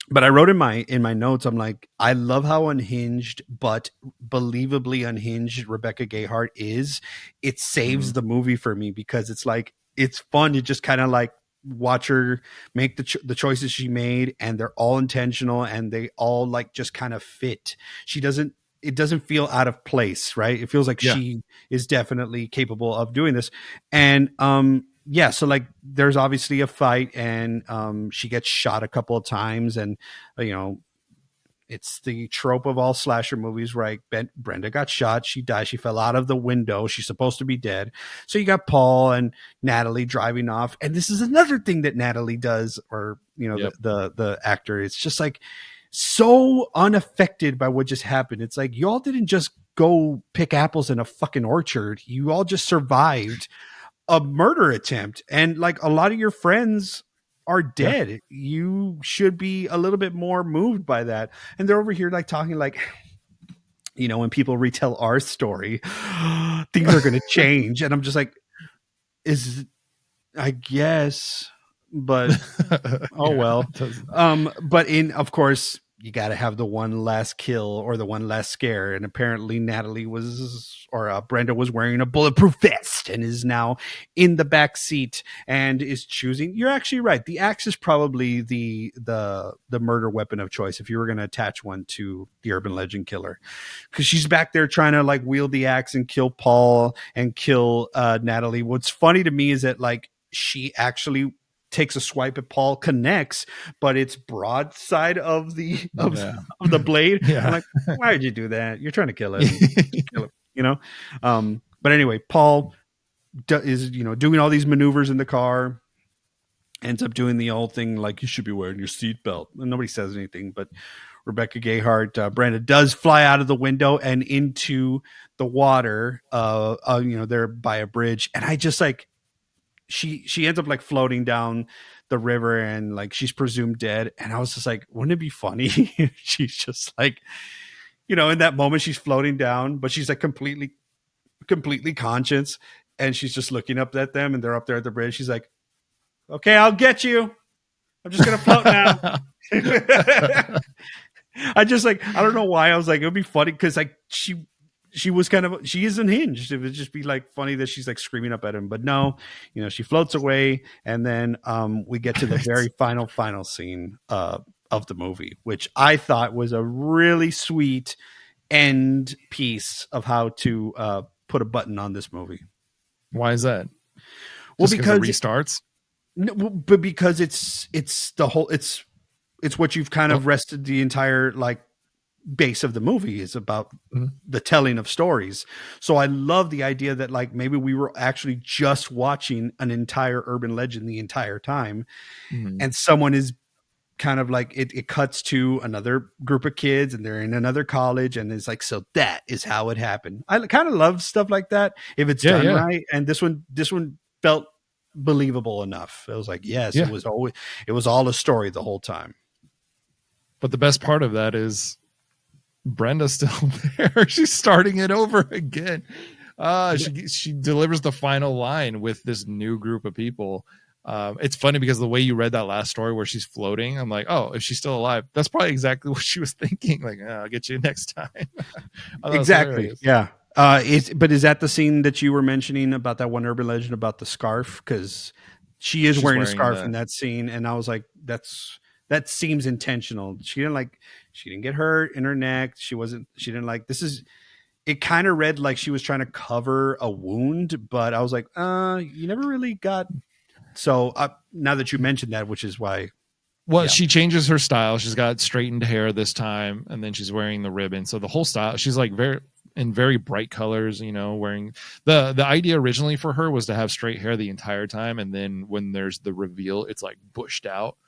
But I wrote in my notes, I'm like, I love how unhinged, but believably unhinged Rebecca Gayheart is. It saves the movie for me because it's like, it's fun to just kind of like watch her make the choices she made, and they're all intentional and they all like just kind of fit. It doesn't feel out of place, right? It feels like she is definitely capable of doing this. And yeah, so like there's obviously a fight, and she gets shot a couple of times, and you know, it's the trope of all slasher movies, right? Brenda got shot, she died, she fell out of the window, she's supposed to be dead. So you got Paul and Natalie driving off, and this is another thing that Natalie does, or you know, the actor. It's just like so unaffected by what just happened. It's like, y'all didn't just go pick apples in a fucking orchard. You all just survived a murder attempt, and like a lot of your friends are dead. You should be a little bit more moved by that. And they're over here like talking like, you know, when people retell our story, things are going to change. And I'm just like, I guess, but well. But of course, you got to have the one last kill or the one last scare. And apparently Natalie Brenda was wearing a bulletproof vest and is now in the back seat and is choosing. You're actually right. The axe is probably the murder weapon of choice if you were going to attach one to the urban legend killer, because she's back there trying to like wield the axe and kill Paul and kill Natalie. What's funny to me is that like she actually takes a swipe at Paul, connects, but it's broadside of the blade. Yeah. I'm like, why did you do that? You're trying to kill him. You know? But anyway, Paul is, you know, doing all these maneuvers in the car, ends up doing the old thing like, you should be wearing your seatbelt. And nobody says anything, but Rebecca Gayheart, Brenda does fly out of the window and into the water, you know, there by a bridge. And I just like, she ends up like floating down the river and like she's presumed dead. And I was just like, wouldn't it be funny if she's just like you know, in that moment she's floating down, but she's like completely conscious, and she's just looking up at them, and they're up there at the bridge. She's like, "Okay, I'll get you. I'm just gonna float now." I just like, I don't know why I was like, it would be funny because like she was kind of, she is unhinged. It would just be like funny that she's like screaming up at him, but no, you know, she floats away, and then we get to the very final scene of the movie, which I thought was a really sweet end piece of how to put a button on this movie. Why is that? Well, Just because it restarts. No, but because it's the whole, it's what you've kind of rested the entire like base of the movie is about the telling of stories. So I love the idea that like maybe we were actually just watching an entire urban legend the entire time, and someone is kind of like it cuts to another group of kids and they're in another college, and it's like, so that is how it happened. I kind of love stuff like that if it's done right. And this one felt believable enough. It was like, yes, it was all a story the whole time. But the best part of that is Brenda's still there. She's starting it over again. She delivers the final line with this new group of people. It's funny because the way you read that last story where she's floating, I'm like, oh, if she's still alive, that's probably exactly what she was thinking. Like, I'll get you next time. Exactly. Yeah. But is that the scene that you were mentioning about that one urban legend about the scarf? Because she's wearing a scarf in that scene, and I was like, that seems intentional. She didn't get hurt in her neck. She didn't like, this is, it kind of read like she was trying to cover a wound, but I was like, you never really got. So now that you mentioned that, which is why. Well, she changes her style. She's got straightened hair this time, and then she's wearing the ribbon. So the whole style, she's like very bright colors, you know, wearing the idea originally for her was to have straight hair the entire time. And then when there's the reveal, it's like bushed out.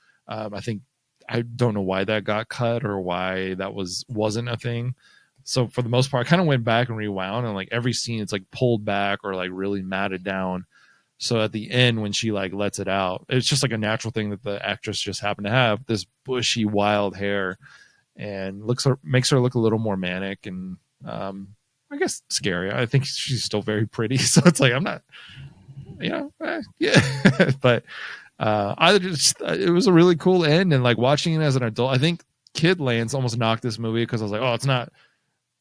I don't know why that got cut or why that wasn't a thing. So for the most part, I kind of went back and rewound, and like every scene, it's like pulled back or like really matted down. So at the end, when she like lets it out, it's just like a natural thing that the actress just happened to have this bushy, wild hair, and makes her look a little more manic and I guess scary. I think she's still very pretty, so it's like I'm not, yeah. But it was a really cool end, and like watching it as an adult, I think Kidlands almost knocked this movie because I was like, oh, it's not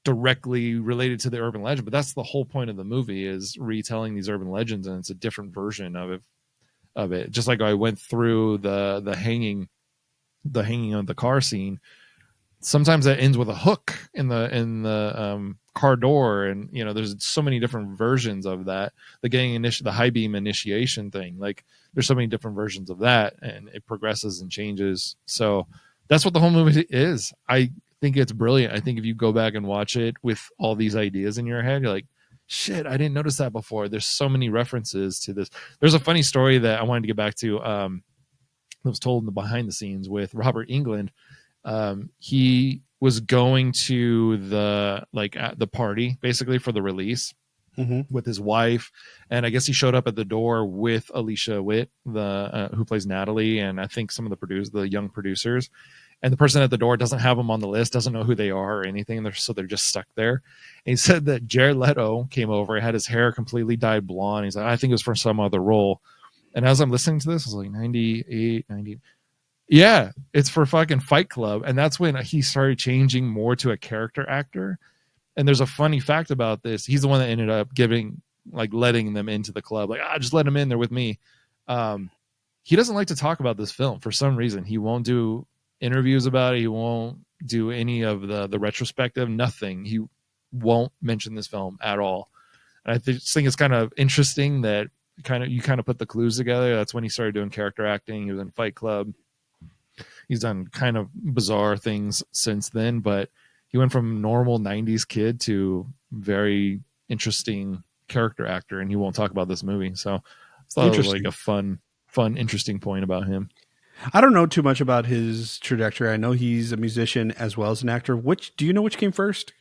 directly related to the urban legend, but that's the whole point of the movie is retelling these urban legends, and it's a different version of it. Just like I went through the hanging of the car scene. Sometimes that ends with a hook in the car door, and you know there's so many different versions of that. The high beam initiation thing, like there's so many different versions of that, and it progresses and changes. So that's what the whole movie is. I think it's brilliant. I think if you go back and watch it with all these ideas in your head, you're like, shit, I didn't notice that before. There's so many references to this. There's a funny story that I wanted to get back to that was told in the behind the scenes with Robert Englund. He was going to the party basically for the release with his wife, and I guess he showed up at the door with Alicia Witt, who plays Natalie, and I think some of the young producers. And the person at the door doesn't have them on the list, doesn't know who they are or anything. So they're just stuck there. And he said that Jared Leto came over, had his hair completely dyed blonde. He's like, I think it was for some other role. And as I'm listening to this, I was like 98, 90. Yeah, it's for fucking Fight Club. And that's when he started changing more to a character actor. And there's a funny fact about this. He's the one that ended up letting them into the club. Like, just let them in. They're with me. He doesn't like to talk about this film for some reason. He won't do interviews about it. He won't do any of the retrospective, nothing. He won't mention this film at all. And I just think it's kind of interesting that you kind of put the clues together. That's when he started doing character acting. He was in Fight Club. He's done kind of bizarre things since then, but he went from normal 90s kid to very interesting character actor, and he won't talk about this movie. So I thought it was like a fun, interesting point about him. I don't know too much about his trajectory. I know he's a musician as well as an actor. Do you know which came first?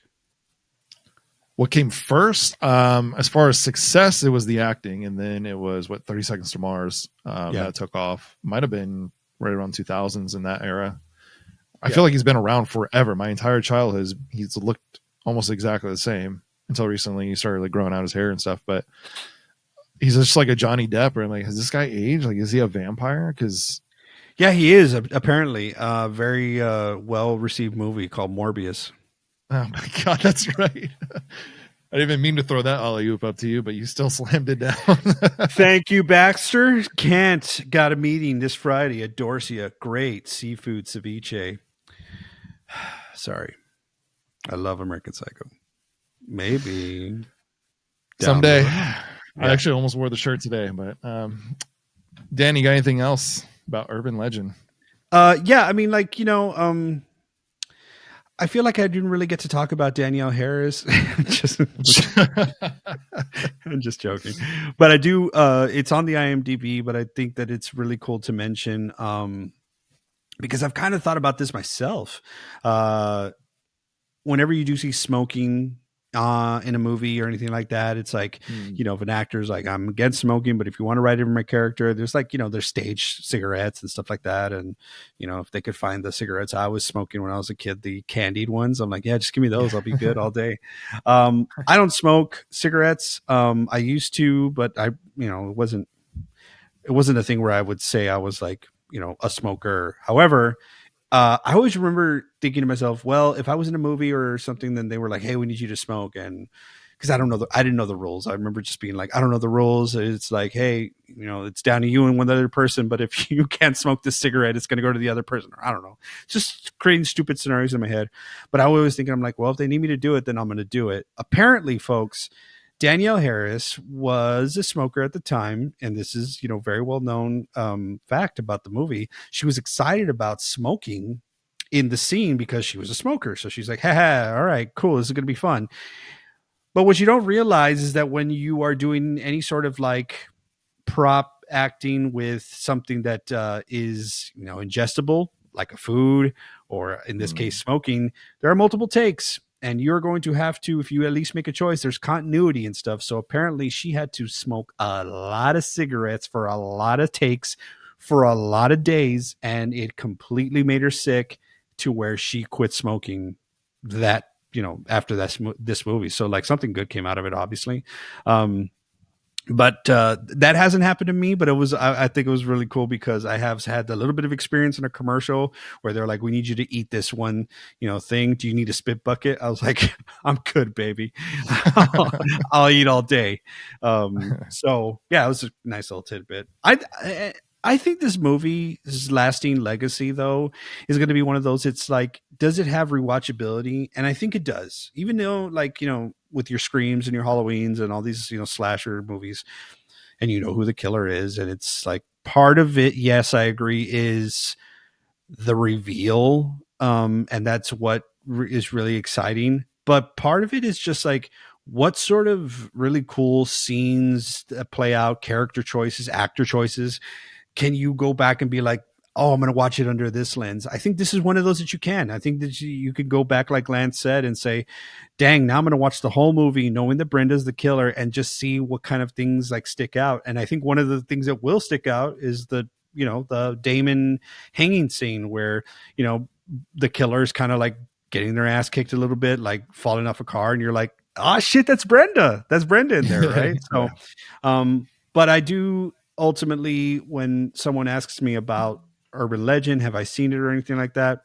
What came first? As far as success, it was the acting, and then it was 30 Seconds to Mars that took off. Might have been right around 2000s in that era. I feel like he's been around forever. My entire childhood, he's looked almost exactly the same until recently. He started like growing out his hair and stuff, but he's just like a Johnny Depp. Or I'm like, has this guy aged? Like, is he a vampire? Because Yeah, he is apparently a very well received movie called Morbius. oh my god, that's right. I didn't even mean to throw that alley-oop up to you, but you still slammed it down. Thank you, Baxter. Kent got a meeting this Friday at Dorsia. Great seafood ceviche. Sorry. I love American Psycho. Maybe Someday. Yeah. I actually almost wore the shirt today, but Dan, you got anything else about urban legend? Yeah, I mean, like, I feel like I didn't really get to talk about Danielle Harris. I'm just joking. But I do, it's on the IMDb, but I think that it's really cool to mention because I've kind of thought about this myself. Whenever you do see smoking in a movie or anything like that, it's like, if an actor's like, I'm against smoking, but if you want to write it in my character, there's like, there's stage cigarettes and stuff like that. And, if they could find the cigarettes I was smoking when I was a kid, the candied ones, I'm like, yeah, just give me those. I'll be good all day. I don't smoke cigarettes. I used to, but it wasn't a thing where I would say I was like, a smoker. However, I always remember thinking to myself, well, if I was in a movie or something, then they were like, hey, we need you to smoke. And because I didn't know the rules. I remember just being like, I don't know the rules. It's like, hey, it's down to you and one other person. But if you can't smoke this cigarette, it's going to go to the other person. Or I don't know. Just creating stupid scenarios in my head. But I was always thinking, I'm like, well, if they need me to do it, then I'm going to do it. Apparently, folks, Danielle Harris was a smoker at the time, and this is, very well known fact about the movie. She was excited about smoking in the scene because she was a smoker. So she's like, ha, all right, cool. This is going to be fun. But what you don't realize is that when you are doing any sort of like prop acting with something that is, ingestible, like a food, or in this case, smoking, there are multiple takes. And you're going to have to, if you at least make a choice, there's continuity and stuff. So apparently she had to smoke a lot of cigarettes for a lot of takes for a lot of days. And it completely made her sick to where she quit smoking that, after this movie. So like something good came out of it, obviously. But that hasn't happened to me, but I think it was really cool because I have had a little bit of experience in a commercial where they're like, we need you to eat this one, thing. Do you need a spit bucket? I was like, I'm good, baby. I'll eat all day. So yeah, it was a nice little tidbit. I think this movie's lasting legacy, though, is going to be one of those. It's like, does it have rewatchability? And I think it does, even though, like, with your Screams and your Halloweens and all these, slasher movies, and who the killer is. And it's like part of it. Yes, I agree, is the reveal. And that's what is really exciting. But part of it is just like, what sort of really cool scenes play out, character choices, actor choices. Can you go back and be like, oh, I'm going to watch it under this lens? I think this is one of those that you can. I think that you could go back, like Lance said, and say, dang, now I'm going to watch the whole movie knowing that Brenda's the killer and just see what kind of things like stick out. And I think one of the things that will stick out is the Damon hanging scene where, the killer is kind of like getting their ass kicked a little bit, like falling off a car. And you're like, oh shit, that's Brenda. That's Brenda in there. Right. So, but I do ultimately, when someone asks me about urban legend, have I seen it or anything like that,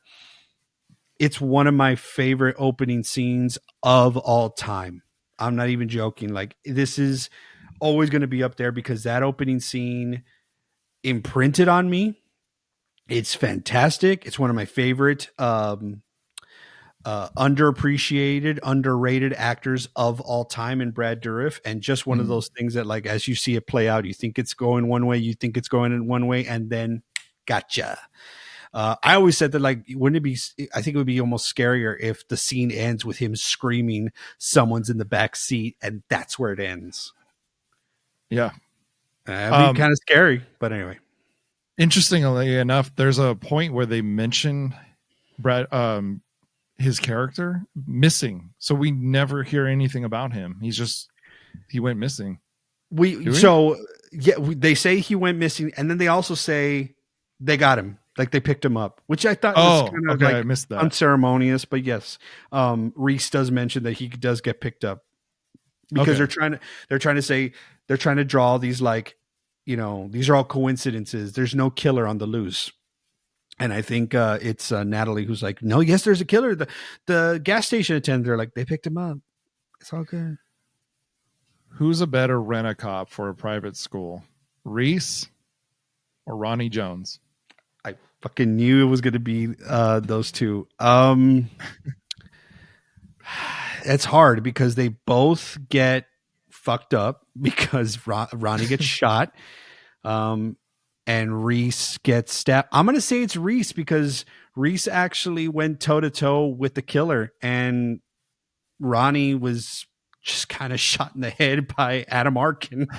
it's one of my favorite opening scenes of all time. I'm not even joking. Like, this is always going to be up there because that opening scene imprinted on me. It's fantastic. It's one of my favorite underappreciated, underrated actors of all time in Brad Dourif, and just one of those things that, like, as you see it play out, you think it's going one way, you think it's going in one way, and then gotcha. I always said that, like, wouldn't it be, I think it would be almost scarier if the scene ends with him screaming, someone's in the back seat, and that's where it ends. Yeah. It'd be kind of scary, but anyway. Interestingly enough, there's a point where they mention Brad, his character missing, so we never hear anything about him. He went missing. They say he went missing, and then they also say they got him. Like they picked him up, which I thought Oh, was kind of okay, I like missed that. unceremonious. But yes, Reese does mention that he does get picked up because Okay. they're trying to draw these like, these are all coincidences. There's no killer on the loose. And I think it's Natalie who's like, no, yes, there's a killer. The gas station attendant, they're like, they picked him up. It's all good. Who's a better rent-a-cop for a private school, Reese or Ronnie Jones? I fucking knew it was going to be those two. It's hard because they both get fucked up because Ronnie gets shot. And Reese gets stabbed. I'm going to say it's Reese because Reese actually went toe to toe with the killer, and Ronnie was just kind of shot in the head by Adam Arkin,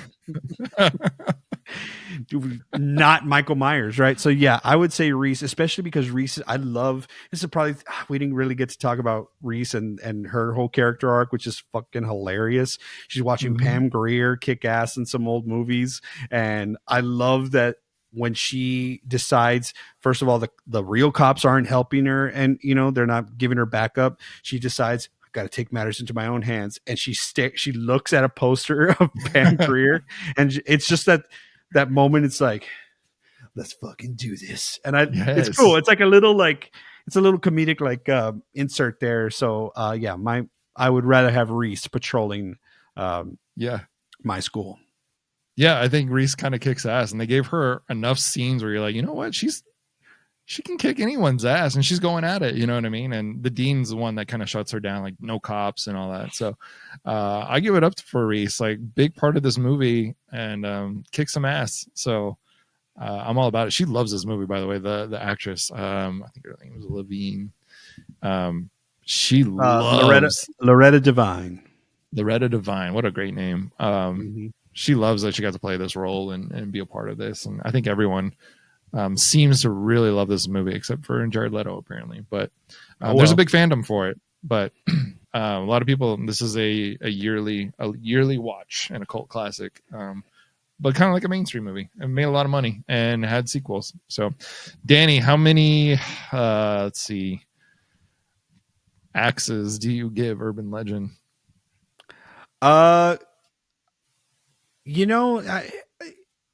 not Michael Myers, right? So yeah, I would say Reese, especially because Reese, I love, this is probably, we didn't really get to talk about Reese and her whole character arc, which is fucking hilarious. She's watching Pam Grier kick ass in some old movies. And I love that when she decides, first of all, the real cops aren't helping her and, they're not giving her backup. She decides, got to take matters into my own hands. And she looks at a poster of Pam Grier, and it's just that moment. It's like, let's fucking do this. And it's cool. It's like a little comedic insert there. So yeah, I would rather have Reese patrolling my school. Yeah, I think Reese kind of kicks ass, and they gave her enough scenes where you're like, you know what, she can kick anyone's ass, and she's going at it. You know what I mean? And the dean's the one that kind of shuts her down, like no cops and all that. So I give it up for Reese, like big part of this movie, and kick some ass. So I'm all about it. She loves this movie, by the way. The actress, I think her name was Levine. She loves Loretta Devine. Loretta Devine. What a great name. She loves that she got to play this role and be a part of this. And I think everyone seems to really love this movie, except for Jared Leto, apparently. But there's a big fandom for it. But a lot of people, this is a yearly watch and a cult classic. But kind of like a mainstream movie. It made a lot of money and had sequels. So, Danny, how many, let's see, axes do you give Urban Legend?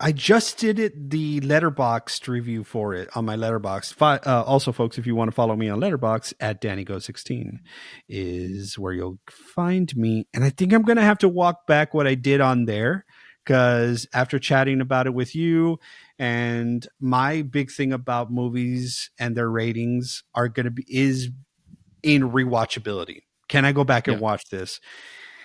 I just did the Letterboxd review for it on my Letterboxd. Also, folks, if you want to follow me on Letterboxd, at DannyGo16 is where you'll find me. And I think I'm going to have to walk back what I did on there, because after chatting about it with you, and my big thing about movies and their ratings is in rewatchability. Can I go back and watch this?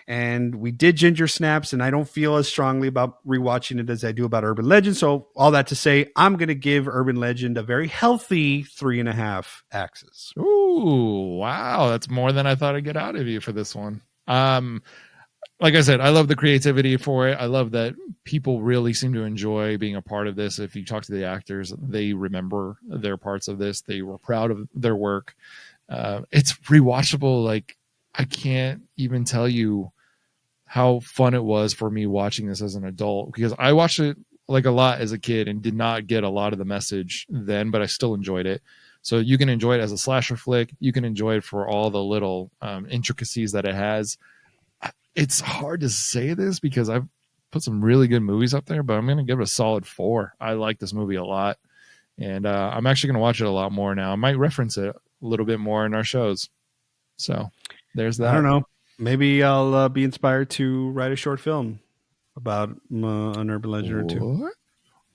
And we did Ginger Snaps, and I don't feel as strongly about rewatching it as I do about Urban Legend. So all that to say, I'm going to give Urban Legend a very healthy 3.5 axes. Ooh, wow. That's more than I thought I'd get out of you for this one. Like I said, I love the creativity for it. I love that people really seem to enjoy being a part of this. If you talk to the actors, they remember their parts of this. They were proud of their work. It's rewatchable. Like, I can't even tell you how fun it was for me watching this as an adult, because I watched it like a lot as a kid and did not get a lot of the message then, but I still enjoyed it. So you can enjoy it as a slasher flick. You can enjoy it for all the little intricacies that it has. It's hard to say this because I've put some really good movies up there, but I'm going to give it a solid 4. I like this movie a lot, and I'm actually going to watch it a lot more now. I might reference it a little bit more in our shows. So there's that. I don't know. Maybe I'll be inspired to write a short film about an Urban Legend or two.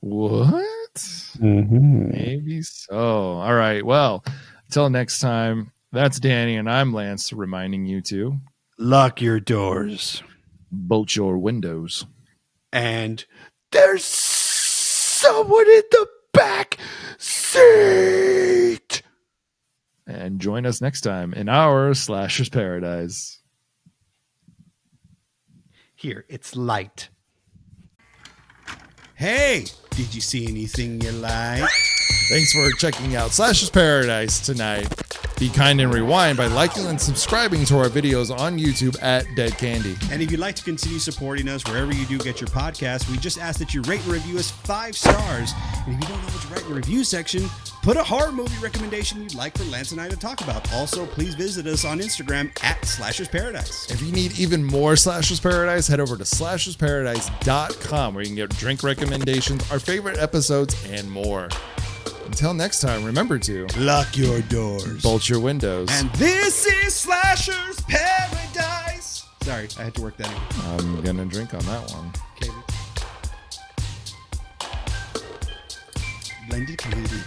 What? Mm-hmm. Maybe so. All right. Well, until next time, that's Danny, and I'm Lance, reminding you to lock your doors, bolt your windows, and there's someone in the back seat. And join us next time in our Slasher's Paradise. Here, it's light. Hey, did you see anything you like? Thanks for checking out Slasher's Paradise tonight. Be kind and rewind by liking and subscribing to our videos on YouTube at Dead Candy. And if you'd like to continue supporting us wherever you do get your podcast, we just ask that you rate and review us 5 stars. And if you don't know what to write in the review section, put a horror movie recommendation you'd like for Lance and I to talk about. Also, please visit us on Instagram at Slashers Paradise. If you need even more Slashers Paradise, head over to slashersparadise.com where you can get drink recommendations, our favorite episodes, and more. Until next time, remember to lock your doors, bolt your windows. And this is Slashers Paradise. Sorry, I had to work that in. I'm gonna drink on that one. Okay. Blended community.